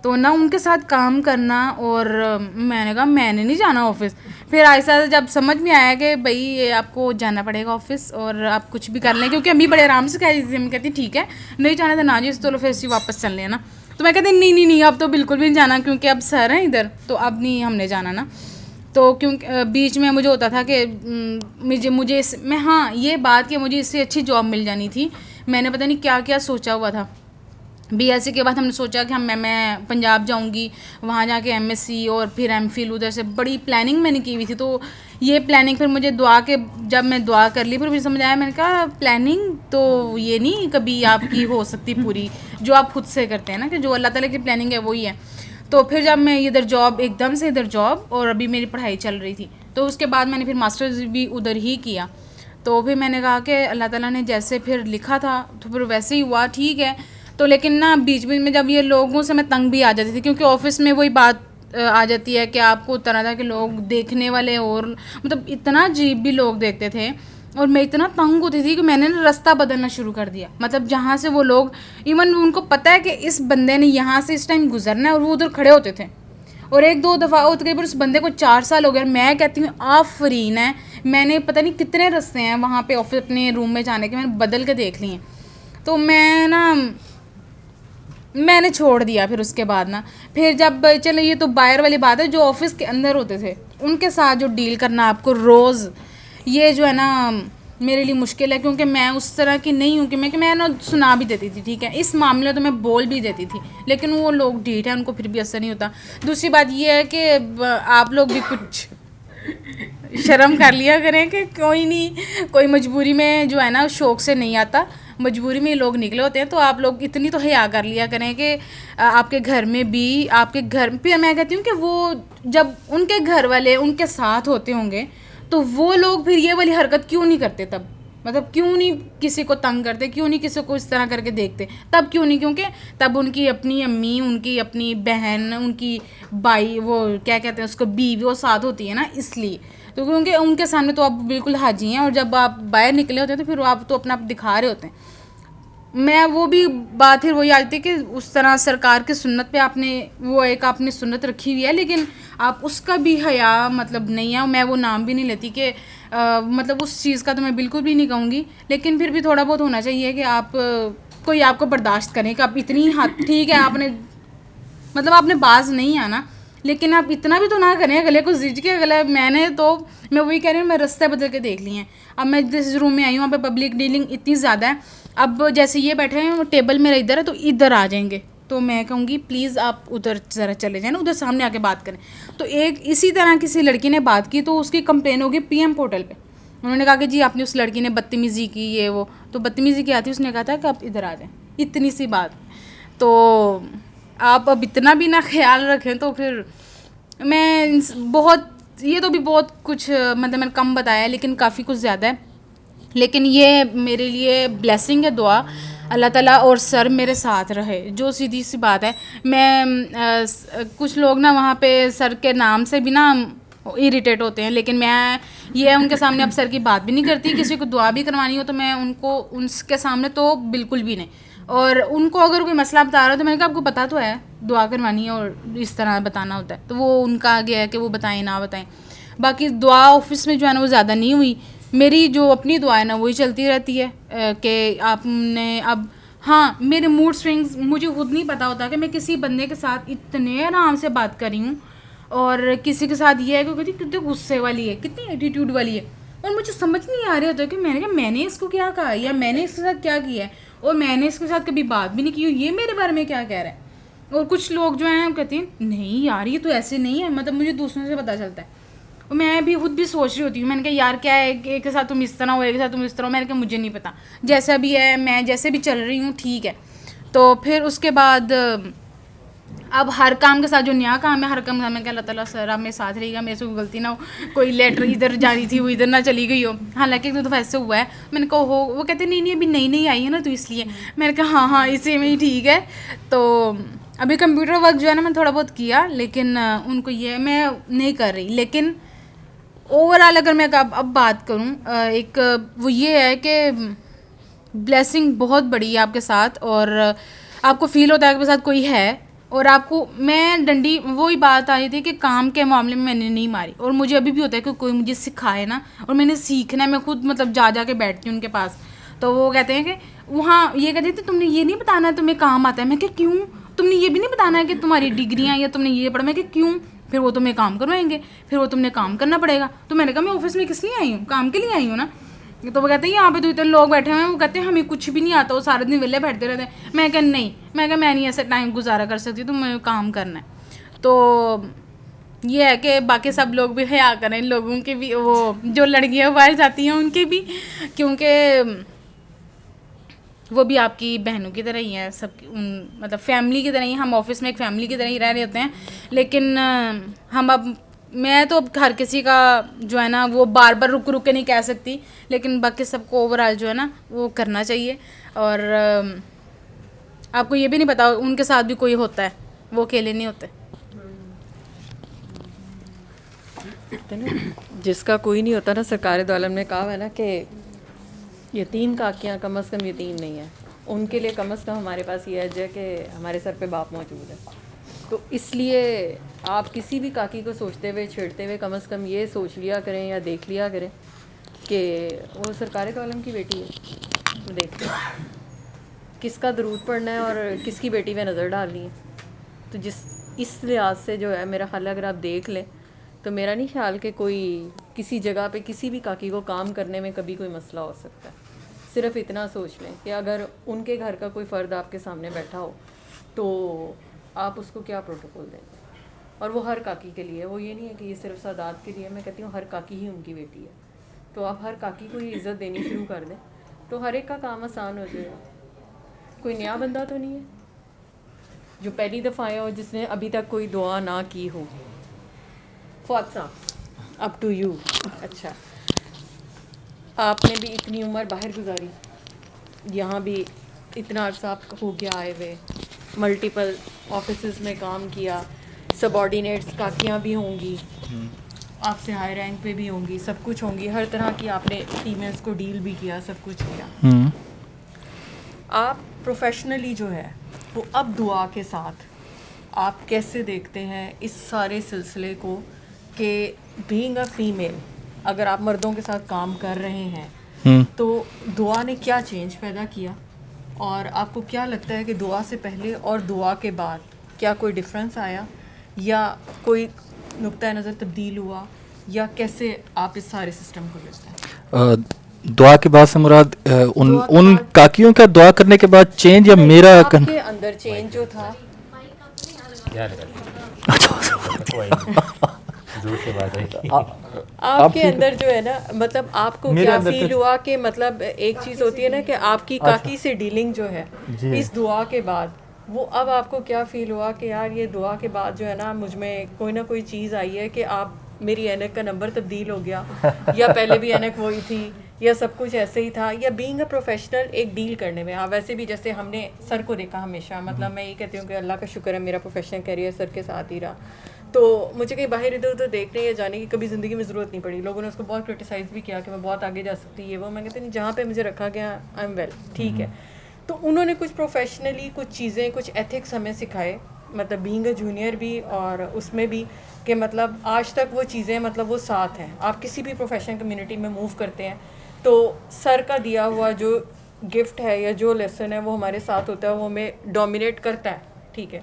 تو نا ان کے ساتھ کام کرنا, اور میں نے کہا میں نے نہیں جانا آفس. پھر آہستہ جب سمجھ میں آیا کہ بھائی آپ کو جانا پڑے گا آفس, اور آپ کچھ بھی کر لیں, کیونکہ امی بڑے آرام سے کہتی تھیک ہے نہیں جانا تو نہ جی, چلو پھر اسی واپس چل لیں نا. تو میں کہتی نہیں اب تو بالکل بھی نہیں جانا, کیونکہ اب سر ہیں ادھر, تو اب نہیں ہم نے جانا نا. تو کیونکہ بیچ میں مجھے ہوتا تھا کہ مجھے میں ہاں یہ بات کہ مجھے اس سے اچھی جاب مل جانی تھی. میں نے پتہ نہیں کیا کیا سوچا ہوا تھا. بی ایس سی کے بعد ہم نے سوچا کہ میں پنجاب جاؤں گی, وہاں جا کے ایم ایس سی اور پھر ایم فل, ادھر سے بڑی پلاننگ میں نے کی ہوئی تھی. تو یہ پلاننگ پھر مجھے جب میں دعا کر لی, پھر مجھے سمجھ آیا, میں نے کہا پلاننگ تو یہ نہیں کبھی آپ کی ہو سکتی پوری, جو آپ خود سے کرتے ہیں نا, کہ جو اللہ تعالیٰ کی پلاننگ ہے وہی ہے. تو پھر جب میں ادھر جاب ایک دم سے ادھر جاب, اور ابھی میری پڑھائی چل رہی تھی, تو اس کے بعد میں نے پھر ماسٹرز بھی ادھر ہی کیا. تو پھر میں نے کہا کہ اللہ تعالیٰ نے جیسے پھر لکھا تھا تو پھر ویسے ہی ہوا, ٹھیک ہے. تو لیکن نا بیچ میں جب یہ لوگوں سے میں تنگ بھی آ جاتی تھی, کیونکہ آفس میں وہی بات آ جاتی ہے کہ آپ کو طرح طرح کے لوگ دیکھنے والے, اور مطلب اتنا عجیب بھی لوگ دیکھتے تھے, اور میں اتنا تنگ ہوتی تھی کہ میں نے راستہ بدلنا شروع کر دیا. مطلب جہاں سے وہ لوگ ایون ان کو پتہ ہے کہ اس بندے نے یہاں سے اس ٹائم گزرنا ہے, اور وہ ادھر کھڑے ہوتے تھے. اور 1-2 دفعہ تقریباً اس بندے کو 4 سال ہو گئے, میں کہتی ہوں آفرین ہے, میں نے پتہ نہیں کتنے رستے ہیں وہاں پہ آفس اپنے روم میں جانے کے, میں نے بدل کے دیکھ لی ہیں. تو میں نے چھوڑ دیا. پھر اس کے بعد نا پھر جب چلو یہ تو باہر والی بات ہے, جو آفس کے اندر ہوتے تھے ان کے ساتھ جو ڈیل کرنا آپ کو روز, یہ جو ہے نا میرے لیے مشکل ہے, کیونکہ میں اس طرح کی نہیں ہوں کہ میں نا سنا بھی دیتی تھی, ٹھیک ہے, اس معاملے تو میں بول بھی دیتی تھی, لیکن وہ لوگ ڈھیٹ ہیں, ان کو پھر بھی اثر نہیں ہوتا. دوسری بات یہ ہے کہ آپ لوگ بھی کچھ شرم کر لیا کریں کہ کوئی نہیں, کوئی مجبوری میں جو ہے نا شوق سے نہیں آتا. مجبوری میں لوگ نکلے ہوتے ہیں, تو آپ لوگ اتنی تو حیا کر لیا کریں کہ آپ کے گھر میں بھی, آپ کے گھر پہ میں کہتی ہوں کہ وہ جب ان کے گھر والے ان کے ساتھ ہوتے ہوں گے تو وہ لوگ پھر یہ والی حرکت کیوں نہیں کرتے تب, مطلب کیوں نہیں کسی کو تنگ کرتے, کیوں نہیں کسی کو اس طرح کر کے دیکھتے, تب کیوں نہیں, کیونکہ تب ان کی اپنی امی, ان کی اپنی بہن, ان کی بھائی, وہ کیا کہتے ہیں اس کو, بیوی, وہ ساتھ ہوتی ہے نا, اس لیے. تو کیونکہ ان کے سامنے تو آپ بالکل حاجی ہیں, اور جب آپ باہر نکلے ہوتے ہیں تو پھر آپ تو اپنا دکھا رہے ہوتے ہیں. میں وہ بھی بات پھر وہی آتی ہے کہ اس طرح سرکار کی سنت پہ آپ نے وہ ایک آپ نے سنت رکھی ہوئی ہے, لیکن آپ اس کا بھی حیا مطلب نہیں ہے. میں وہ نام بھی نہیں لیتی کہ مطلب اس چیز کا تو میں بالکل بھی نہیں کہوں گی, لیکن پھر بھی تھوڑا بہت ہونا چاہیے کہ آپ کوئی آپ کو برداشت کریں کہ آپ اتنی حد, ٹھیک ہے آپ نے مطلب آپ نے باز نہیں آنا, لیکن آپ اتنا بھی تو نہ کریں گلے کو زج کے. گلے میں نے تو میں وہی کہہ رہی ہوں, میں رستے بدل کے دیکھ لی ہیں. اب میں جس روم میں آئی ہوں وہاں پہ پبلک ڈیلنگ اتنی زیادہ ہے, اب جیسے یہ بیٹھے ہیں ٹیبل میرا ادھر ہے تو ادھر آ جائیں گے, تو میں کہوں گی پلیز آپ ادھر ذرا چلے جائیں نا, ادھر سامنے آ کے بات کریں. تو ایک اسی طرح کسی لڑکی نے بات کی تو اس کی کمپلین ہوگی پی ایم پورٹل پہ. انہوں نے کہا کہ جی آپ نے اس لڑکی نے بدتمیزی کی, یہ وہ, تو بدتمیزی کیا تھی, اس نے کہا تھا کہ آپ ادھر آ جائیں, اتنی سی بات. تو آپ اب اتنا بھی نہ خیال رکھیں تو پھر میں بہت, یہ تو بھی بہت کچھ مطلب میں نے کم بتایا ہے لیکن کافی کچھ زیادہ ہے, لیکن یہ میرے لیے بلیسنگ ہے, دعا اللہ تعالیٰ اور سر میرے ساتھ رہے, جو سیدھی سی بات ہے. میں کچھ لوگ نا وہاں پہ سر کے نام سے بھی نا اریٹیٹ ہوتے ہیں, لیکن میں یہ ان کے سامنے اب سر کی بات بھی نہیں کرتی. کسی کو دعا بھی کروانی ہو تو میں ان کے سامنے تو بالکل بھی نہیں. اور ان کو اگر کوئی مسئلہ بتا رہا ہے تو میں نے کہا آپ کو پتہ تو ہے دعا کروانی ہے اور اس طرح بتانا ہوتا ہے, تو وہ ان کا آگے ہے کہ وہ بتائیں نہ بتائیں. باقی دعا آفس میں جو ہے نا وہ زیادہ نہیں ہوئی, میری جو اپنی دعا ہے نا وہی چلتی رہتی ہے کہ آپ نے اب, ہاں میرے موڈ سوئنگز مجھے خود نہیں پتہ ہوتا کہ میں کسی بندے کے ساتھ اتنے آرام سے بات کر رہی ہوں, اور کسی کے ساتھ یہ ہے کہ کہتی کتنے غصے والی ہے, کتنی ایٹیٹیوڈ والی ہے, اور مجھے سمجھ نہیں آ رہا ہوتا کہ میں نے اس کو کیا کہا یا میں نے اس کے ساتھ کیا کیا ہے, اور میں نے اس کے ساتھ کبھی بات بھی نہیں کی, یہ میرے بارے میں کیا کہہ رہا ہے. اور کچھ لوگ جو ہیں وہ کہتے ہیں نہیں یار یہ تو ایسے نہیں ہے, مطلب مجھے دوسروں سے پتہ چلتا ہے, اور میں بھی خود بھی سوچ رہی ہوتی ہوں. میں نے کہا یار کیا ہے, ایک کے ساتھ تم اس طرح ہو, ایک کے ساتھ تم اس طرح ہو, میں نے کہا مجھے نہیں پتہ, جیسا بھی ہے میں جیسے بھی چل رہی ہوں ٹھیک ہے. تو پھر اس کے بعد اب ہر کام کے ساتھ جو نیا کام ہے, ہر کام میں کہ اللہ تعالیٰ سر آپ میرے ساتھ رہے گا, میرے سے کوئی غلطی نہ ہو, کوئی لیٹر ادھر جانی تھی وہ ادھر نہ چلی گئی ہو. حالانکہ ایک دو ایسے ہوا ہے, میں نے کہا ہو, وہ کہتے ہیں نہیں ابھی نئی آئی ہے نا تو اس لیے. میں نے کہا ہاں اسی میں ہی ٹھیک ہے. تو ابھی کمپیوٹر ورک جو ہے نا میں نے تھوڑا بہت کیا, لیکن ان کو یہ میں نہیں کر رہی. لیکن اوور آل اگر میں اب بات کروں, ایک وہ یہ ہے کہ بلیسنگ بہت بڑی ہے آپ کے ساتھ, اور آپ کو فیل ہوتا ہے آپ کے ساتھ کوئی ہے, اور آپ کو میں ڈنڈی وہی بات آئی تھی کہ کام کے معاملے میں نے نہیں ماری, اور مجھے ابھی بھی ہوتا ہے کہ کوئی مجھے سکھائے نا, اور میں نے سیکھنا ہے, میں خود مطلب جا کے بیٹھتی ہوں ان کے پاس. تو وہ کہتے ہیں کہ وہاں یہ کہتے تھے تم نے یہ نہیں بتانا ہے تمہیں کام آتا ہے. میں کہ کیوں, تم نے یہ بھی نہیں بتانا ہے کہ تمہاری ڈگریاں یا تم نے یہ پڑھا. میں کہ کیوں, پھر وہ تمہیں کام کروائیں گے, پھر وہ تم نے کام کرنا پڑے گا. تو میں نے کہا میں آفس میں کس لیے آئی ہوں, کام کے لیے آئی ہوں نا. تو وہ کہتے ہیں یہاں پہ تو اتنے لوگ بیٹھے ہوئے ہیں, وہ کہتے ہیں ہمیں کچھ بھی نہیں آتا, وہ سارے دن ویلے بیٹھتے رہتے ہیں. میں کہ نہیں, میں نہیں ایسے ٹائم گزارا کر سکتی, تو مجھے کام کرنا ہے. تو یہ ہے کہ باقی سب لوگ بھی حیا کریں, لوگوں کے بھی, وہ جو لڑکیاں باہر جاتی ہیں ان کے بھی, کیونکہ وہ بھی آپ کی بہنوں کی طرح ہی ہیں, سب مطلب فیملی کی طرح ہی. ہم آفس میں ایک فیملی کی طرح ہی رہ رہے ہوتے ہیں, لیکن ہم اب میں تو ہر کسی کا جو ہے نا وہ بار بار رک کے نہیں کہہ سکتی, لیکن باقی سب کو اوور آل جو ہے نا وہ کرنا چاہیے. اور آپ کو یہ بھی نہیں پتا ان کے ساتھ بھی کوئی ہوتا ہے, وہ اکیلے نہیں ہوتے.
جس کا کوئی نہیں ہوتا نا, سرکار دو عالم نے کہا ہے نا کہ یتیم کاکیاں کم از کم یتیم نہیں ہیں, ان کے لیے کم از کم ہمارے پاس یہ ہے کہ ہمارے سر پہ باپ موجود ہے. تو اس لیے آپ کسی بھی کاکی کو سوچتے ہوئے چھیڑتے ہوئے کم از کم یہ سوچ لیا کریں یا دیکھ لیا کریں کہ وہ سرکار دو عالم کی بیٹی ہے. دیکھ لیں کس کا درود پڑھنا ہے اور کس کی بیٹی پہ نظر ڈالنی ہے. تو اس لحاظ سے جو ہے میرا خیال ہے اگر آپ دیکھ لیں تو میرا نہیں خیال کہ کوئی کسی جگہ پہ کسی بھی کاکی کو کام کرنے میں کبھی کوئی مسئلہ ہو سکتا ہے. صرف اتنا سوچ لیں کہ اگر ان کے گھر کا کوئی فرد آپ کے سامنے بیٹھا ہو تو آپ اس کو کیا پروٹوکول دیں گے. اور وہ ہر کاکی کے لیے, وہ یہ نہیں ہے کہ یہ صرف سادات کے لیے. میں کہتی ہوں ہر کاکی ہی ان کی بیٹی ہے, تو آپ ہر کاکی کو ہی عزت دینی شروع کر دیں. تو ہر ایک کا کام آسان ہو جائے گا. کوئی نیا بندہ تو نہیں ہے جو پہلی دفعہ آیا ہو جس نے ابھی تک کوئی دعا نہ کی ہو. فواد صاحب اپ ٹو یو. اچھا آپ نے بھی اتنی عمر باہر گزاری, یہاں بھی اتنا عرصہ آپ ہو گیا آئے ہوئے, ملٹیپل آفیسز میں کام کیا, سب آرڈینیٹس کاکیاں بھی ہوں گی, آپ سے ہائی رینک پہ بھی ہوں گی, سب کچھ ہوں گی, ہر طرح کی آپ نے فیمیلس کو ڈیل بھی کیا, سب کچھ کیا. آپ پروفیشنلی جو ہے وہ اب دعا کے ساتھ آپ کیسے دیکھتے ہیں اس سارے سلسلے کو کہ بینگ اے فیمیل, اگر آپ مردوں کے ساتھ کام کر رہے ہیں تو دعا نے کیا چینج پیدا کیا, اور آپ کو کیا لگتا ہے کہ دعا سے پہلے اور دعا کے بعد کیا کوئی ڈفرینس آیا یا کوئی نقطۂ نظر تبدیل ہوا, یا کیسے آپ اس سارے سسٹم کو دیکھتے ہیں؟
دعا کے بعد سے مراد ان کاکیوں کا دعا کرنے کے بعد چینج یا میرا
آپ کے اندر چینج جو تھا؟ آپ کے اندر جو ہے نا, مطلب آپ کو کیا فیل ہوا کہ مطلب ایک چیز ہوتی ہے نا کہ آپ کی کاکی سے ڈیلنگ جو ہے اس دعا کے بعد, وہ اب آپ کو کیا فیل ہوا کہ یار یہ دعا کے بعد جو ہے نا مجھ میں کوئی نہ کوئی چیز آئی ہے کہ آپ, میری اینک کا نمبر تبدیل ہو گیا, یا پہلے بھی اینک وہی تھی, یا سب کچھ ایسے ہی تھا, یا بینگ اے پروفیشنل ایک ڈیل کرنے میں. ہاں ویسے بھی جیسے ہم نے سر کو دیکھا ہمیشہ, مطلب میں یہ کہتی ہوں کہ اللہ کا شکر ہے میرا پروفیشنل کیریئر سر کے ساتھ ہی رہا, تو مجھے کہیں باہر ادھر ادھر دیکھنے یا جانے کی کبھی زندگی میں ضرورت نہیں پڑی. لوگوں نے اس کو بہت کرٹیسائز بھی کیا کہ میں بہت آگے جا سکتی ہے وہ, میں کہتی نہیں, جہاں پہ مجھے رکھا گیا آئی ایم ویل, ٹھیک ہے. تو انہوں نے کچھ پروفیشنلی کچھ چیزیں, کچھ ایتھکس ہمیں سکھائے, مطلب بینگ اے جونیئر بھی اور اس میں بھی, کہ مطلب آج تک وہ چیزیں مطلب وہ ساتھ ہیں. آپ کسی بھی پروفیشنل کمیونٹی میں موو کرتے ہیں تو سر کا دیا ہوا جو گفٹ ہے یا جو لیسن ہے وہ ہمارے ساتھ ہوتا ہے, وہ ہمیں ڈومینیٹ کرتا ہے, ٹھیک ہے.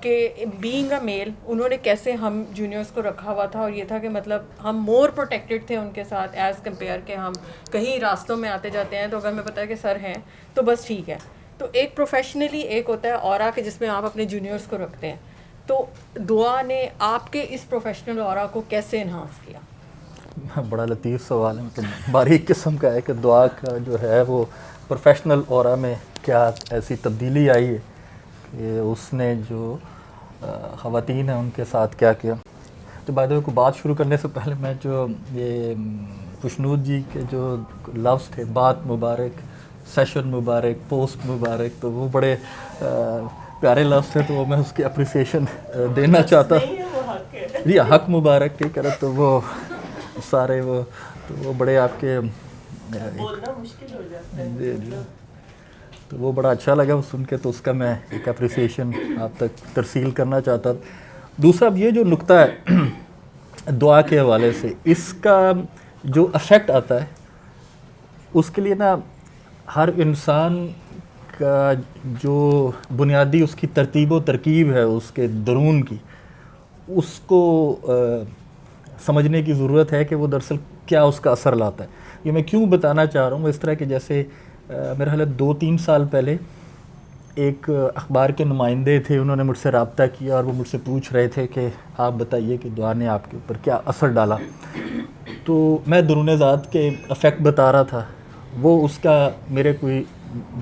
کہ بینگ اے میل انہوں نے کیسے ہم جونیئرس کو رکھا ہوا تھا, اور یہ تھا کہ مطلب ہم مور پروٹیکٹیڈ تھے ان کے ساتھ ایز کمپیئر کہ ہم کہیں راستوں میں آتے جاتے ہیں تو اگر ہمیں پتہ ہے کہ سر ہیں تو بس ٹھیک ہے. تو ایک پروفیشنلی ایک ہوتا ہے اورا کہ جس میں آپ اپنے جونیئرس کو رکھتے ہیں, تو دعا نے آپ کے اس پروفیشنل اورا کو کیسے انہانس کیا؟
بڑا لطیف سوال ہے, مطلب باریک قسم کا ہے کہ دعا کا جو ہے وہ پروفیشنل اورا میں کیا ایسی تبدیلی آئی ہے کہ اس نے جو خواتین ہیں ان کے ساتھ کیا کیا. تو بائی دا وے کو بات شروع کرنے سے پہلے میں جو یہ خوشنود جی کے جو لفظ تھے, بات مبارک, سیشن مبارک, پوسٹ مبارک, تو وہ بڑے پیارے لفظ تھے, تو وہ میں اس کی اپریسیشن دینا چاہتا. جی حق مبارک کے کرے تو وہ سارے وہ بڑے آپ کے بولنا مشکل ہو جاتا ہے, تو وہ بڑا اچھا لگا وہ سن کے, تو اس کا میں ایک اپریسیشن آپ تک ترسیل کرنا چاہتا. دوسرا اب یہ جو نقطہ ہے دعا کے حوالے سے, اس کا جو افیکٹ آتا ہے اس کے لیے نا ہر انسان کا جو بنیادی اس کی ترتیب و ترکیب ہے اس کے درون کی, اس کو سمجھنے کی ضرورت ہے کہ وہ دراصل کیا اس کا اثر لاتا ہے. یہ میں کیوں بتانا چاہ رہا ہوں, اس طرح کہ جیسے میرا خیال ہے 2-3 سال پہلے ایک اخبار کے نمائندے تھے, انہوں نے مجھ سے رابطہ کیا اور وہ مجھ سے پوچھ رہے تھے کہ آپ بتائیے کہ دعا نے آپ کے اوپر کیا اثر ڈالا. تو میں درون ذات کے افیکٹ بتا رہا تھا, وہ اس کا میرے کوئی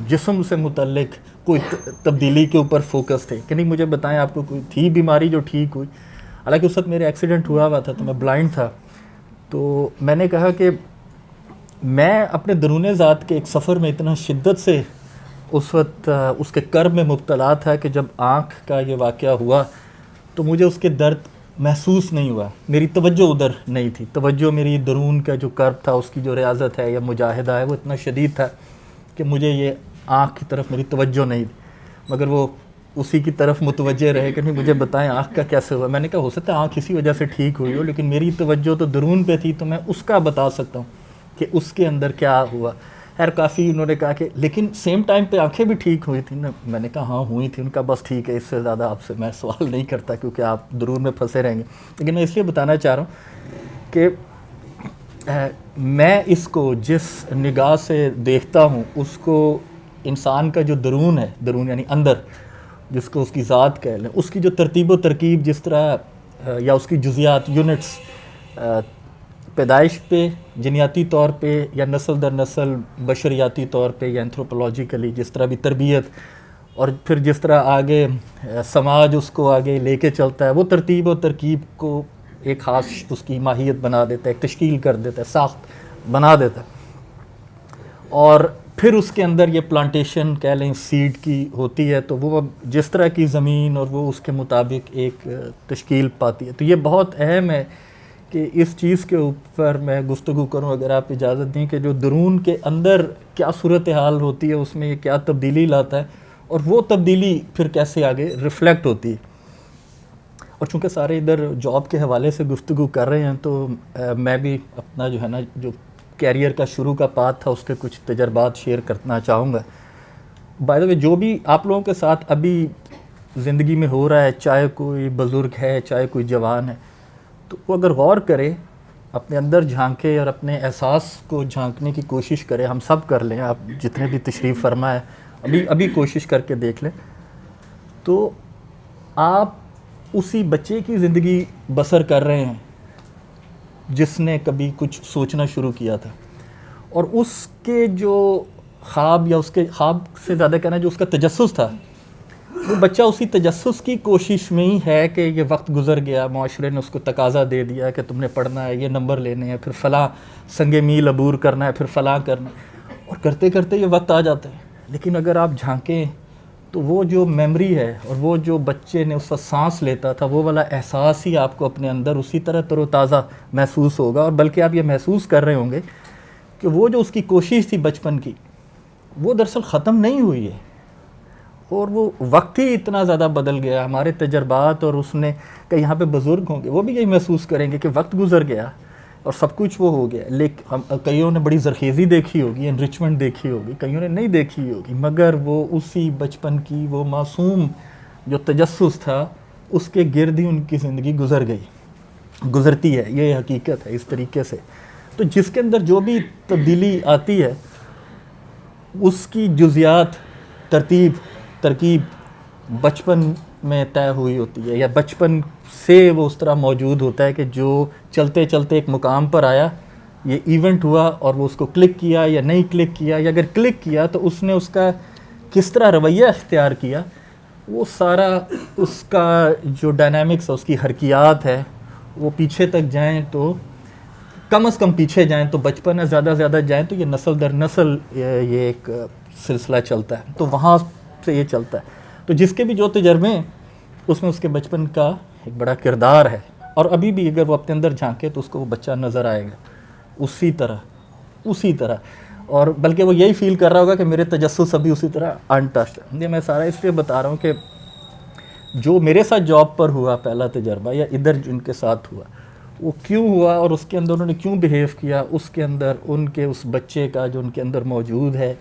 جسم سے متعلق کوئی تبدیلی کے اوپر فوکس تھے کہ نہیں مجھے بتائیں آپ کو کوئی تھی بیماری جو ٹھیک ہوئی. حالانکہ اس وقت میرے ایکسیڈنٹ ہوا ہوا تھا تو میں بلائنڈ تھا. تو میں نے کہا کہ میں اپنے درون ذات کے ایک سفر میں اتنا شدت سے اس وقت اس کے کرب میں مبتلا تھا کہ جب آنکھ کا یہ واقعہ ہوا تو مجھے اس کے درد محسوس نہیں ہوا, میری توجہ ادھر نہیں تھی. توجہ میری درون کا جو کرب تھا, اس کی جو ریاضت ہے یا مجاہدہ ہے, وہ اتنا شدید تھا کہ مجھے یہ آنکھ کی طرف میری توجہ نہیں تھی, مگر وہ اسی کی طرف متوجہ رہے کہ نہیں مجھے بتائیں آنکھ کا کیسے ہوا. میں نے کہا ہو سکتا ہے آنکھ اسی وجہ سے ٹھیک ہوئی ہو, لیکن میری توجہ تو درون پہ تھی, تو میں اس کا بتا سکتا ہوں کہ اس کے اندر کیا ہوا. خیر کافی انہوں نے کہا کہ لیکن سیم ٹائم پہ آنکھیں بھی ٹھیک ہوئی تھیں نا. میں نے کہا ہاں ہوئی تھیں. ان کا بس ٹھیک ہے, اس سے زیادہ آپ سے میں سوال نہیں کرتا کیونکہ آپ درون میں پھنسے رہیں گے. لیکن میں اس لیے بتانا چاہ رہا ہوں کہ میں اس کو جس نگاہ سے دیکھتا ہوں اس کو انسان کا جو درون ہے, درون یعنی اندر, جس کو اس کی ذات کہہ لیں, اس کی جو ترتیب و ترکیب جس طرح یا اس کی جزیات یونٹس پیدائش پہ جنیاتی طور پہ یا نسل در نسل بشریاتی طور پہ یا انتھروپولوجیکلی جس طرح بھی تربیت اور پھر جس طرح آگے سماج اس کو آگے لے کے چلتا ہے، وہ ترتیب و ترکیب کو ایک خاص اس کی ماہیت بنا دیتا ہے، ایک تشکیل کر دیتا ہے، ساخت بنا دیتا ہے. اور پھر اس کے اندر یہ پلانٹیشن کہہ لیں سیڈ کی ہوتی ہے، تو وہ جس طرح کی زمین اور وہ اس کے مطابق ایک تشکیل پاتی ہے. تو یہ بہت اہم ہے کہ اس چیز کے اوپر میں گفتگو کروں، اگر آپ اجازت دیں، کہ جو درون کے اندر کیا صورتحال ہوتی ہے، اس میں یہ کیا تبدیلی لاتا ہے اور وہ تبدیلی پھر کیسے آگے ریفلیکٹ ہوتی ہے. اور چونکہ سارے ادھر جاب کے حوالے سے گفتگو کر رہے ہیں، تو میں بھی اپنا جو ہے نا جو کیریئر کا شروع کا پاتھ تھا اس کے کچھ تجربات شیئر کرنا چاہوں گا. بائی دا وے جو بھی آپ لوگوں کے ساتھ ابھی زندگی میں ہو رہا ہے، چاہے کوئی بزرگ ہے چاہے کوئی جوان ہے، تو وہ اگر غور کرے، اپنے اندر جھانکے اور اپنے احساس کو جھانکنے کی کوشش کرے. ہم سب کر لیں، آپ جتنے بھی تشریف فرما ہے ابھی کوشش کر کے دیکھ لیں، تو آپ اسی بچے کی زندگی بسر کر رہے ہیں جس نے کبھی کچھ سوچنا شروع کیا تھا، اور اس کے جو خواب، یا اس کے خواب سے زیادہ کہنا جو اس کا تجسس تھا، وہ بچہ اسی تجسس کی کوشش میں ہی ہے کہ یہ وقت گزر گیا، معاشرے نے اس کو تقاضا دے دیا کہ تم نے پڑھنا ہے، یہ نمبر لینے ہیں، پھر فلاں سنگ میل عبور کرنا ہے، پھر فلاں کرنا ہے، اور کرتے کرتے یہ وقت آ جاتا ہے. لیکن اگر آپ جھانکیں تو وہ جو میموری ہے اور وہ جو بچے نے اس وقت سانس لیتا تھا، وہ والا احساس ہی آپ کو اپنے اندر اسی طرح تر و تازہ محسوس ہوگا. اور بلکہ آپ یہ محسوس کر رہے ہوں گے کہ وہ جو اس کی کوشش تھی بچپن کی، وہ دراصل ختم نہیں ہوئی ہے، اور وہ وقت ہی اتنا زیادہ بدل گیا. ہمارے تجربات، اور اس نے کہ یہاں پہ بزرگ ہوں گے وہ بھی یہی محسوس کریں گے کہ وقت گزر گیا اور سب کچھ وہ ہو گیا. لیکن کئیوں نے بڑی زرخیزی دیکھی ہوگی، انرچمنٹ دیکھی ہوگی، کئیوں نے نہیں دیکھی ہوگی، مگر وہ اسی بچپن کی وہ معصوم جو تجسس تھا اس کے گرد ہی ان کی زندگی گزرتی ہے. یہ حقیقت ہے اس طریقے سے. تو جس کے اندر جو بھی تبدیلی آتی ہے اس کی جزیات، ترکیب بچپن میں طے ہوئی ہوتی ہے، یا بچپن سے وہ اس طرح موجود ہوتا ہے کہ جو چلتے چلتے ایک مقام پر آیا، یہ ایونٹ ہوا اور وہ اس کو کلک کیا یا نہیں کلک کیا، یا اگر کلک کیا تو اس نے اس کا کس طرح رویہ اختیار کیا، وہ سارا اس کا جو ڈائنامکس ہے، اس کی حرکیات ہے، وہ پیچھے تک جائیں تو کم از کم پیچھے جائیں تو بچپن ہے، زیادہ زیادہ جائیں تو یہ نسل در نسل یہ ایک سلسلہ چلتا ہے. تو وہاں سے یہ چلتا ہے. تو جس کے بھی جو تجربے ہیں اس میں اس کے بچپن کا ایک بڑا کردار ہے. اور ابھی بھی اگر وہ اپنے اندر جھانکے تو اس کو وہ بچہ نظر آئے گا اسی طرح. اور بلکہ وہ یہی فیل کر رہا ہوگا کہ میرے تجسس ابھی اسی طرح انٹچڈ ہے. یہ میں سارا اس لیے بتا رہا ہوں کہ جو میرے ساتھ جاب پر ہوا پہلا تجربہ، یا ادھر جن کے ساتھ ہوا، وہ کیوں ہوا اور اس کے اندر انہوں نے کیوں بیہیو کیا، اس کے اندر ان کے اس بچے کا جو ان کے اندر موجود ہے،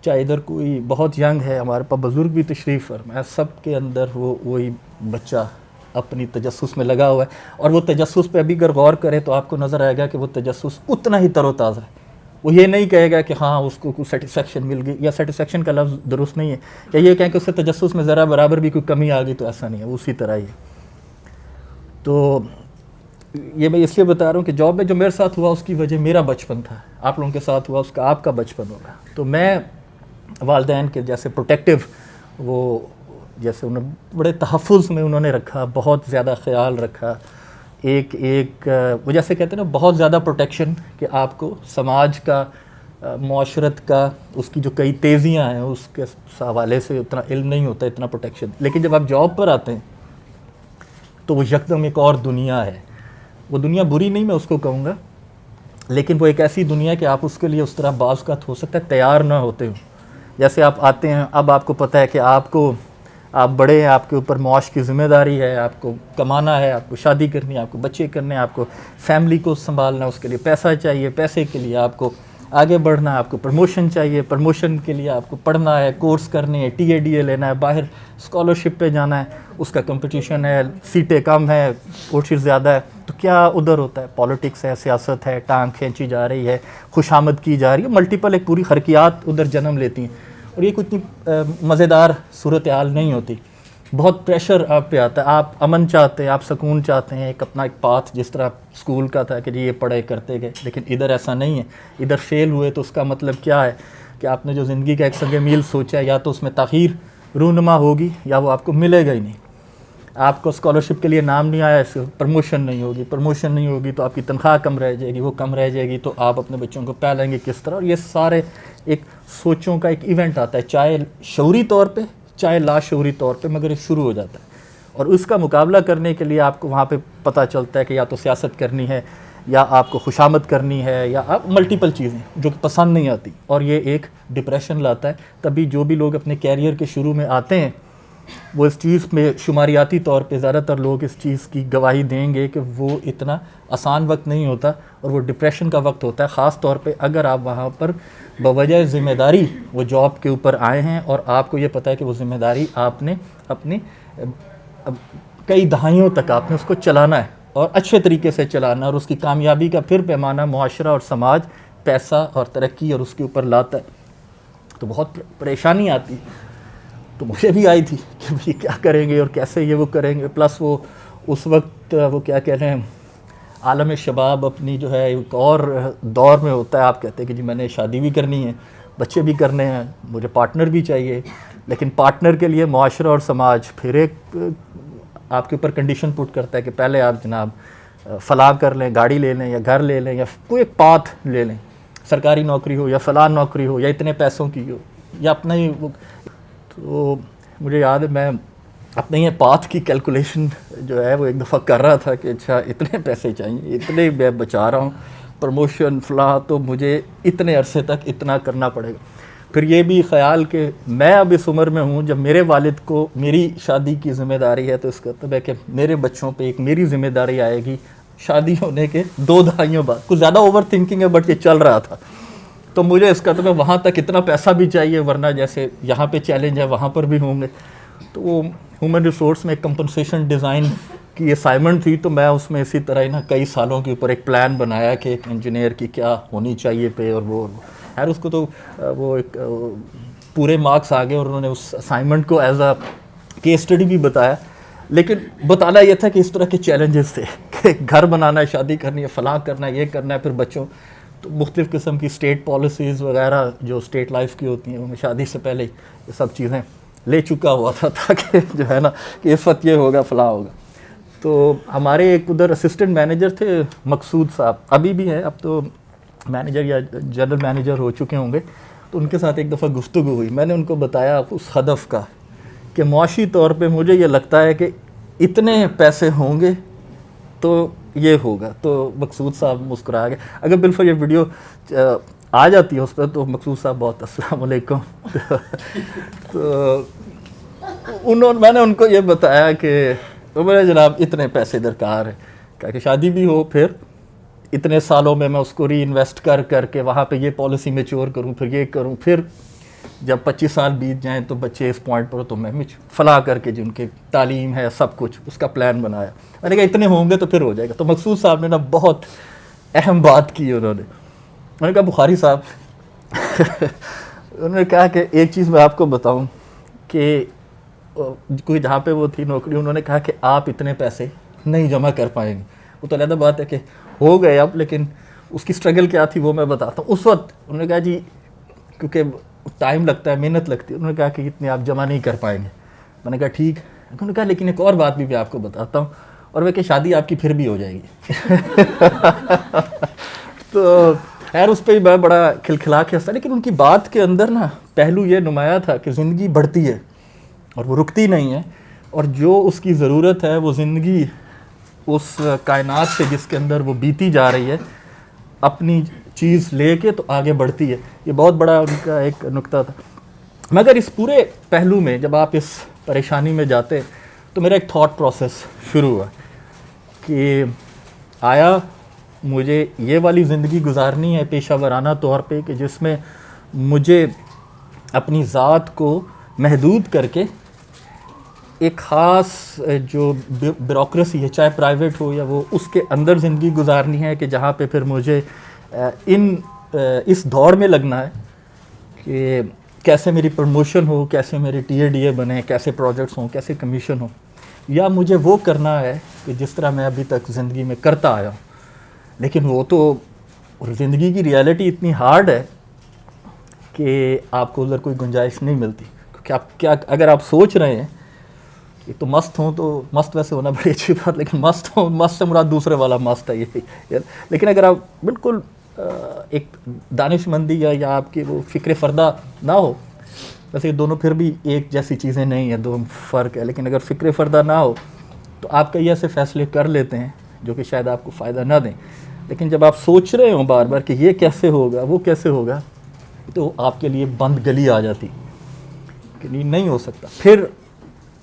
چاہے ادھر کوئی بہت ینگ ہے، ہمارے پاس بزرگ بھی تشریف فرمایا، سب کے اندر وہی بچہ اپنی تجسس میں لگا ہوا ہے. اور وہ تجسس پہ ابھی اگر غور کرے تو آپ کو نظر آئے گا کہ وہ تجسس اتنا ہی تر و تازہ ہے. وہ یہ نہیں کہے گا کہ ہاں اس کو کوئی سیٹسفیکشن مل گئی، یا سیٹسفیکشن کا لفظ درست نہیں ہے، یا یہ کہیں کہ اس سے تجسس میں ذرا برابر بھی کوئی کمی آ گئی، تو ایسا نہیں ہے، اسی طرح ہی ہے. تو یہ میں اس لیے بتا رہا ہوں کہ جاب میں جو میرے ساتھ ہوا اس کی وجہ میرا بچپن تھا، آپ لوگوں کے ساتھ ہوا اس کا آپ کا بچپن ہوگا. تو میں والدین کے جیسے پروٹیکٹیو، وہ جیسے انہوں بڑے تحفظ میں انہوں نے رکھا، بہت زیادہ خیال رکھا، ایک وہ جیسے کہتے ہیں نا بہت زیادہ پروٹیکشن، کہ آپ کو سماج کا، معاشرت کا، اس کی جو کئی تیزیاں ہیں اس کے حوالے سے اتنا علم نہیں ہوتا، اتنا پروٹیکشن. لیکن جب آپ جاب پر آتے ہیں تو وہ یکدم ایک اور دنیا ہے. وہ دنیا بری نہیں میں اس کو کہوں گا، لیکن وہ ایک ایسی دنیا کہ آپ اس کے لیے اس طرح بعض کا ہو سکتا ہے تیار نہ ہوتے ہو. جیسے آپ آتے ہیں، اب آپ کو پتہ ہے کہ آپ بڑے ہیں، آپ کے اوپر معاش کی ذمہ داری ہے، آپ کو کمانا ہے، آپ کو شادی کرنی ہے، آپ کو بچے کرنے ہیں، آپ کو فیملی کو سنبھالنا ہے، اس کے لیے پیسہ چاہیے، پیسے کے لیے آپ کو آگے بڑھنا ہے، آپ کو پروموشن چاہیے، پروموشن کے لیے آپ کو پڑھنا ہے، کورس کرنے ہیں، ٹی اے ڈی اے لینا ہے، باہر اسکالرشپ پہ جانا ہے، اس کا کمپٹیشن ہے، سیٹیں کم ہے، کوشش زیادہ ہے. تو کیا ادھر ہوتا ہے؟ پالیٹکس ہے، سیاست ہے، ٹانگ کھینچی جا رہی ہے، خوش آمد کی جا رہی ہے، ملٹیپل ایک پوری حرکیات ادھر جنم لیتی ہیں. اور یہ کوئی اتنی مزیدار صورتحال نہیں ہوتی. بہت پریشر آپ پہ آتا ہے. آپ امن چاہتے ہیں, آپ سکون چاہتے ہیں, ایک اپنا ایک پاتھ جس طرح اسکول کا تھا کہ جی یہ پڑھے کرتے گئے, لیکن ادھر ایسا نہیں ہے. ادھر فیل ہوئے تو اس کا مطلب کیا ہے کہ آپ نے جو زندگی کا ایک سنگ میل سوچا ہے, یا تو اس میں تاخیر رونما ہوگی یا وہ آپ کو ملے گا ہی نہیں. آپ کو اسکالرشپ کے لیے نام نہیں آیا, اس سے پروموشن نہیں ہوگی, پروموشن نہیں ہوگی تو آپ کی تنخواہ کم رہ جائے گی, وہ کم رہ جائے گی تو آپ اپنے بچوں کو پالیں گے کس طرح. اور یہ سارے ایک سوچوں کا ایک ایونٹ آتا ہے, چاہے شعوری طور پہ چاہے لاشعوری طور پہ, مگر یہ شروع ہو جاتا ہے. اور اس کا مقابلہ کرنے کے لیے آپ کو وہاں پہ پتہ چلتا ہے کہ یا تو سیاست کرنی ہے, یا آپ کو خوشامد کرنی ہے, یا آپ ملٹیپل چیزیں جو کہ پسند نہیں آتی, اور یہ ایک ڈپریشن لاتا ہے. تبھی جو بھی لوگ اپنے کیریئر کے شروع میں آتے ہیں وہ اس چیز میں شماریاتی طور پہ زیادہ تر لوگ اس چیز کی گواہی دیں گے کہ وہ اتنا آسان وقت نہیں ہوتا, اور وہ ڈپریشن کا وقت ہوتا ہے, خاص طور پہ اگر آپ وہاں پر بوجہ ذمہ داری وہ جاب کے اوپر آئے ہیں, اور آپ کو یہ پتہ ہے کہ وہ ذمہ داری آپ نے اپنی کئی دہائیوں تک آپ نے اس کو چلانا ہے, اور اچھے طریقے سے چلانا ہے, اور اس کی کامیابی کا پھر پیمانہ معاشرہ اور سماج پیسہ اور ترقی اور اس کے اوپر لاتا ہے. تو بہت پریشانی آتی ہے. تو مجھے بھی آئی تھی کہ بھئی کیا کریں گے اور کیسے یہ وہ کریں گے. پلس وہ اس وقت وہ کیا کہہ رہے ہیں, عالم شباب اپنی جو ہے ایک اور دور میں ہوتا ہے. آپ کہتے ہیں کہ جی میں نے شادی بھی کرنی ہے, بچے بھی کرنے ہیں, مجھے پارٹنر بھی چاہیے, لیکن پارٹنر کے لیے معاشرہ اور سماج پھر ایک آپ کے اوپر کنڈیشن پٹ کرتا ہے کہ پہلے آپ جناب فلاں کر لیں, گاڑی لے لیں یا گھر لے لیں یا کوئی ایک پاتھ لے لیں, سرکاری نوکری ہو یا فلاں نوکری ہو یا اتنے پیسوں کی ہو یا اپنا ہی وہ. تو مجھے یاد ہے میں اپنے یہ پاتھ کی کیلکولیشن جو ہے وہ ایک دفعہ کر رہا تھا کہ اچھا اتنے پیسے چاہیے, اتنے میں بچا رہا ہوں, پروموشن فلاں, تو مجھے اتنے عرصے تک اتنا کرنا پڑے گا. پھر یہ بھی خیال کہ میں اب اس عمر میں ہوں جب میرے والد کو میری شادی کی ذمہ داری ہے, تو اس کا مطلب ہے کہ میرے بچوں پہ ایک میری ذمہ داری آئے گی شادی ہونے کے 2 دہائیوں بعد. کچھ زیادہ اوور تھنکنگ ہے بٹ یہ چل رہا تھا. تو مجھے اس کا تو وہاں تک اتنا پیسہ بھی چاہیے, ورنہ جیسے یہاں پہ چیلنج ہے وہاں پر بھی ہوں گے. تو وہ ہیومن ریسورس میں ایک کمپنسیشن ڈیزائن کی اسائنمنٹ تھی, تو میں اس میں اسی طرح ہی نا کئی سالوں کے اوپر ایک پلان بنایا کہ ایک انجینئر کی کیا ہونی چاہیے پہ, اور وہ خیر اس کو تو وہ ایک پورے مارکس آ گئے, اور انہوں نے اس اسائنمنٹ کو ایز اے کیس اسٹڈی بھی بتایا. لیکن بتانا یہ تھا کہ اس طرح کے چیلنجز تھے کہ گھر بنانا ہے, شادی کرنی ہے, فلاں کرنا ہے, یہ کرنا ہے, پھر بچوں تو مختلف قسم کی اسٹیٹ پالیسیز وغیرہ جو اسٹیٹ لائف کی ہوتی ہیں, وہ میں شادی سے پہلے یہ سب چیزیں لے چکا ہوا تھا تاکہ جو ہے نا کہ اس وقت یہ ہوگا فلاں ہوگا. تو ہمارے ایک ادھر اسسٹنٹ مینیجر تھے مقصود صاحب, ابھی بھی ہیں, اب تو مینیجر یا جنرل مینیجر ہو چکے ہوں گے. تو ان کے ساتھ ایک دفعہ گفتگو ہوئی, میں نے ان کو بتایا اس ہدف کا کہ معاشی طور پہ مجھے یہ لگتا ہے کہ اتنے پیسے ہوں گے تو یہ ہوگا. تو مقصود صاحب مسکرا گئے. اگر بالفعل یہ ویڈیو آ جاتی ہے اس پہ تو مقصود صاحب بہت السلام علیکم. تو میں نے ان کو یہ بتایا کہ میرے جناب اتنے پیسے درکار ہیں, کہ شادی بھی ہو, پھر اتنے سالوں میں اس کو ری انویسٹ کر کے وہاں پہ یہ پالیسی میچور کروں, پھر یہ کروں, پھر جب 25 سال بیت جائیں تو بچے اس پوائنٹ پر, تو میں فلاں کر کے جن کی تعلیم ہے سب کچھ اس کا پلان بنایا. میں نے کہا اتنے ہوں گے تو پھر ہو جائے گا. تو مقصود صاحب نے نا بہت اہم بات کی, انہوں نے کہا بخاری صاحب انہوں نے کہا کہ ایک چیز میں آپ کو بتاؤں کہ کوئی جہاں پہ وہ تھی نوکری, انہوں نے کہا کہ آپ اتنے پیسے نہیں جمع کر پائیں گے. وہ تو علیحدہ بات ہے کہ ہو گئے اب, لیکن اس کی اسٹرگل کیا تھی وہ میں بتاتا ہوں. اس وقت انہوں نے کہا جی کیونکہ ٹائم لگتا ہے, محنت لگتی ہے, انہوں نے کہا کہ اتنے آپ جمع نہیں کر پائیں گے. میں نے کہا ٹھیک. انہوں نے کہا لیکن ایک اور بات بھی میں آپ کو بتاتا ہوں, اور وہ کہ شادی آپ کی پھر بھی ہو جائے گی. تو خیر اس پہ میں بڑا کھلکھلا کے ہنسا, لیکن ان کی بات کے اندر نا پہلو یہ نمایاں تھا کہ زندگی بڑھتی ہے اور وہ رکتی نہیں ہے, اور جو اس کی ضرورت ہے وہ زندگی اس کائنات سے جس کے اندر وہ بیتی جا رہی ہے اپنی چیز لے کے تو آگے بڑھتی ہے. یہ بہت بڑا ان کا ایک نقطہ تھا. مگر اس پورے پہلو میں جب آپ اس پریشانی میں جاتے تو میرا ایک تھاٹ پروسیس شروع ہوا کہ آیا مجھے یہ والی زندگی گزارنی ہے پیشہ ورانہ طور پہ کہ جس میں مجھے اپنی ذات کو محدود کر کے ایک خاص جو بیوروکریسی ہے, چاہے پرائیویٹ ہو یا وہ, اس کے اندر زندگی گزارنی ہے کہ جہاں پہ پھر مجھے اس دوڑ میں لگنا ہے کہ کیسے میری پروموشن ہو, کیسے میرے TADA بنے, کیسے پروجیکٹس ہوں, کیسے کمیشن ہو, یا مجھے وہ کرنا ہے کہ جس طرح میں ابھی تک زندگی میں کرتا آیا ہوں. لیکن وہ تو زندگی کی ریالٹی اتنی ہارڈ ہے کہ آپ کو ادھر کوئی گنجائش نہیں ملتی. کیونکہ آپ کیا, اگر آپ سوچ رہے ہیں کہ تو مست ہوں, تو مست ویسے ہونا بڑی اچھی بات, لیکن مست ہوں, مست سے مراد دوسرے والا مست ہے یہ. لیکن اگر آپ بالکل ایک دانش مندی یا آپ کی وہ فکر فردہ نہ ہو, ویسے یہ دونوں پھر بھی ایک جیسی چیزیں نہیں ہیں, دو فرق ہے, لیکن اگر فکر فردہ نہ ہو تو آپ کئی ایسے فیصلے کر لیتے ہیں جو کہ شاید آپ کو فائدہ نہ دیں. لیکن جب آپ سوچ رہے ہوں بار بار کہ یہ کیسے ہوگا, وہ کیسے ہوگا, تو آپ کے لیے بند گلی آ جاتی کہ نہیں ہو سکتا. پھر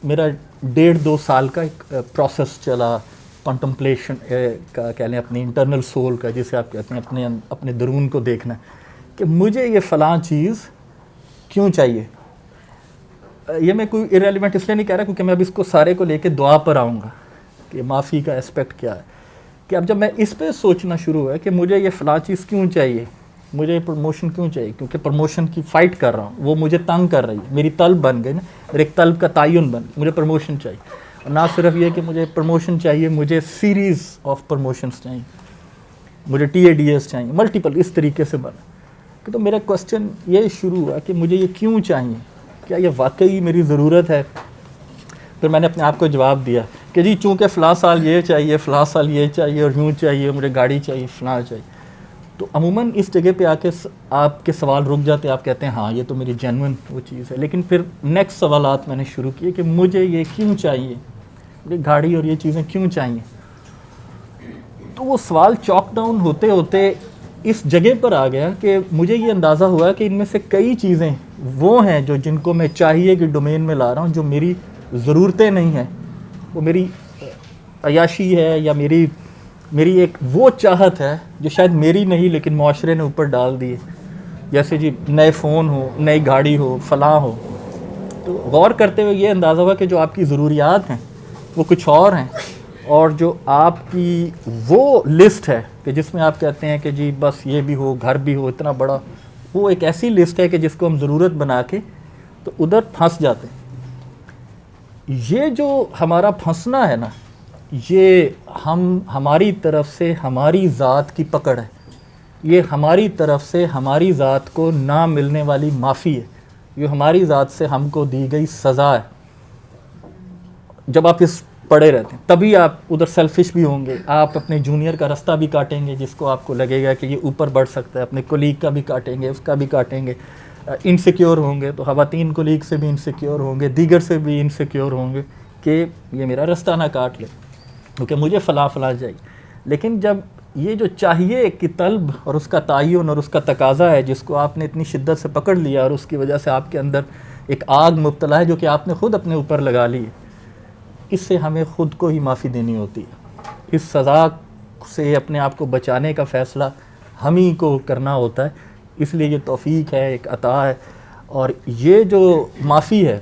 میرا 1.5-2 سال کا ایک پروسیس چلا کنٹمپلیشن کا, کہہ لیں اپنی انٹرنل سول کا, جسے آپ کہتے ہیں اپنے درون کو دیکھنا کہ مجھے یہ فلاں چیز کیوں چاہیے. یہ میں کوئی ایریلیونٹ اس لیے نہیں کہہ رہا کیونکہ میں اب اس کو سارے کو لے کے دعا پر آؤں گا کہ معافی کا اسپیکٹ کیا ہے. کہ اب جب میں اس پہ سوچنا شروع ہوا کہ مجھے یہ فلاں چیز کیوں چاہیے, مجھے پروموشن کیوں چاہیے, کیونکہ پروموشن کی فائٹ کر رہا ہوں, وہ مجھے تنگ کر رہی ہے, میری طلب بن گئی نا, میرے ایک طلب کا تعین بن, مجھے پروموشن چاہیے. اور نہ صرف یہ کہ مجھے پروموشن چاہیے, مجھے سیریز آف پروموشنز چاہیے, مجھے TADAs چاہیے, ملٹیپل, اس طریقے سے بنا. تو میرا کوسچن یہ شروع ہوا کہ مجھے یہ کیوں چاہیے, کیا یہ واقعی میری ضرورت ہے. پھر میں نے اپنے آپ کو جواب دیا کہ جی چونکہ فلاں سال یہ چاہیے, فلاں سال یہ چاہیے, اور یوں چاہیے, مجھے گاڑی چاہیے, فلاں چاہیے. تو عموماً اس جگہ پہ آ کے آپ کے سوال رک جاتے, آپ کہتے ہیں ہاں یہ تو میری جینوئن وہ چیز ہے. لیکن پھر نیکسٹ سوالات میں نے شروع کیے کہ مجھے یہ کیوں چاہیے, مجھے گاڑی اور یہ چیزیں کیوں چاہیے. تو وہ سوال چاک ڈاؤن ہوتے ہوتے اس جگہ پر آ گیا کہ مجھے یہ اندازہ ہوا کہ ان میں سے کئی چیزیں وہ ہیں جو جن کو میں چاہیے کہ ڈومین میں لا رہا ہوں, جو میری ضرورتیں نہیں ہیں, وہ میری عیاشی ہے, یا میری ایک وہ چاہت ہے جو شاید میری نہیں لیکن معاشرے نے اوپر ڈال دی ہے. جیسے جی نئے فون ہو, نئی گاڑی ہو, فلاں ہو. تو غور کرتے ہوئے یہ اندازہ ہوا کہ جو آپ کی ضروریات ہیں وہ کچھ اور ہیں, اور جو آپ کی وہ لسٹ ہے کہ جس میں آپ کہتے ہیں کہ جی بس یہ بھی ہو, گھر بھی ہو, اتنا بڑا, وہ ایک ایسی لسٹ ہے کہ جس کو ہم ضرورت بنا کے تو ادھر پھنس جاتے ہیں. یہ جو ہمارا پھنسنا ہے نا, یہ ہماری طرف سے ہماری ذات کی پکڑ ہے, یہ ہماری طرف سے ہماری ذات کو نہ ملنے والی معافی ہے, یہ ہماری ذات سے ہم کو دی گئی سزا ہے. جب آپ اس پڑے رہتے ہیں تبھی آپ ادھر سیلفش بھی ہوں گے, آپ اپنے جونیئر کا رستہ بھی کاٹیں گے جس کو آپ کو لگے گا کہ یہ اوپر بڑھ سکتا ہے, اپنے کولیگ کا بھی کاٹیں گے, اس کا بھی کاٹیں گے. انسیکیور ہوں گے تو خواتین کولیگ سے بھی انسیکیور ہوں گے, دیگر سے بھی انسیکیور ہوں گے کہ یہ میرا رستہ نہ کاٹ لے کیونکہ مجھے فلاں چاہیے. لیکن جب یہ جو چاہیے کی طلب اور اس کا تعین اور اس کا تقاضا ہے جس کو آپ نے اتنی شدت سے پکڑ لیا اور اس کی وجہ سے آپ کے اندر ایک آگ مبتلا ہے جو کہ آپ نے خود اپنے اوپر لگا لی ہے, اس سے ہمیں خود کو ہی معافی دینی ہوتی ہے. اس سزا سے اپنے آپ کو بچانے کا فیصلہ ہم ہی کو کرنا ہوتا ہے. اس لیے یہ توفیق ہے, ایک عطا ہے. اور یہ جو معافی ہے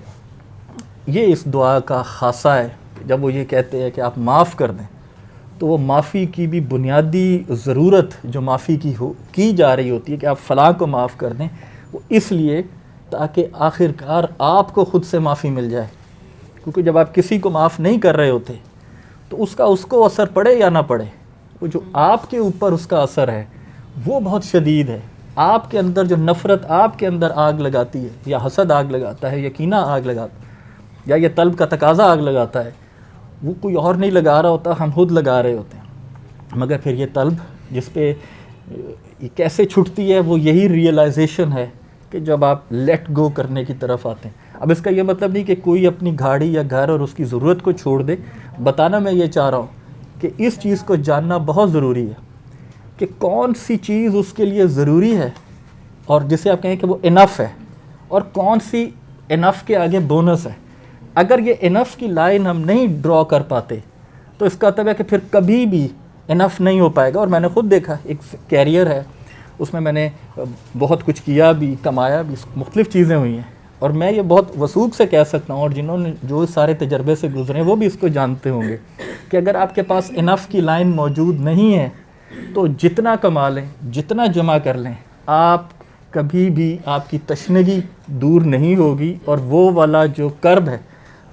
یہ اس دعا کا خاصہ ہے. جب وہ یہ کہتے ہیں کہ آپ معاف کر دیں تو وہ معافی کی بھی بنیادی ضرورت جو معافی کی جا رہی ہوتی ہے کہ آپ فلاں کو معاف کر دیں, وہ اس لیے تاکہ آخر کار آپ کو خود سے معافی مل جائے. کیونکہ جب آپ کسی کو معاف نہیں کر رہے ہوتے تو اس کو اثر پڑے یا نہ پڑے, وہ جو آپ کے اوپر اس کا اثر ہے وہ بہت شدید ہے. آپ کے اندر جو نفرت آپ کے اندر آگ لگاتی ہے, یا حسد آگ لگاتا ہے, یا کینہ آگ لگاتا ہے, یا یہ طلب کا تقاضا آگ لگاتا ہے, وہ کوئی اور نہیں لگا رہا ہوتا, ہم خود لگا رہے ہوتے ہیں. مگر پھر یہ طلب جس پہ یہ کیسے چھٹتی ہے وہ یہی ریئلائزیشن ہے کہ جب آپ لیٹ گو کرنے کی طرف آتے ہیں. اب اس کا یہ مطلب نہیں کہ کوئی اپنی گاڑی یا گھر اور اس کی ضرورت کو چھوڑ دے. بتانا میں یہ چاہ رہا ہوں کہ اس چیز کو جاننا بہت ضروری ہے کہ کون سی چیز اس کے لیے ضروری ہے اور جسے آپ کہیں کہ وہ انف ہے, اور کون سی انف کے آگے بونس ہے. اگر یہ انف کی لائن ہم نہیں ڈرا کر پاتے تو اس کا مطلب ہے کہ پھر کبھی بھی انف نہیں ہو پائے گا. اور میں نے خود دیکھا, ایک کیریئر ہے, اس میں نے بہت کچھ کیا بھی, کمایا بھی, مختلف چیزیں ہوئی ہیں. اور میں یہ بہت وثوق سے کہہ سکتا ہوں, اور جنہوں نے جو سارے تجربے سے گزرے ہیں وہ بھی اس کو جانتے ہوں گے کہ اگر آپ کے پاس انف کی لائن موجود نہیں ہے تو جتنا کما لیں, جتنا جمع کر لیں, آپ کبھی بھی آپ کی تشنگی دور نہیں ہوگی، اور وہ والا جو کرب ہے،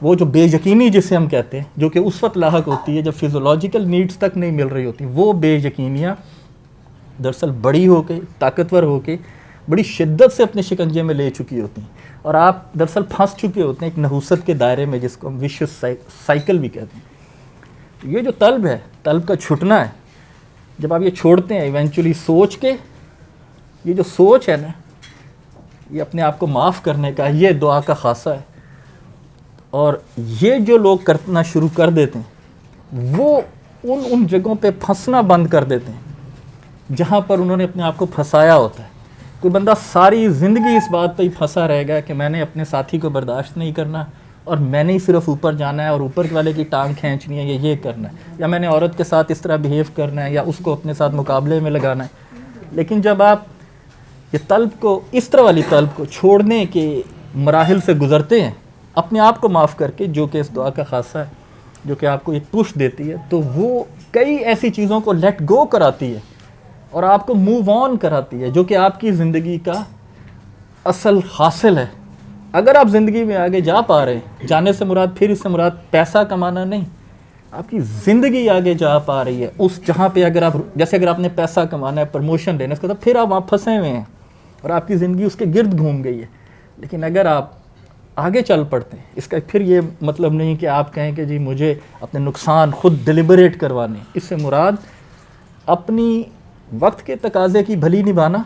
وہ جو بے یقینی جسے ہم کہتے ہیں، جو کہ اس وقت لاحق ہوتی ہے جب فیزیولوجیکل نیڈز تک نہیں مل رہی ہوتی، وہ بے یقینیاں دراصل بڑی ہو کے، طاقتور ہو کے، بڑی شدت سے اپنے شکنجے میں لے چکی ہوتی ہیں، اور آپ دراصل پھنس چکے ہوتے ہیں ایک نحوست کے دائرے میں، جس کو ہم ویشیس سائیکل بھی کہتے ہیں۔ یہ جو طلب ہے، طلب کا چھٹنا ہے، جب آپ یہ چھوڑتے ہیں ایونچولی سوچ کے، یہ جو سوچ ہے نا، یہ اپنے آپ کو معاف کرنے کا، یہ دعا کا خاصہ ہے۔ اور یہ جو لوگ کرنا شروع کر دیتے ہیں، وہ ان جگہوں پہ پھنسنا بند کر دیتے ہیں جہاں پر انہوں نے اپنے آپ کو پھنسایا ہوتا ہے۔ کوئی بندہ ساری زندگی اس بات پہ ہی پھنسا رہے گا کہ میں نے اپنے ساتھی کو برداشت نہیں کرنا، اور میں نے ہی صرف اوپر جانا ہے، اور اوپر والے کی ٹانگ کھینچنی ہے، یا یہ کرنا ہے، یا میں نے عورت کے ساتھ اس طرح بیہیو کرنا ہے، یا اس کو اپنے ساتھ مقابلے میں لگانا ہے۔ لیکن جب آپ یہ طلب کو، اس طرح والی طلب کو چھوڑنے کے مراحل سے گزرتے ہیں، اپنے آپ کو معاف کر کے، جو کہ اس دعا کا خاصہ ہے، جو کہ آپ کو ایک پش دیتی ہے، تو وہ کئی ایسی چیزوں کو لیٹ گو کراتی ہے اور آپ کو موو آن کراتی ہے، جو کہ آپ کی زندگی کا اصل حاصل ہے۔ اگر آپ زندگی میں آگے جا پا رہے ہیں، جانے سے مراد، پھر اس سے مراد پیسہ کمانا نہیں، آپ کی زندگی آگے جا پا رہی ہے اس جہاں پہ، اگر آپ، جیسے اگر آپ نے پیسہ کمانا ہے، پروموشن لینا ہے، اس کا تو پھر آپ وہاں پھنسے ہوئے ہیں اور آپ کی زندگی اس کے گرد گھوم گئی ہے۔ لیکن اگر آپ آگے چل پڑتے ہیں، اس کا پھر یہ مطلب نہیں کہ آپ کہیں کہ جی مجھے اپنے نقصان خود ڈیلیبریٹ کروانے، اس سے مراد اپنی وقت کے تقاضے کی بھلی نبھانا،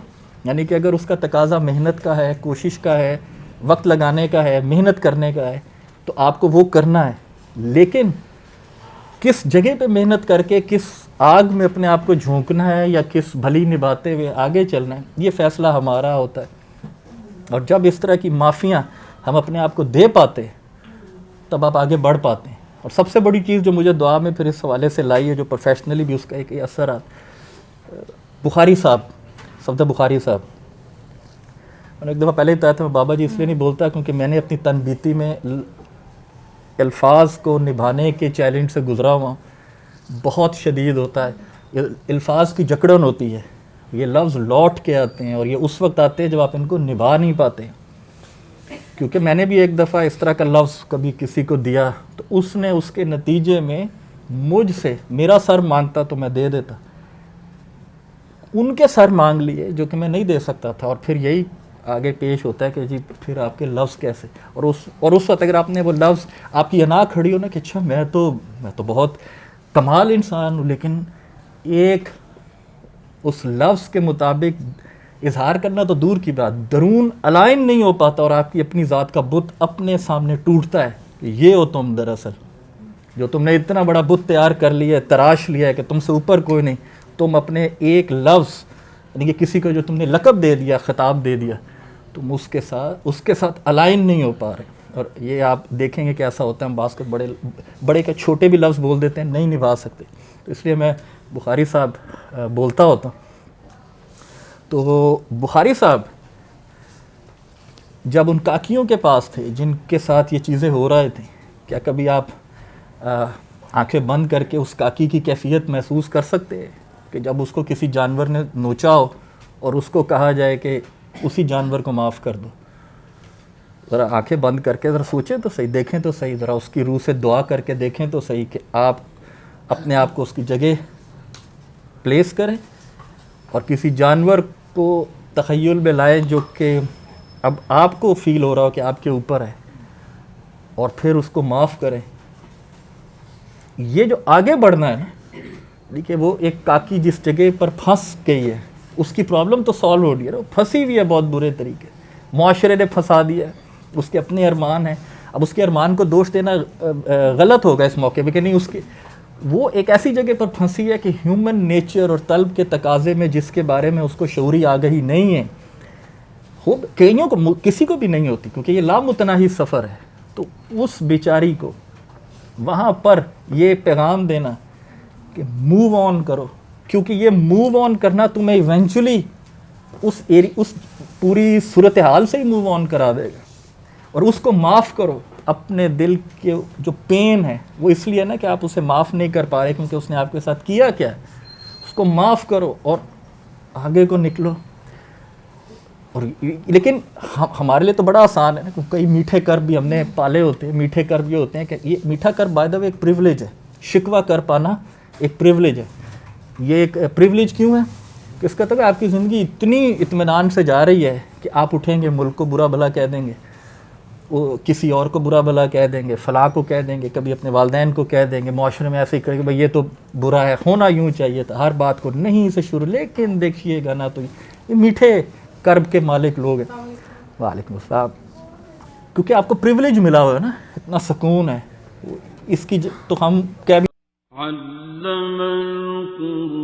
یعنی کہ اگر اس کا تقاضا محنت کا ہے، کوشش کا ہے، وقت لگانے کا ہے، محنت کرنے کا ہے، تو آپ کو وہ کرنا ہے۔ لیکن کس جگہ پہ محنت کر کے کس آگ میں اپنے آپ کو جھونکنا ہے، یا کس بھلی نبھاتے ہوئے آگے چلنا ہے، یہ فیصلہ ہمارا ہوتا ہے۔ اور جب اس طرح کی معافیاں ہم اپنے آپ کو دے پاتے، تب آپ آگے بڑھ پاتے ہیں۔ اور سب سے بڑی چیز جو مجھے دعا میں پھر اس حوالے سے لائی ہے، جو پروفیشنلی بھی اس کا ایک اثر آتا، بخاری صاحب، صفدر بخاری صاحب، میں نے ایک دفعہ پہلے بتایا تھا، میں بابا جی اس لیے نہیں بولتا کیونکہ میں نے اپنی تنبیتی میں الفاظ کو نبھانے کے چیلنج سے گزرا ہوا، بہت شدید ہوتا ہے، الفاظ کی جکڑن ہوتی ہے، یہ لفظ لوٹ کے آتے ہیں، اور یہ اس وقت آتے ہیں جب آپ ان کو نبھا نہیں پاتے۔ کیونکہ میں نے بھی ایک دفعہ اس طرح کا لفظ کبھی کسی کو دیا، تو اس نے اس کے نتیجے میں مجھ سے، میرا سر مانگتا تو میں دے دیتا، ان کے سر مانگ لیے جو کہ میں نہیں دے سکتا تھا، اور پھر یہی آگے پیش ہوتا ہے کہ جی پھر آپ کے لفظ کیسے، اور اس وقت اگر آپ نے وہ لفظ، آپ کی انا کھڑی ہو نا کہ اچھا میں تو بہت کمال انسان ہوں، لیکن ایک اس لفظ کے مطابق اظہار کرنا تو دور کی بات، درون الائن نہیں ہو پاتا، اور آپ کی اپنی ذات کا بت اپنے سامنے ٹوٹتا ہے کہ یہ ہو تم، دراصل جو تم نے اتنا بڑا بت تیار کر لیا ہے، تراش لیا ہے کہ تم سے اوپر کوئی نہیں، تم اپنے ایک لفظ، یعنی کہ کسی کو جو تم نے لقب دے دیا، خطاب دے دیا، تم اس کے ساتھ الائن نہیں ہو پا رہے۔ اور یہ آپ دیکھیں گے کہ ایسا ہوتا ہے، ہم بعض کو بڑے کے چھوٹے بھی لفظ بول دیتے ہیں، نہیں نبھا سکتے۔ تو اس لیے میں بخاری صاحب بولتا ہوتا ہوں۔ تو بخاری صاحب جب ان کاکیوں کے پاس تھے جن کے ساتھ یہ چیزیں ہو رہے تھے، کیا کبھی آپ آنکھیں بند کر کے اس کاکی کی کیفیت محسوس کر سکتے ہیں کہ جب اس کو کسی جانور نے نوچا ہو اور اس کو کہا جائے کہ اسی جانور کو معاف کر دو؟ ذرا آنکھیں بند کر کے ذرا سوچیں تو صحیح، دیکھیں تو صحیح، ذرا اس کی روح سے دعا کر کے دیکھیں تو صحیح کہ آپ اپنے آپ کو اس کی جگہ پلیس کریں اور کسی جانور کو تخیل میں لائیں جو کہ اب آپ کو فیل ہو رہا ہو کہ آپ کے اوپر ہے، اور پھر اس کو معاف کریں۔ یہ جو آگے بڑھنا ہے نا، دیکھیے وہ ایک کاکی جس جگہ پر پھنس گئی ہے، اس کی پرابلم تو سالو ہو رہی ہے، وہ پھنسی ہوئی ہے بہت برے طریقے، معاشرے نے پھنسا دیا ہے، اس کے اپنے ارمان ہیں۔ اب اس کے ارمان کو دوش دینا غلط ہوگا اس موقع پہ کہ نہیں، اس کے وہ ایک ایسی جگہ پر پھنسی ہے کہ ہیومن نیچر اور طلب کے تقاضے میں جس کے بارے میں اس کو شعوری آگہی نہیں ہے، کئیوں کو، کسی کو بھی نہیں ہوتی، کیونکہ یہ لامتناہی سفر ہے۔ تو اس بیچاری کو وہاں پر یہ پیغام دینا کہ موو آن کرو، کیونکہ یہ موو آن کرنا تمہیں ایونچولی اس پوری صورتحال سے ہی موو آن کرا دے گا۔ اور اس کو معاف کرو، اپنے دل کے جو پین ہے وہ اس لیے نا کہ آپ اسے معاف نہیں کر پا رہے کیونکہ اس نے آپ کے ساتھ کیا کیا ہے، اس کو معاف کرو اور آگے کو نکلو۔ اور لیکن ہمارے لیے تو بڑا آسان ہے نا، کیونکہ کئی میٹھے کرب بھی ہم نے پالے ہوتے ہیں. میٹھے کرب یہ ہوتے ہیں کہ یہ میٹھا کرب بائی دا وے ایک پریولیج ہے. شکوہ کر پانا ایک پریولیج ہے. یہ ایک پریولیج کیوں ہے کہ اس کا مطلب آپ کی زندگی اتنی اطمینان سے جا رہی ہے کہ آپ اٹھیں گے ملک کو برا بھلا کہہ دیں گے، وہ کسی اور کو برا بھلا کہہ دیں گے، فلاں کو کہہ دیں گے، کبھی اپنے والدین کو کہہ دیں گے، معاشرے میں ایسے ہی کریں گے بھائی یہ تو برا ہے، ہونا یوں چاہیے تھا، ہر بات کو نہیں سے شروع. لیکن دیکھیے گا نا تو یہ میٹھے کرب کے مالک لوگ ہیں. وعلیکم السلام. کیونکہ آپ کو پریولیج ملا ہوا ہے نا، اتنا سکون ہے اس کی تو ہم کیا بھی
علم القرآن